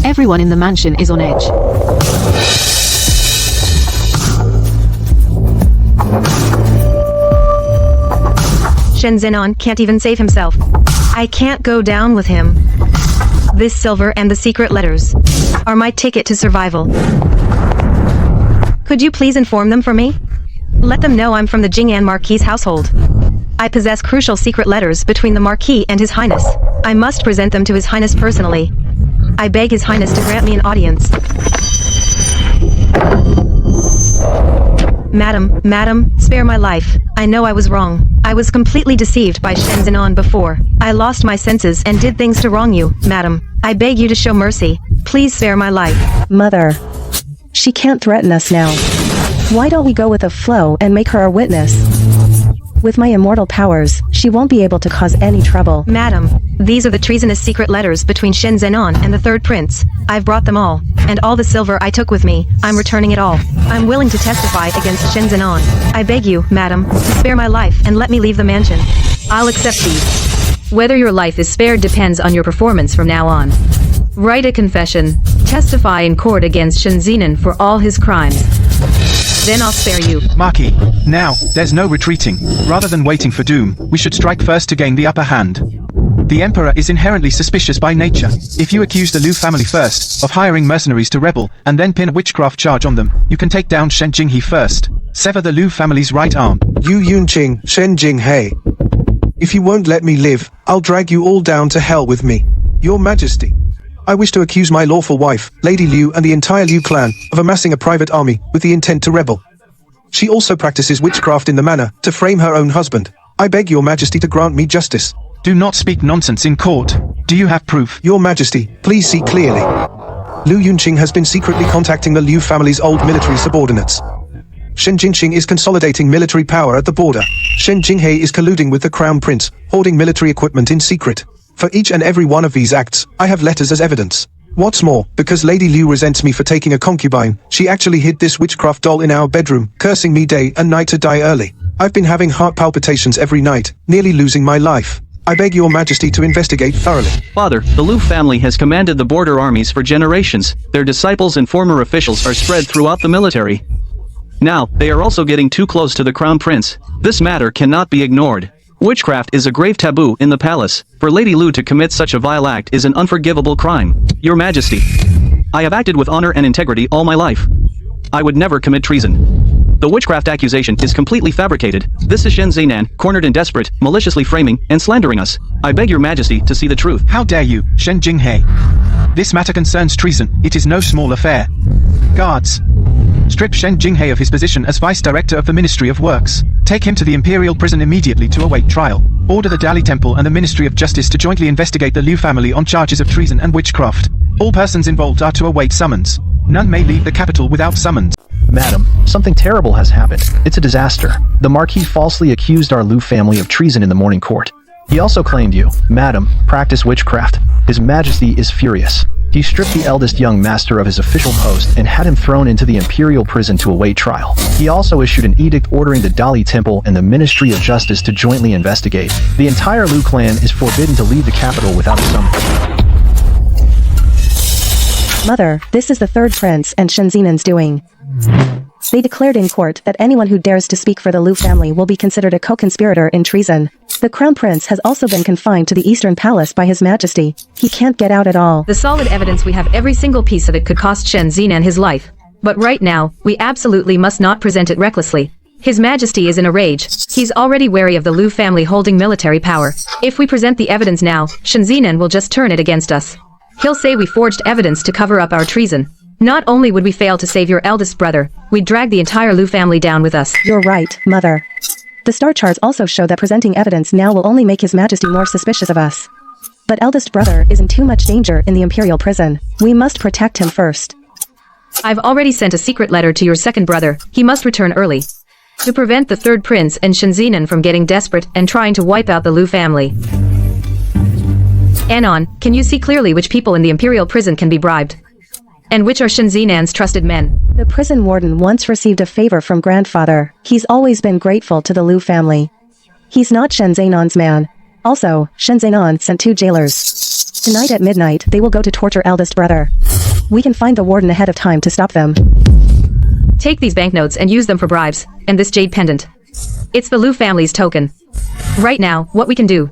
Everyone in the mansion is on edge. Shen Zenan can't even save himself. I can't go down with him. This silver and the secret letters are my ticket to survival. Could you please inform them for me? Let them know I'm from the Jing'an Marquis' household. I possess crucial secret letters between the Marquis and His Highness. I must present them to His Highness personally. I beg His Highness to grant me an audience. Madam, spare my life. I know I was wrong. I was completely deceived by Shen Zenan before. I lost my senses and did things to wrong you, madam. I beg you to show mercy. Please spare my life. Mother, she can't threaten us now. Why don't we go with the flow and make her our witness? With my immortal powers, she won't be able to cause any trouble. Madam, these are the treasonous secret letters between Shen Zenan and the third prince. I've brought them all, and all the silver I took with me, I'm returning it all. I'm willing to testify against Shen Zenan. I beg you, madam, to spare my life and let me leave the mansion. I'll accept these. Whether your life is spared depends on your performance from now on. Write a confession. Testify in court against Shen Zenan for all his crimes. Then I'll spare you. Marquis, now, there's no retreating. Rather than waiting for doom, we should strike first to gain the upper hand. The Emperor is inherently suspicious by nature. If you accuse the Lu family first, of hiring mercenaries to rebel, and then pin a witchcraft charge on them, you can take down Shen Jinghe first. Sever the Lu family's right arm. Yu Yunqing, Shen Jinghei. If you won't let me live, I'll drag you all down to hell with me. Your Majesty. I wish to accuse my lawful wife, Lady Liu, and the entire Liu clan of amassing a private army with the intent to rebel. She also practices witchcraft in the manor to frame her own husband. I beg your Majesty to grant me justice. Do not speak nonsense in court. Do you have proof? Your Majesty, please see clearly. Lu Yunqing has been secretly contacting the Liu family's old military subordinates. Shen Jinqing is consolidating military power at the border. Shen Jinghei is colluding with the Crown Prince, hoarding military equipment in secret. For each and every one of these acts, I have letters as evidence. What's more, because Lady Liu resents me for taking a concubine, she actually hid this witchcraft doll in our bedroom, cursing me day and night to die early. I've been having heart palpitations every night, nearly losing my life. I beg your Majesty to investigate thoroughly. Father, the Lu family has commanded the border armies for generations. Their disciples and former officials are spread throughout the military. Now, they are also getting too close to the Crown Prince. This matter cannot be ignored. Witchcraft is a grave taboo in the palace. For Lady Lu to commit such a vile act is an unforgivable crime. Your Majesty, I have acted with honor and integrity all my life. I would never commit treason. The witchcraft accusation is completely fabricated. This is Shen Zainan, cornered and desperate, maliciously framing and slandering us. I beg your Majesty to see the truth. How dare you, Shen Jinghe? This matter concerns treason. It is no small affair. Guards, strip Shen Jinghe of his position as Vice Director of the Ministry of Works. Take him to the Imperial Prison immediately to await trial. Order the Dali Temple and the Ministry of Justice to jointly investigate the Liu family on charges of treason and witchcraft. All persons involved are to await summons. None may leave the capital without summons. Madam, something terrible has happened. It's a disaster. The Marquis falsely accused our Liu family of treason in the morning court. He also claimed you, Madam, practice witchcraft. His Majesty is furious. He stripped the eldest young master of his official post and had him thrown into the imperial prison to await trial. He also issued an edict ordering the Dali Temple and the Ministry of Justice to jointly investigate. The entire Liu clan is forbidden to leave the capital without a summons. Mother, this is the third prince and Shen Zinan's doing. They declared in court that anyone who dares to speak for the Liu family will be considered a co-conspirator in treason. The crown prince has also been confined to the Eastern Palace by His Majesty. He can't get out at all. The solid evidence we have, every single piece of it could cost Shen Zinan his life. But right now, we absolutely must not present it recklessly. His Majesty is in a rage. He's already wary of the Liu family holding military power. If we present the evidence now, Shen Zinan will just turn it against us. He'll say we forged evidence to cover up our treason. Not only would we fail to save your eldest brother, we'd drag the entire Liu family down with us. You're right, Mother. The star charts also show that presenting evidence now will only make His Majesty more suspicious of us. But eldest brother is in too much danger in the imperial prison. We must protect him first. I've already sent a secret letter to your second brother. He must return early. To prevent the third prince and Shen Zinan from getting desperate and trying to wipe out the Liu family. Anon, can you see clearly which people in the imperial prison can be bribed? And which are Shen Zinan's trusted men? The prison warden once received a favor from grandfather. He's always been grateful to the Liu family. He's not Shen Zainan's man. Also, Shen Zainan sent 2 jailers. Tonight at midnight, they will go to torture eldest brother. We can find the warden ahead of time to stop them. Take these banknotes and use them for bribes, and this jade pendant. It's the Liu family's token. Right now, what we can do.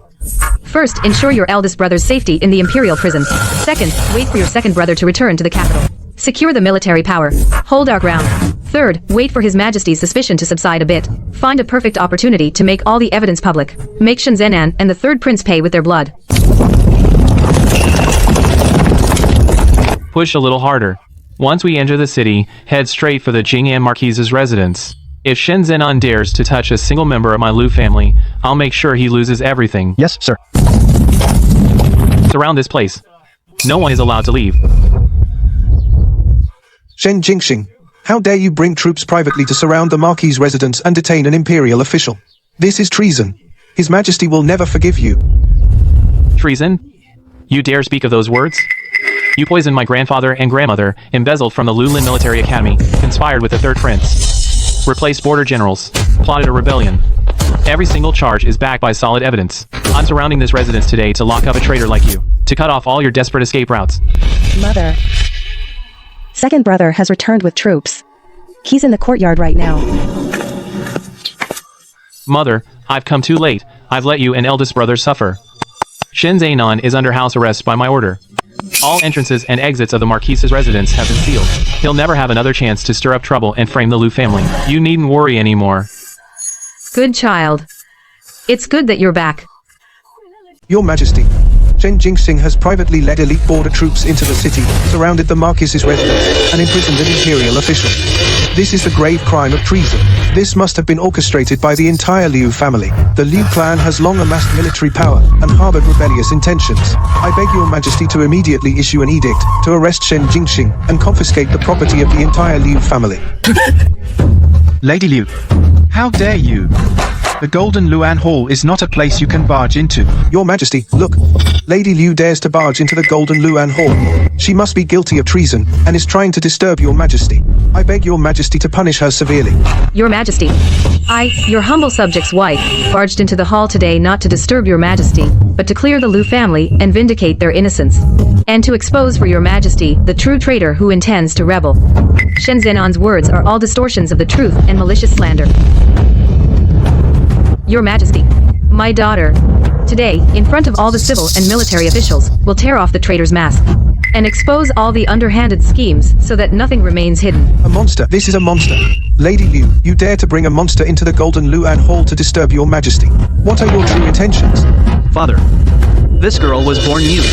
First, ensure your eldest brother's safety in the imperial prison. Second, wait for your second brother to return to the capital. Secure the military power. Hold our ground. Third, wait for His Majesty's suspicion to subside a bit. Find a perfect opportunity to make all the evidence public. Make Shen Zinan and the third prince pay with their blood. Push a little harder. Once we enter the city, head straight for the Jing'an Marquise's residence. If Shen Zinan dares to touch a single member of my Liu family, I'll make sure he loses everything. Yes, sir. Surround this place. No one is allowed to leave. Shen Jingxing, how dare you bring troops privately to surround the Marquis's residence and detain an imperial official? This is treason. His Majesty will never forgive you. Treason? You dare speak of those words? You poisoned my grandfather and grandmother, embezzled from the Lulin Military Academy, conspired with the third prince. Replaced border generals, plotted a rebellion. Every single charge is backed by solid evidence. I'm surrounding this residence today to lock up a traitor like you, to cut off all your desperate escape routes. Mother. Second brother has returned with troops. He's in the courtyard right now. Mother, I've come too late. I've let you and eldest brother suffer. Shen Zainan is under house arrest by my order. All entrances and exits of the Marquise's residence have been sealed. He'll never have another chance to stir up trouble and frame the Liu family. You needn't worry anymore. Good child. It's good that you're back. Your Majesty, Shen Jingxing has privately led elite border troops into the city, surrounded the Marquis's residence, and imprisoned an imperial official. This is the grave crime of treason. This must have been orchestrated by the entire Liu family. The Liu clan has long amassed military power and harbored rebellious intentions. I beg your Majesty to immediately issue an edict to arrest Shen Jingxing and confiscate the property of the entire Liu family. Lady Liu, how dare you? The Golden Luan Hall is not a place you can barge into. Your Majesty, look. Lady Liu dares to barge into the Golden Luan Hall. She must be guilty of treason and is trying to disturb your Majesty. I beg your Majesty to punish her severely. Your Majesty, I, your humble subject's wife, barged into the hall today not to disturb your Majesty, but to clear the Liu family and vindicate their innocence. And to expose for your Majesty the true traitor who intends to rebel. Shen Zinan's words are all distortions of the truth and malicious slander. Your Majesty, My daughter, today, in front of all the civil and military officials, will tear off the traitor's mask and expose all the underhanded schemes so that nothing remains hidden. A monster. This is a monster. Lady Liu, you dare to bring a monster into the Golden Luan Hall to disturb your majesty. What are your true intentions? Father, this girl was born mute.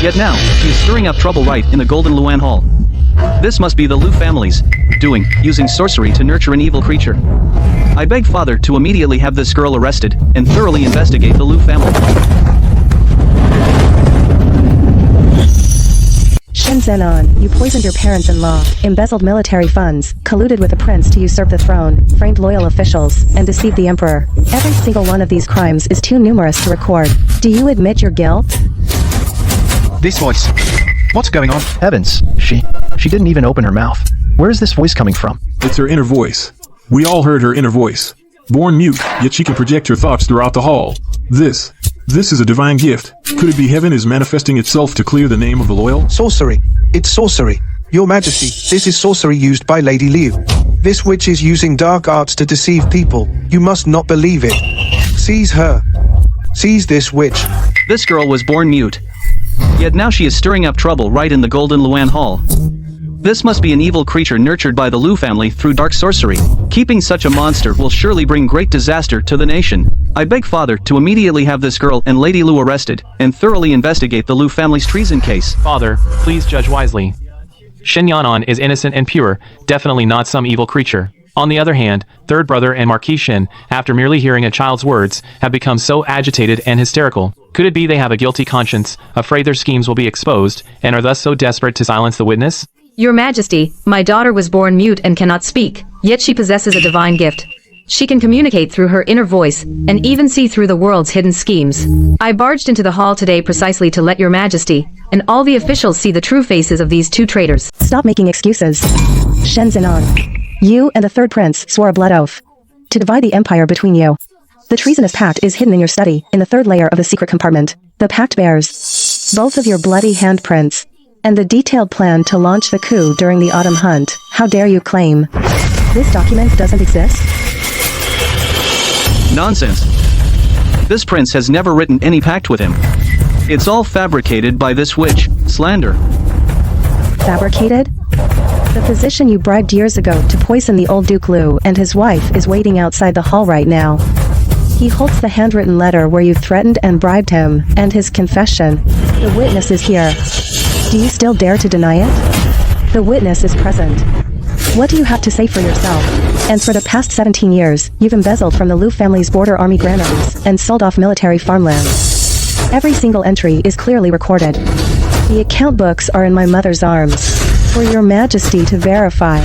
Yet now, she is stirring up trouble right in the Golden Luan Hall. This must be the Liu family's doing, using sorcery to nurture an evil creature. I beg Father to immediately have this girl arrested and thoroughly investigate the Liu family. Shen Zenon, you poisoned your parents-in-law, embezzled military funds, colluded with a prince to usurp the throne, framed loyal officials, and deceived the emperor. Every single one of these crimes is too numerous to record. Do you admit your guilt? This voice. What's going on? Heavens, she didn't even open her mouth. Where is this voice coming from? It's her inner voice. We all heard her inner voice. Born mute, yet she can project her thoughts throughout the hall. This is a divine gift. Could it be heaven is manifesting itself to clear the name of the loyal? Sorcery. It's sorcery. Your Majesty, this is sorcery used by Lady Liu. This witch is using dark arts to deceive people. You must not believe it. Seize her. Seize this witch. This girl was born mute. Yet now she is stirring up trouble right in the Golden Luan Hall. This must be an evil creature nurtured by the Liu family through dark sorcery. Keeping such a monster will surely bring great disaster to the nation. I beg Father to immediately have this girl and Lady Liu arrested, and thoroughly investigate the Liu family's treason case. Father, please judge wisely. Shen Yanan is innocent and pure, definitely not some evil creature. On the other hand, third brother and Marquis Shen, after merely hearing a child's words, have become so agitated and hysterical. Could it be they have a guilty conscience, afraid their schemes will be exposed, and are thus so desperate to silence the witness? Your Majesty, my daughter was born mute and cannot speak, yet she possesses a divine gift. She can communicate through her inner voice, and even see through the world's hidden schemes. I barged into the hall today precisely to let your Majesty, and all the officials see the true faces of these two traitors. Stop making excuses. Shen Zenon, you and the third prince swore a blood oath to divide the empire between you. The treasonous pact is hidden in your study, in the third layer of the secret compartment. The pact bears both of your bloody handprints, and the detailed plan to launch the coup during the autumn hunt. How dare you claim this document doesn't exist? Nonsense. This prince has never written any pact with him. It's all fabricated by this witch. Slander. Fabricated? The physician you bribed years ago to poison the old Duke Liu and his wife is waiting outside the hall right now. He holds the handwritten letter where you threatened and bribed him, and his confession. The witness is here. Do you still dare to deny it? The witness is present. What do you have to say for yourself? And for the past 17 years, you've embezzled from the Liu family's border army granaries and sold off military farmland. Every single entry is clearly recorded. The account books are in my mother's arms for your Majesty to verify.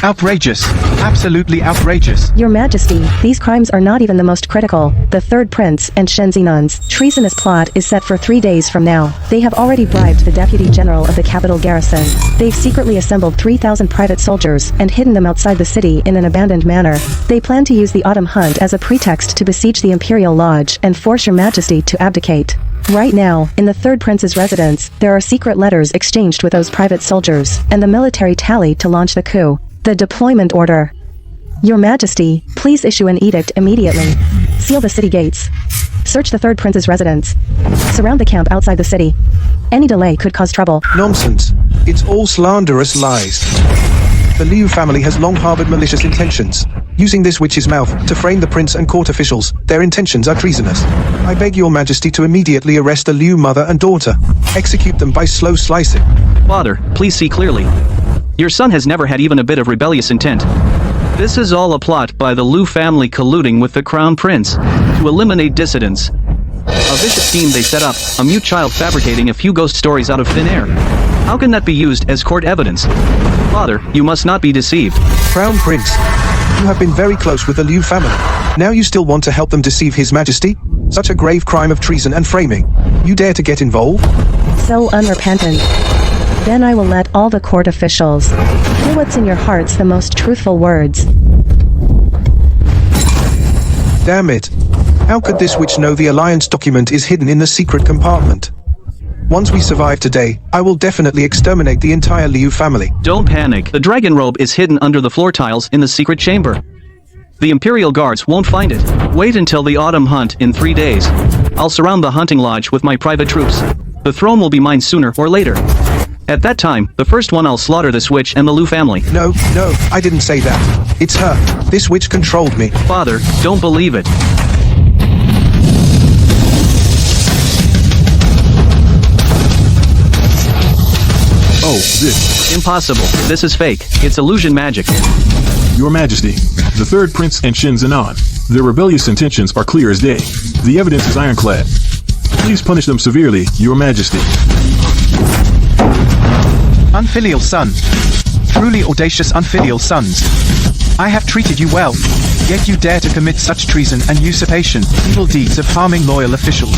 Outrageous. Absolutely outrageous. Your Majesty, these crimes are not even the most critical. The third prince and Shen Zenon's treasonous plot is set for 3 days from now. They have already bribed the deputy general of the capital garrison. They've secretly assembled 3,000 private soldiers and hidden them outside the city in an abandoned manor. They plan to use the autumn hunt as a pretext to besiege the Imperial Lodge and force your Majesty to abdicate. Right now, in the third prince's residence, there are secret letters exchanged with those private soldiers, and the military tally to launch the coup. The deployment order. Your Majesty, please issue an edict immediately. Seal the city gates. Search the third prince's residence. Surround the camp outside the city. Any delay could cause trouble. Nonsense. It's all slanderous lies. The Liu family has long harbored malicious intentions. Using this witch's mouth to frame the prince and court officials, their intentions are treasonous. I beg your Majesty to immediately arrest the Liu mother and daughter. Execute them by slow slicing. Father, please see clearly. Your son has never had even a bit of rebellious intent. This is all a plot by the Liu family colluding with the crown prince to eliminate dissidents. A vicious scheme they set up, a mute child fabricating a few ghost stories out of thin air. How can that be used as court evidence? Father, you must not be deceived. Crown Prince, you have been very close with the Liu family. Now you still want to help them deceive His Majesty? Such a grave crime of treason and framing. You dare to get involved? So unrepentant. Then I will let all the court officials hear what's in your hearts, the most truthful words. Damn it. How could this witch know the alliance document is hidden in the secret compartment? Once we survive today, I will definitely exterminate the entire Liu family. Don't panic. The dragon robe is hidden under the floor tiles in the secret chamber. The Imperial Guards won't find it. Wait until the autumn hunt in 3 days. I'll surround the hunting lodge with my private troops. The throne will be mine sooner or later. At that time, the first one I'll slaughter this witch and the Lu family. No, I didn't say that. It's her. This witch controlled me. Father, don't believe it. Oh, this. Impossible. This is fake. It's illusion magic. Your Majesty, the third prince and Shin Zenon. Their rebellious intentions are clear as day. The evidence is ironclad. Please punish them severely, Your Majesty. Unfilial son. Truly audacious unfilial sons. I have treated you well, yet you dare to commit such treason and usurpation, evil deeds of harming loyal officials.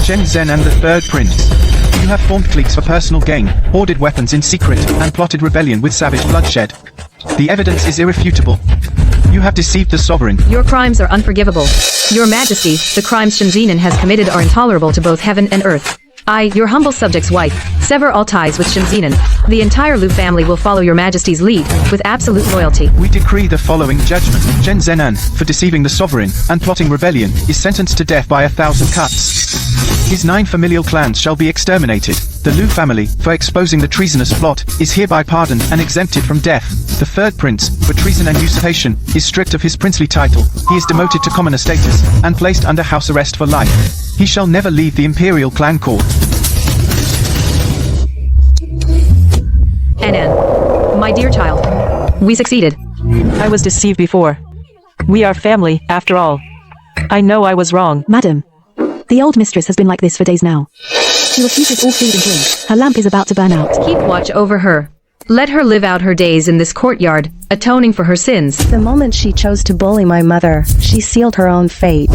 Shen Zhen and the third prince. You have formed cliques for personal gain, hoarded weapons in secret, and plotted rebellion with savage bloodshed. The evidence is irrefutable. You have deceived the sovereign. Your crimes are unforgivable. Your Majesty, the crimes Shinjinan has committed are intolerable to both heaven and earth. I, your humble subject's wife, sever all ties with Shinjinan. The entire Lu family will follow your Majesty's lead, with absolute loyalty. We decree the following judgment. Shen Zenan, for deceiving the sovereign and plotting rebellion, is sentenced to death by 1,000 cuts. His 9 familial clans shall be exterminated. The Lu family, for exposing the treasonous plot, is hereby pardoned and exempted from death. The third prince, for treason and usurpation, is stripped of his princely title. He is demoted to commoner status and placed under house arrest for life. He shall never leave the imperial clan court. Anan, my dear child, we succeeded. I was deceived before. We are family, after all. I know I was wrong. Madam, the old mistress has been like this for days now. She refuses all food and drink. Her lamp is about to burn out. Keep watch over her. Let her live out her days in this courtyard, atoning for her sins. The moment she chose to bully my mother, she sealed her own fate.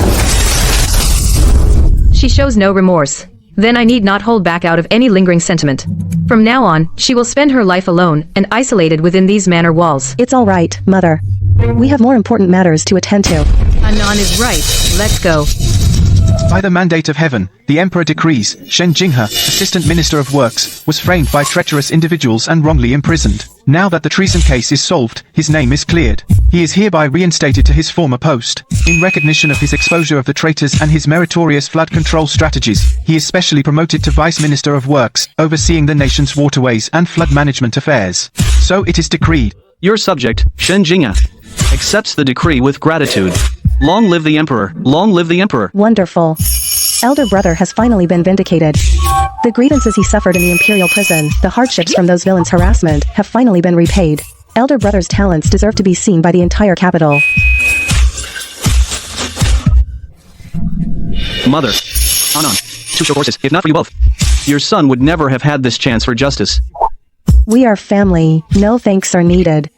She shows no remorse. Then I need not hold back out of any lingering sentiment. From now on, she will spend her life alone and isolated within these manor walls. It's all right, mother. We have more important matters to attend to. Anan is right. Let's go. By the mandate of heaven, the emperor decrees, Shen Jinghe, assistant minister of works, was framed by treacherous individuals and wrongly imprisoned. Now that the treason case is solved, his name is cleared. He is hereby reinstated to his former post. In recognition of his exposure of the traitors and his meritorious flood control strategies, he is specially promoted to vice minister of works, overseeing the nation's waterways and flood management affairs. So it is decreed. Your subject, Shen Jinghe, accepts the decree with gratitude. Long live the Emperor! Long live the Emperor! Wonderful. Elder brother has finally been vindicated. The grievances he suffered in the imperial prison, the hardships from those villains' harassment, have finally been repaid. Elder brother's talents deserve to be seen by the entire capital. Mother. Anan. 2 show horses, if not for you both. Your son would never have had this chance for justice. We are family. No thanks are needed.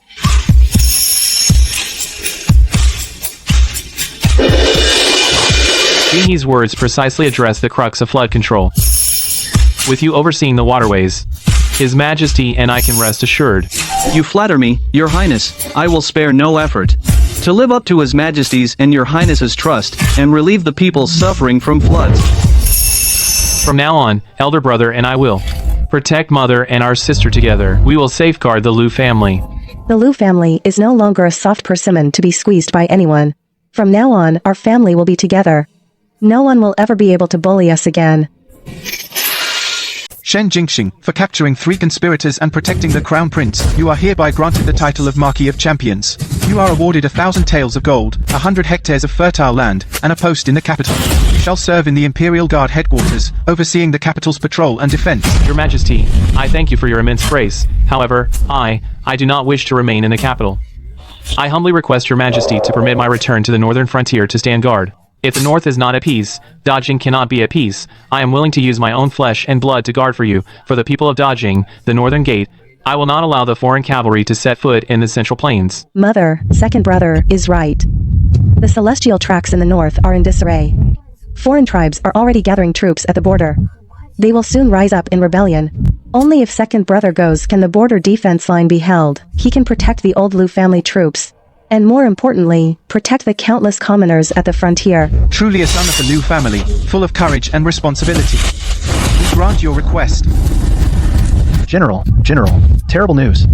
Jinhe's words precisely address the crux of flood control. With you overseeing the waterways, His Majesty and I can rest assured. You flatter me, Your Highness. I will spare no effort to live up to His Majesty's and Your Highness's trust and relieve the people suffering from floods. From now on, Elder Brother and I will protect Mother and our sister together. We will safeguard the Lu family. The Lu family is no longer a soft persimmon to be squeezed by anyone. From now on, our family will be together. No one will ever be able to bully us again. Shen Jingxing, for capturing 3 conspirators and protecting the Crown Prince, you are hereby granted the title of Marquis of Champions. You are awarded 1,000 taels of gold, 100 hectares of fertile land, and a post in the capital. You shall serve in the Imperial Guard headquarters, overseeing the capital's patrol and defense. Your Majesty, I thank you for your immense grace. However, I do not wish to remain in the capital. I humbly request Your Majesty to permit my return to the northern frontier to stand guard. If the North is not at peace, Dajing cannot be at peace. I am willing to use my own flesh and blood to guard for you, for the people of Dajing, the northern gate. I will not allow the foreign cavalry to set foot in the Central Plains. Mother, second brother, is right. The celestial tracts in the north are in disarray. Foreign tribes are already gathering troops at the border. They will soon rise up in rebellion. Only if second brother goes can the border defense line be held. He can protect the old Lu family troops. And more importantly, protect the countless commoners at the frontier. Truly a son of the Lu family, full of courage and responsibility. We grant your request. General, terrible news.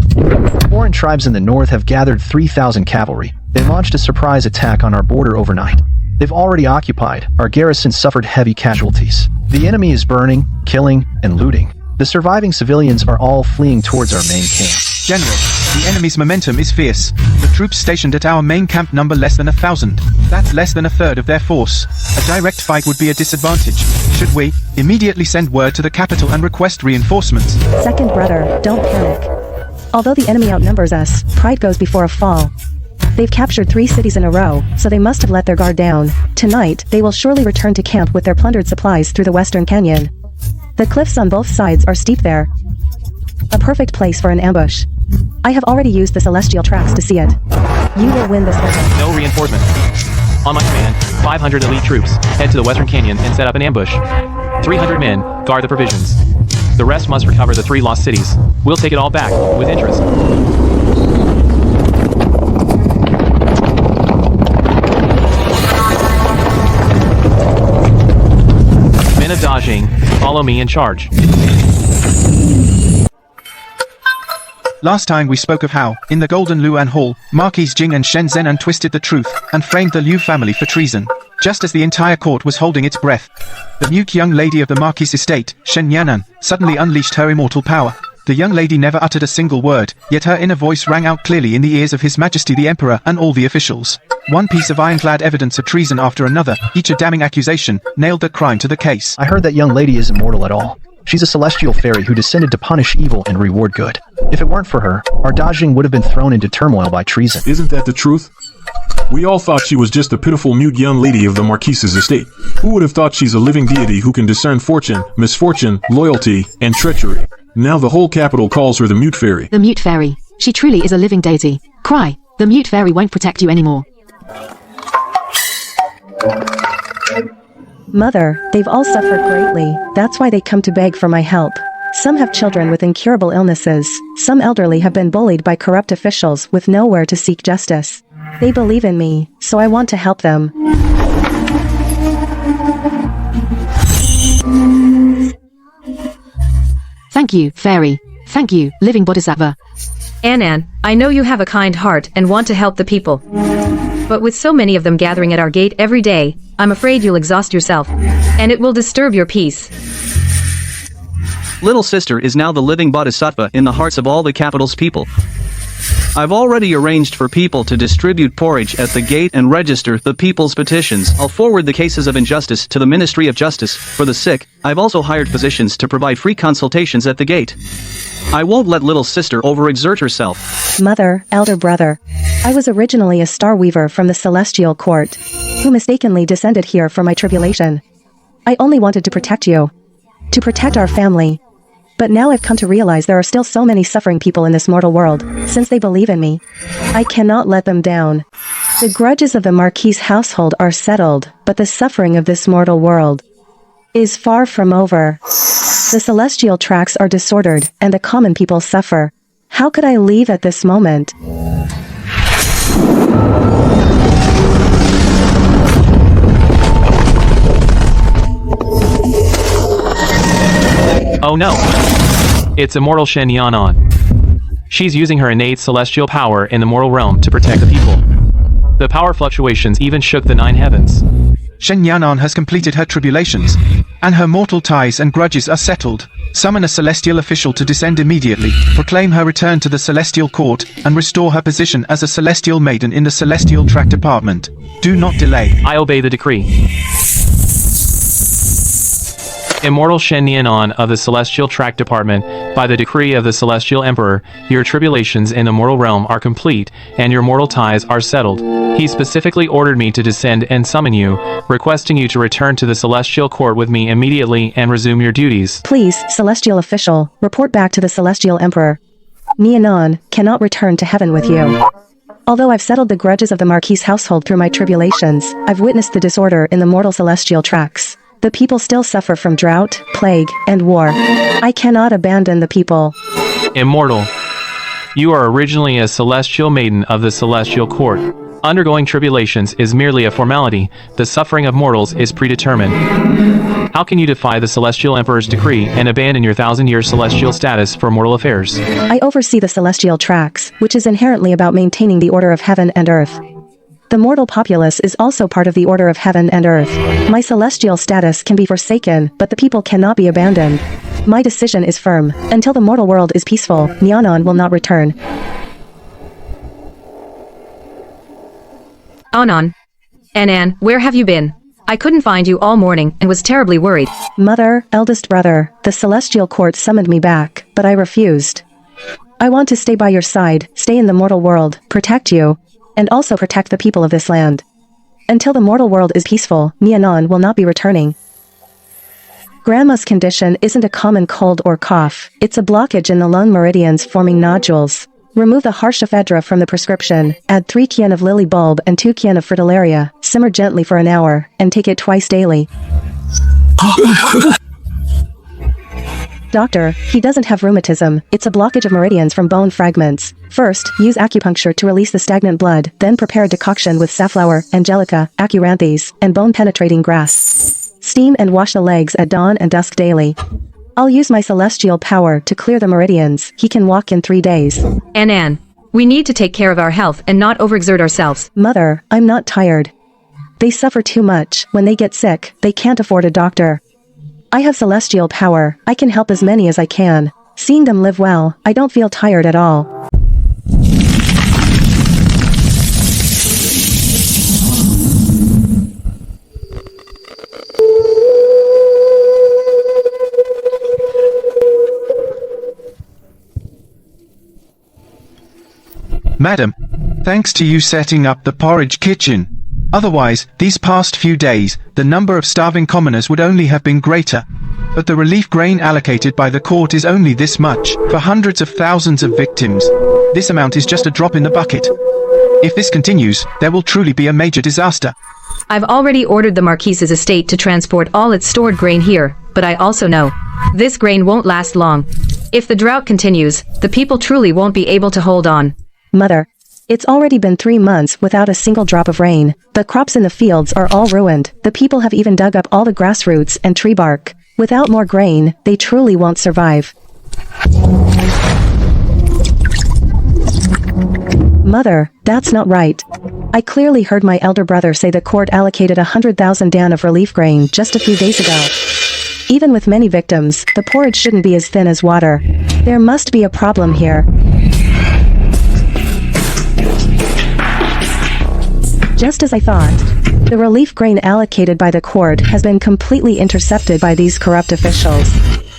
Foreign tribes in the north have gathered 3,000 cavalry. They launched a surprise attack on our border overnight. They've already occupied. Our garrison suffered heavy casualties. The enemy is burning, killing, and looting. The surviving civilians are all fleeing towards our main camp. General, the enemy's momentum is fierce. The troops stationed at our main camp number less than 1,000. That's less than a third of their force. A direct fight would be a disadvantage. Should we immediately send word to the capital and request reinforcements? Second brother, don't panic. Although the enemy outnumbers us, pride goes before a fall. They've captured 3 cities in a row, so they must have let their guard down. Tonight, they will surely return to camp with their plundered supplies through the western canyon. The cliffs on both sides are steep there. A perfect place for an ambush. I have already used the celestial tracks to see it. You will win this battle. No reinforcement. On my command, 500 elite troops head to the western canyon and set up an ambush. 300 men guard the provisions. The rest must recover the 3 lost cities. We'll take it all back, with interest. Men of Dajing, follow me and charge. Last time we spoke of how, in the Golden Luan Hall, Marquis Jing and Shen Zenan twisted the truth and framed the Liu family for treason. Just as the entire court was holding its breath, the mute young lady of the Marquis estate, Shen Yanan, suddenly unleashed her immortal power. The young lady never uttered a single word, yet her inner voice rang out clearly in the ears of His Majesty the Emperor and all the officials. One piece of ironclad evidence of treason after another, each a damning accusation, nailed the crime to the case. I heard that young lady isn't mortal at all. She's a celestial fairy who descended to punish evil and reward good. If it weren't for her, our Dajing would have been thrown into turmoil by treason. Isn't that the truth? We all thought she was just a pitiful mute young lady of the Marquis's estate. Who would have thought she's a living deity who can discern fortune, misfortune, loyalty, and treachery? Now the whole capital calls her the Mute Fairy. The Mute Fairy. She truly is a living deity. Cry. The Mute Fairy won't protect you anymore. Mother, they've all suffered greatly. That's why they come to beg for my help. Some have children with incurable illnesses. Some elderly have been bullied by corrupt officials with nowhere to seek justice. They believe in me, so I want to help them. Thank you, Fairy. Thank you, living Bodhisattva. Anan, I know you have a kind heart and want to help the people. But with so many of them gathering at our gate every day, I'm afraid you'll exhaust yourself, and it will disturb your peace. Little sister is now the living bodhisattva in the hearts of all the capital's people. I've already arranged for people to distribute porridge at the gate and register the people's petitions. I'll forward the cases of injustice to the Ministry of Justice. For the sick, I've also hired physicians to provide free consultations at the gate. I won't let little sister overexert herself. Mother, elder brother. I was originally a star weaver from the celestial court, who mistakenly descended here for my tribulation. I only wanted to protect you. To protect our family. But now I've come to realize there are still so many suffering people in this mortal world, since they believe in me. I cannot let them down. The grudges of the Marquis' household are settled, but the suffering of this mortal world is far from over. The celestial tracks are disordered, and the common people suffer. How could I leave at this moment? Oh no! It's immortal Shen Yanan. She's using her innate celestial power in the mortal realm to protect the people. The power fluctuations even shook the 9 heavens. Shen Yanan has completed her tribulations, and her mortal ties and grudges are settled. Summon a celestial official to descend immediately, proclaim her return to the celestial court, and restore her position as a celestial maiden in the celestial track department. Do not delay. I obey the decree. Immortal Shen Yanan of the Celestial Track Department, by the decree of the Celestial Emperor, your tribulations in the mortal realm are complete, and your mortal ties are settled. He specifically ordered me to descend and summon you, requesting you to return to the Celestial Court with me immediately and resume your duties. Please, celestial official, report back to the Celestial Emperor. Nianan cannot return to heaven with you. Although I've settled the grudges of the Marquis' household through my tribulations, I've witnessed the disorder in the mortal celestial tracks. The people still suffer from drought, plague, and war. I cannot abandon the people. Immortal, you are originally a celestial maiden of the Celestial Court. Undergoing tribulations is merely a formality, the suffering of mortals is predetermined. How can you defy the Celestial Emperor's decree and abandon your 1,000-year celestial status for mortal affairs? I oversee the celestial tracks, which is inherently about maintaining the order of heaven and earth. The mortal populace is also part of the order of heaven and earth. My celestial status can be forsaken, but the people cannot be abandoned. My decision is firm. Until the mortal world is peaceful, Nyanan will not return. Anan. Anan, where have you been? I couldn't find you all morning and was terribly worried. Mother, eldest brother, the celestial court summoned me back, but I refused. I want to stay by your side, stay in the mortal world, protect you, and also protect the people of this land. Until the mortal world is peaceful, Nyanan will not be returning. Grandma's condition isn't a common cold or cough, it's a blockage in the lung meridians forming nodules. Remove the harsh ephedra from the prescription, add 3 kien of lily bulb and 2 kien of fritillaria, simmer gently for an hour, and take it twice daily. Doctor, he doesn't have rheumatism, it's a blockage of meridians from bone fragments. First, use acupuncture to release the stagnant blood, then prepare a decoction with safflower, angelica, acuranthes, and bone-penetrating grass. Steam and wash the legs at dawn and dusk daily. I'll use my celestial power to clear the meridians. He can walk in 3 days. Anan, we need to take care of our health and not overexert ourselves. Mother, I'm not tired. They suffer too much. When they get sick, they can't afford a doctor. I have celestial power. I can help as many as I can. Seeing them live well, I don't feel tired at all. Madam, thanks to you setting up the porridge kitchen. Otherwise, these past few days, the number of starving commoners would only have been greater. But the relief grain allocated by the court is only this much, for hundreds of thousands of victims. This amount is just a drop in the bucket. If this continues, there will truly be a major disaster. I've already ordered the Marquise's estate to transport all its stored grain here, but I also know this grain won't last long. If the drought continues, the people truly won't be able to hold on. Mother, it's already been 3 months without a single drop of rain. The crops in the fields are all ruined. The people have even dug up all the grass roots and tree bark. Without more grain, they truly won't survive. Mother, that's not right. I clearly heard my elder brother say the court allocated 100,000 dan of relief grain just a few days ago. Even with many victims, the porridge shouldn't be as thin as water. There must be a problem here. Just as I thought. The relief grain allocated by the court has been completely intercepted by these corrupt officials.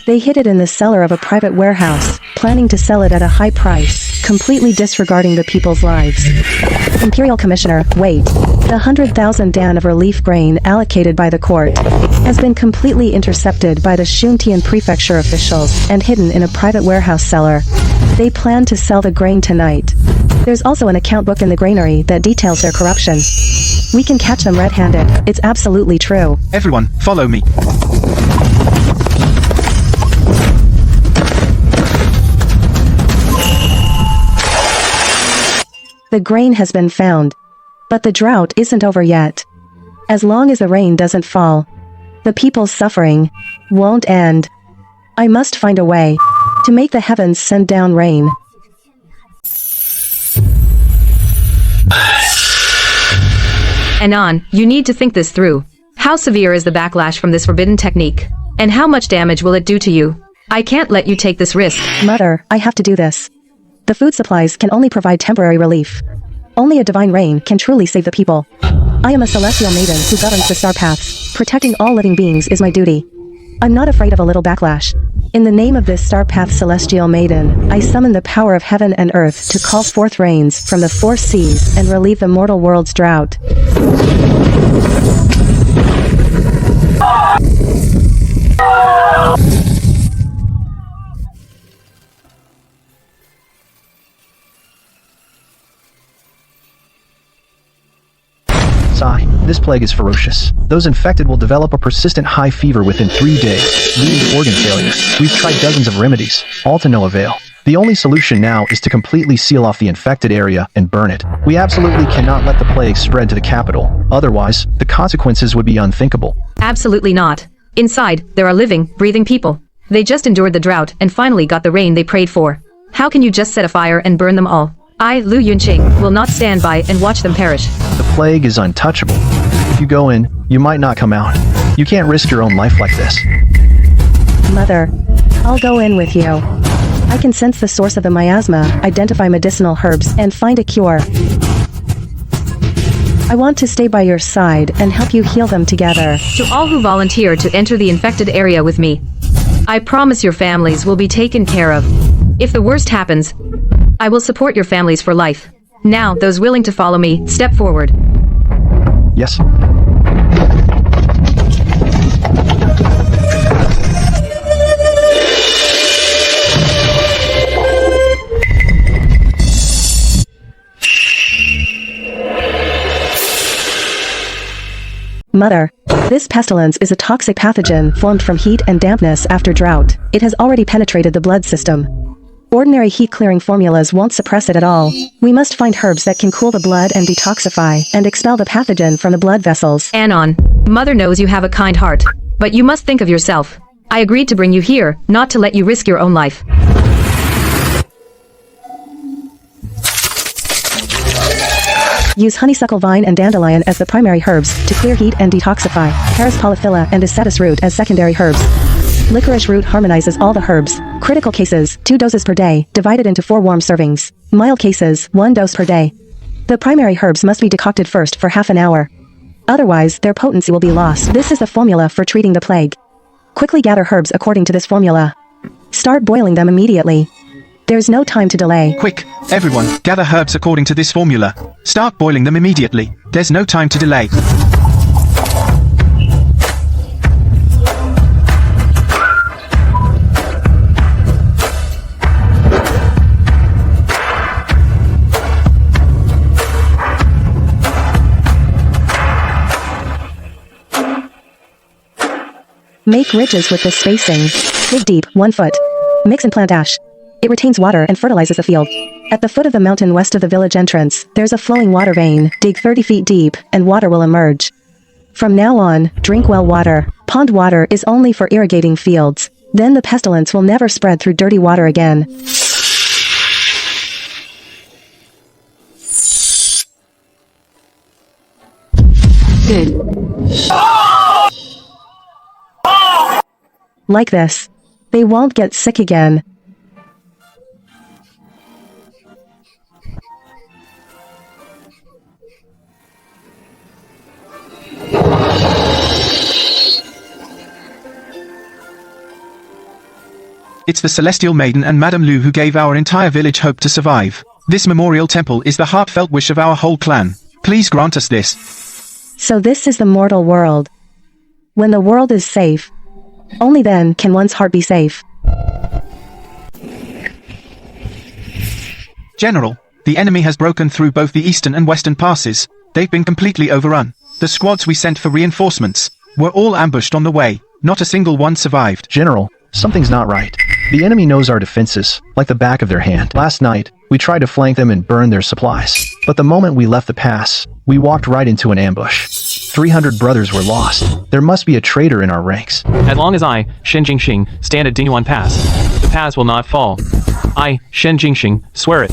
They hid it in the cellar of a private warehouse, planning to sell it at a high price, completely disregarding the people's lives. Imperial Commissioner, wait. The 100,000 dan of relief grain allocated by the court has been completely intercepted by the Shuntian prefecture officials and hidden in a private warehouse cellar. They plan to sell the grain tonight. There's also an account book in the granary that details their corruption. We can catch them red-handed. It's absolutely true. Everyone, follow me. The grain has been found. But the drought isn't over yet. As long as the rain doesn't fall, the people's suffering won't end. I must find a way to make the heavens send down rain. Anan, you need to think this through. How severe is the backlash from this forbidden technique? And how much damage will it do to you? I can't let you take this risk. Mother, I have to do this. The food supplies can only provide temporary relief. Only a divine rain can truly save the people. I am a celestial maiden who governs the star paths. Protecting all living beings is my duty. I'm not afraid of a little backlash. In the name of this star path celestial maiden, I summon the power of heaven and earth to call forth rains from the 4 seas and relieve the mortal world's drought. Sigh. This plague is ferocious. Those infected will develop a persistent high fever within 3 days, leading to organ failure. We've tried dozens of remedies, all to no avail. The only solution now is to completely seal off the infected area and burn it. We absolutely cannot let the plague spread to the capital. Otherwise, the consequences would be unthinkable. Absolutely not. Inside, there are living, breathing people. They just endured the drought and finally got the rain they prayed for. How can you just set a fire and burn them all? I, Lu Yunqing, will not stand by and watch them perish. The plague is untouchable. If you go in, you might not come out. You can't risk your own life like this. Mother, I'll go in with you. I can sense the source of the miasma, identify medicinal herbs, and find a cure. I want to stay by your side and help you heal them together. To all who volunteer to enter the infected area with me, I promise your families will be taken care of. If the worst happens, I will support your families for life. Now, those willing to follow me, step forward. Yes. Mother, this pestilence is a toxic pathogen formed from heat and dampness after drought. It has already penetrated the blood system. Ordinary heat-clearing formulas won't suppress it at all. We must find herbs that can cool the blood and detoxify and expel the pathogen from the blood vessels. Anon, Mother knows you have a kind heart, but you must think of yourself. I agreed to bring you here, not to let you risk your own life. Use honeysuckle vine and dandelion as the primary herbs to clear heat and detoxify. Paris polyphylla and acetus root as secondary herbs. Licorice root harmonizes all the herbs. Critical cases, 2 doses per day, divided into 4 warm servings. Mild cases, 1 dose per day. The primary herbs must be decocted first for half an hour. Otherwise, their potency will be lost. This is the formula for treating the plague. Quickly gather herbs according to this formula. Start boiling them immediately. There's no time to delay. Quick, everyone, gather herbs according to this formula. Start boiling them immediately. There's no time to delay. Make ridges with this spacing. Dig deep, 1 foot. Mix and plant ash. It retains water and fertilizes the field. At the foot of the mountain west of the village entrance, there's a flowing water vein. Dig 30 feet deep, and water will emerge. From now on, drink well water. Pond water is only for irrigating fields. Then the pestilence will never spread through dirty water again. Good. Like this. They won't get sick again. It's the Celestial Maiden and Madame Lu who gave our entire village hope to survive. This memorial temple is the heartfelt wish of our whole clan. Please grant us this. So this is the mortal world. When the world is safe, only then can one's heart be safe. General, the enemy has broken through both the eastern and western passes. They've been completely overrun. The squads we sent for reinforcements were all ambushed on the way. Not a single one survived. General, something's not right. The enemy knows our defenses, like the back of their hand. Last night, we tried to flank them and burn their supplies. But the moment we left the pass, we walked right into an ambush. 300 brothers were lost. There must be a traitor in our ranks. As long as I, Shen Jingxing, stand at Dingyuan Pass, the pass will not fall. I, Shen Jingxing, swear it.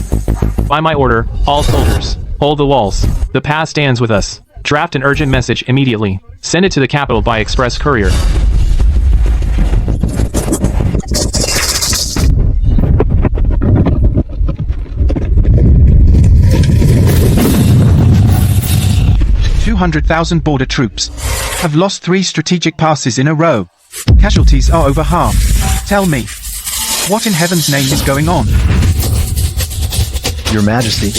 By my order, all soldiers, hold the walls. The pass stands with us. Draft an urgent message immediately. Send it to the capital by express courier. $200,000 border troops have lost 3 strategic passes in a row. Casualties are over half. Tell me, what in heaven's name is going on? Your Majesty,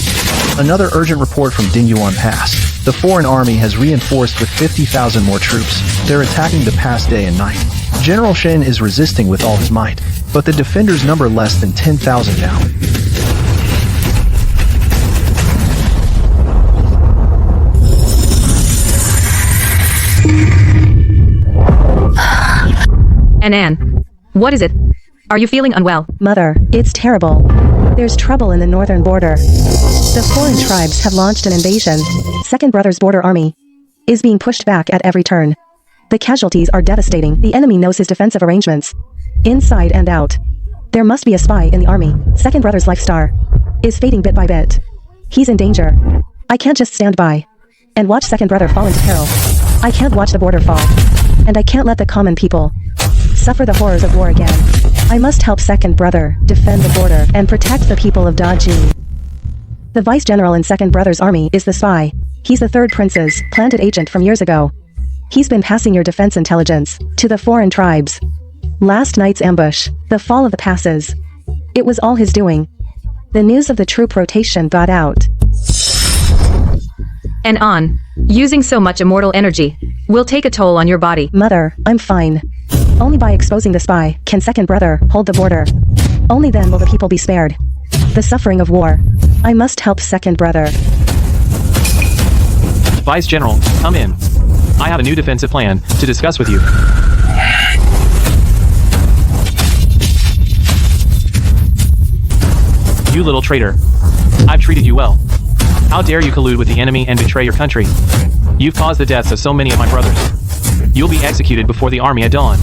another urgent report from Dingyuan Pass. The foreign army has reinforced with 50,000 more troops. They're attacking the pass day and night. General Shen is resisting with all his might, but the defenders number less than 10,000 now. Anne, what is it? Are you feeling unwell? Mother, it's terrible. There's trouble in the northern border. The foreign tribes have launched an invasion. Second Brother's border army is being pushed back at every turn. The casualties are devastating. The enemy knows his defensive arrangements, inside and out. There must be a spy in the army. Second Brother's life star is fading bit by bit. He's in danger. I can't just stand by and watch Second Brother fall into peril. I can't watch the border fall. And I can't let the common people suffer the horrors of war again. I must help Second Brother defend the border and protect the people of Daji. The Vice General in Second Brother's army is the spy. He's the third prince's planted agent from years ago. He's been passing your defense intelligence to the foreign tribes. Last night's ambush, the fall of the passes. It was all his doing. The news of the troop rotation got out. And on. Using so much immortal energy will take a toll on your body. Mother, I'm fine. Only by exposing the spy can Second Brother hold the border. Only then will the people be spared the suffering of war. I must help Second Brother. Vice General, come in. I have a new defensive plan to discuss with you. You little traitor. I've treated you well. How dare you collude with the enemy and betray your country? You've caused the deaths of so many of my brothers. You'll be executed before the army at dawn.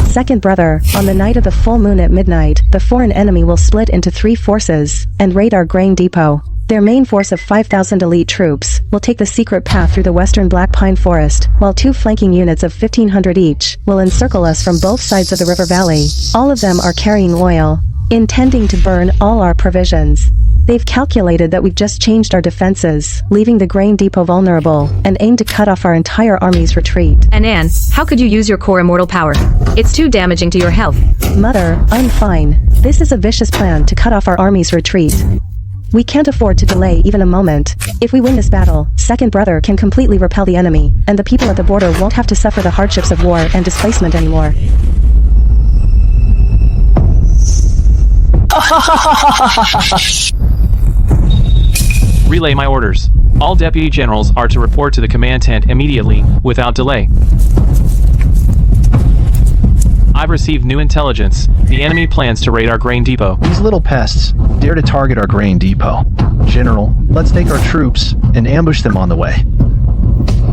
Second Brother, on the night of the full moon at midnight, the foreign enemy will split into 3 forces and raid our grain depot. Their main force of 5,000 elite troops will take the secret path through the western Black Pine Forest, while 2 flanking units of 1,500 each will encircle us from both sides of the river valley. All of them are carrying oil, intending to burn all our provisions. They've calculated that we've just changed our defenses, leaving the grain depot vulnerable, and aim to cut off our entire army's retreat. And Anne, how could you use your core immortal power? It's too damaging to your health. Mother, I'm fine. This is a vicious plan to cut off our army's retreat. We can't afford to delay even a moment. If we win this battle, Second Brother can completely repel the enemy, and the people at the border won't have to suffer the hardships of war and displacement anymore. Relay my orders. All deputy generals are to report to the command tent immediately, without delay. I've received new intelligence. The enemy plans to raid our grain depot. These little pests dare to target our grain depot. General, let's take our troops and ambush them on the way.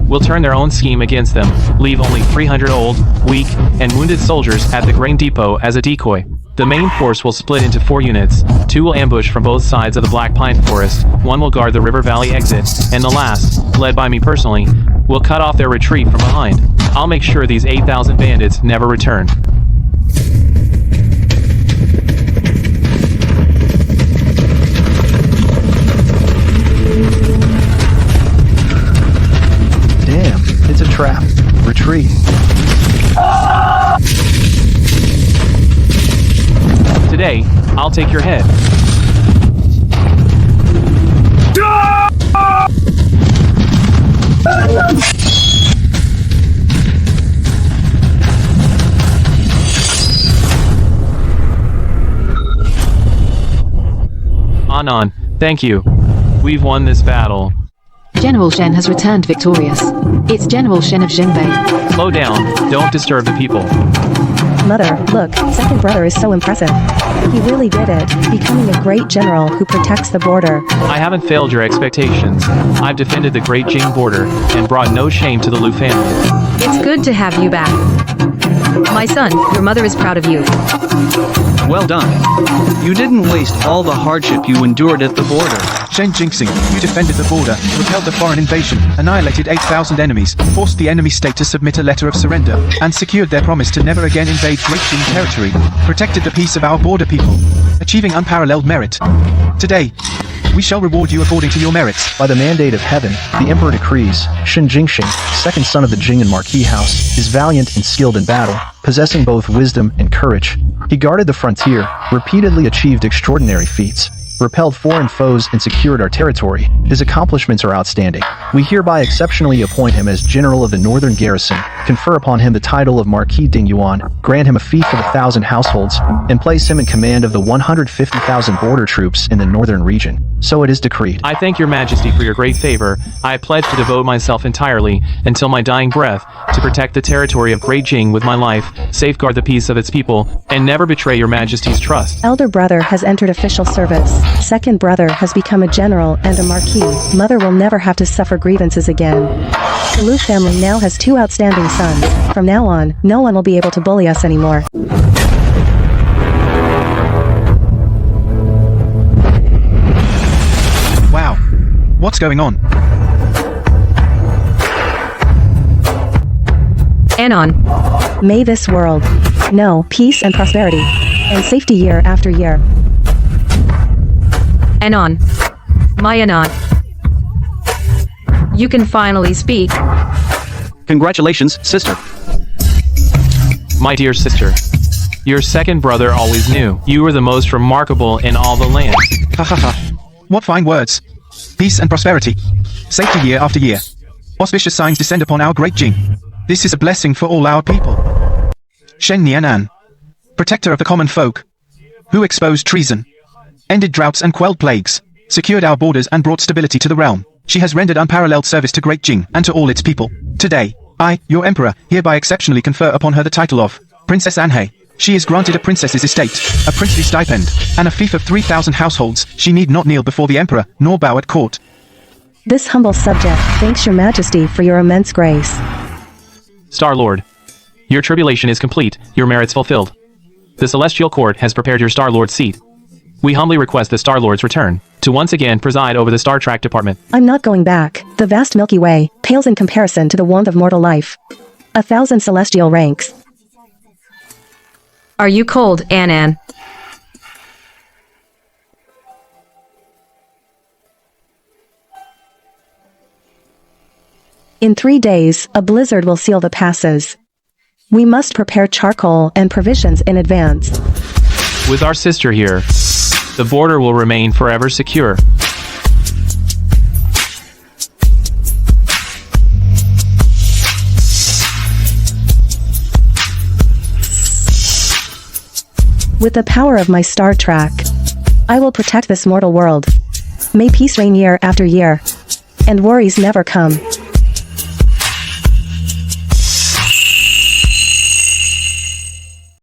We'll turn their own scheme against them, leave only 300 old, weak, and wounded soldiers at the grain depot as a decoy. The main force will split into 4 units. 2 will ambush from both sides of the Black Pine Forest, 1 will guard the river valley exit, and the last, led by me personally, will cut off their retreat from behind. I'll make sure these 8,000 bandits never return. Damn, it's a trap. Retreat. Today, I'll take your head. Anon, thank you. We've won this battle. General Shen has returned victorious. It's General Shen of Zhengbei. Slow down, don't disturb the people. Mother, look, Second Brother is so impressive. He really did it, becoming a great general who protects the border. I haven't failed your expectations. I've defended the Great Jing border and brought no shame to the Lu family. It's good to have you back. My son, your mother is proud of you. Well done. You didn't waste all the hardship you endured at the border. Shen Jingxing, you defended the border, repelled the foreign invasion, annihilated 8,000 enemies, forced the enemy state to submit a letter of surrender, and secured their promise to never again invade Great Jing territory, protected the peace of our border people, achieving unparalleled merit. Today, we shall reward you according to your merits. By the mandate of heaven, the Emperor decrees, Shen Jingxing, second son of the Jing and Marquis House, is valiant and skilled in battle, possessing both wisdom and courage. He guarded the frontier, repeatedly achieved extraordinary feats, repelled foreign foes and secured our territory. His accomplishments are outstanding. We hereby exceptionally appoint him as General of the Northern Garrison, confer upon him the title of Marquis Dingyuan, grant him a fief of 1,000 households, and place him in command of the 150,000 border troops in the northern region. So it is decreed. I thank your majesty for your great favor. I pledge to devote myself entirely, until my dying breath, to protect the territory of Great Jing with my life, safeguard the peace of its people, and never betray your majesty's trust. Elder brother has entered official service. Second brother has become a general and a marquis. Mother will never have to suffer grievances again. The Lu family now has 2 outstanding sons. From now on, no one will be able to bully us anymore. Wow. What's going on? Anon. May this world know peace and prosperity and safety year after year. Anon. My Anon. You can finally speak. Congratulations, sister. My dear sister, your second brother always knew you were the most remarkable in all the land. Ha ha ha. What fine words. Peace and prosperity. Safety year after year. Auspicious signs descend upon our great Jing. This is a blessing for all our people. Shen Nianan, protector of the common folk, who exposed treason, ended droughts and quelled plagues, secured our borders and brought stability to the realm. She has rendered unparalleled service to Great Jing and to all its people. Today, I, your emperor, hereby exceptionally confer upon her the title of Princess Anhei. She is granted a princess's estate, a princely stipend, and a fief of 3,000 households. She need not kneel before the emperor, nor bow at court. This humble subject thanks your majesty for your immense grace. Star-Lord, your tribulation is complete, your merits fulfilled. The Celestial Court has prepared your Star-Lord seat. We humbly request the Star-Lord's return, to once again preside over the Star Track Department. I'm not going back. The vast Milky Way pales in comparison to the warmth of mortal life. 1,000 celestial ranks. Are you cold, Anan? In 3 days, a blizzard will seal the passes. We must prepare charcoal and provisions in advance. With our sister here, the border will remain forever secure. With the power of my star track, I will protect this mortal world. May peace reign year after year, and worries never come.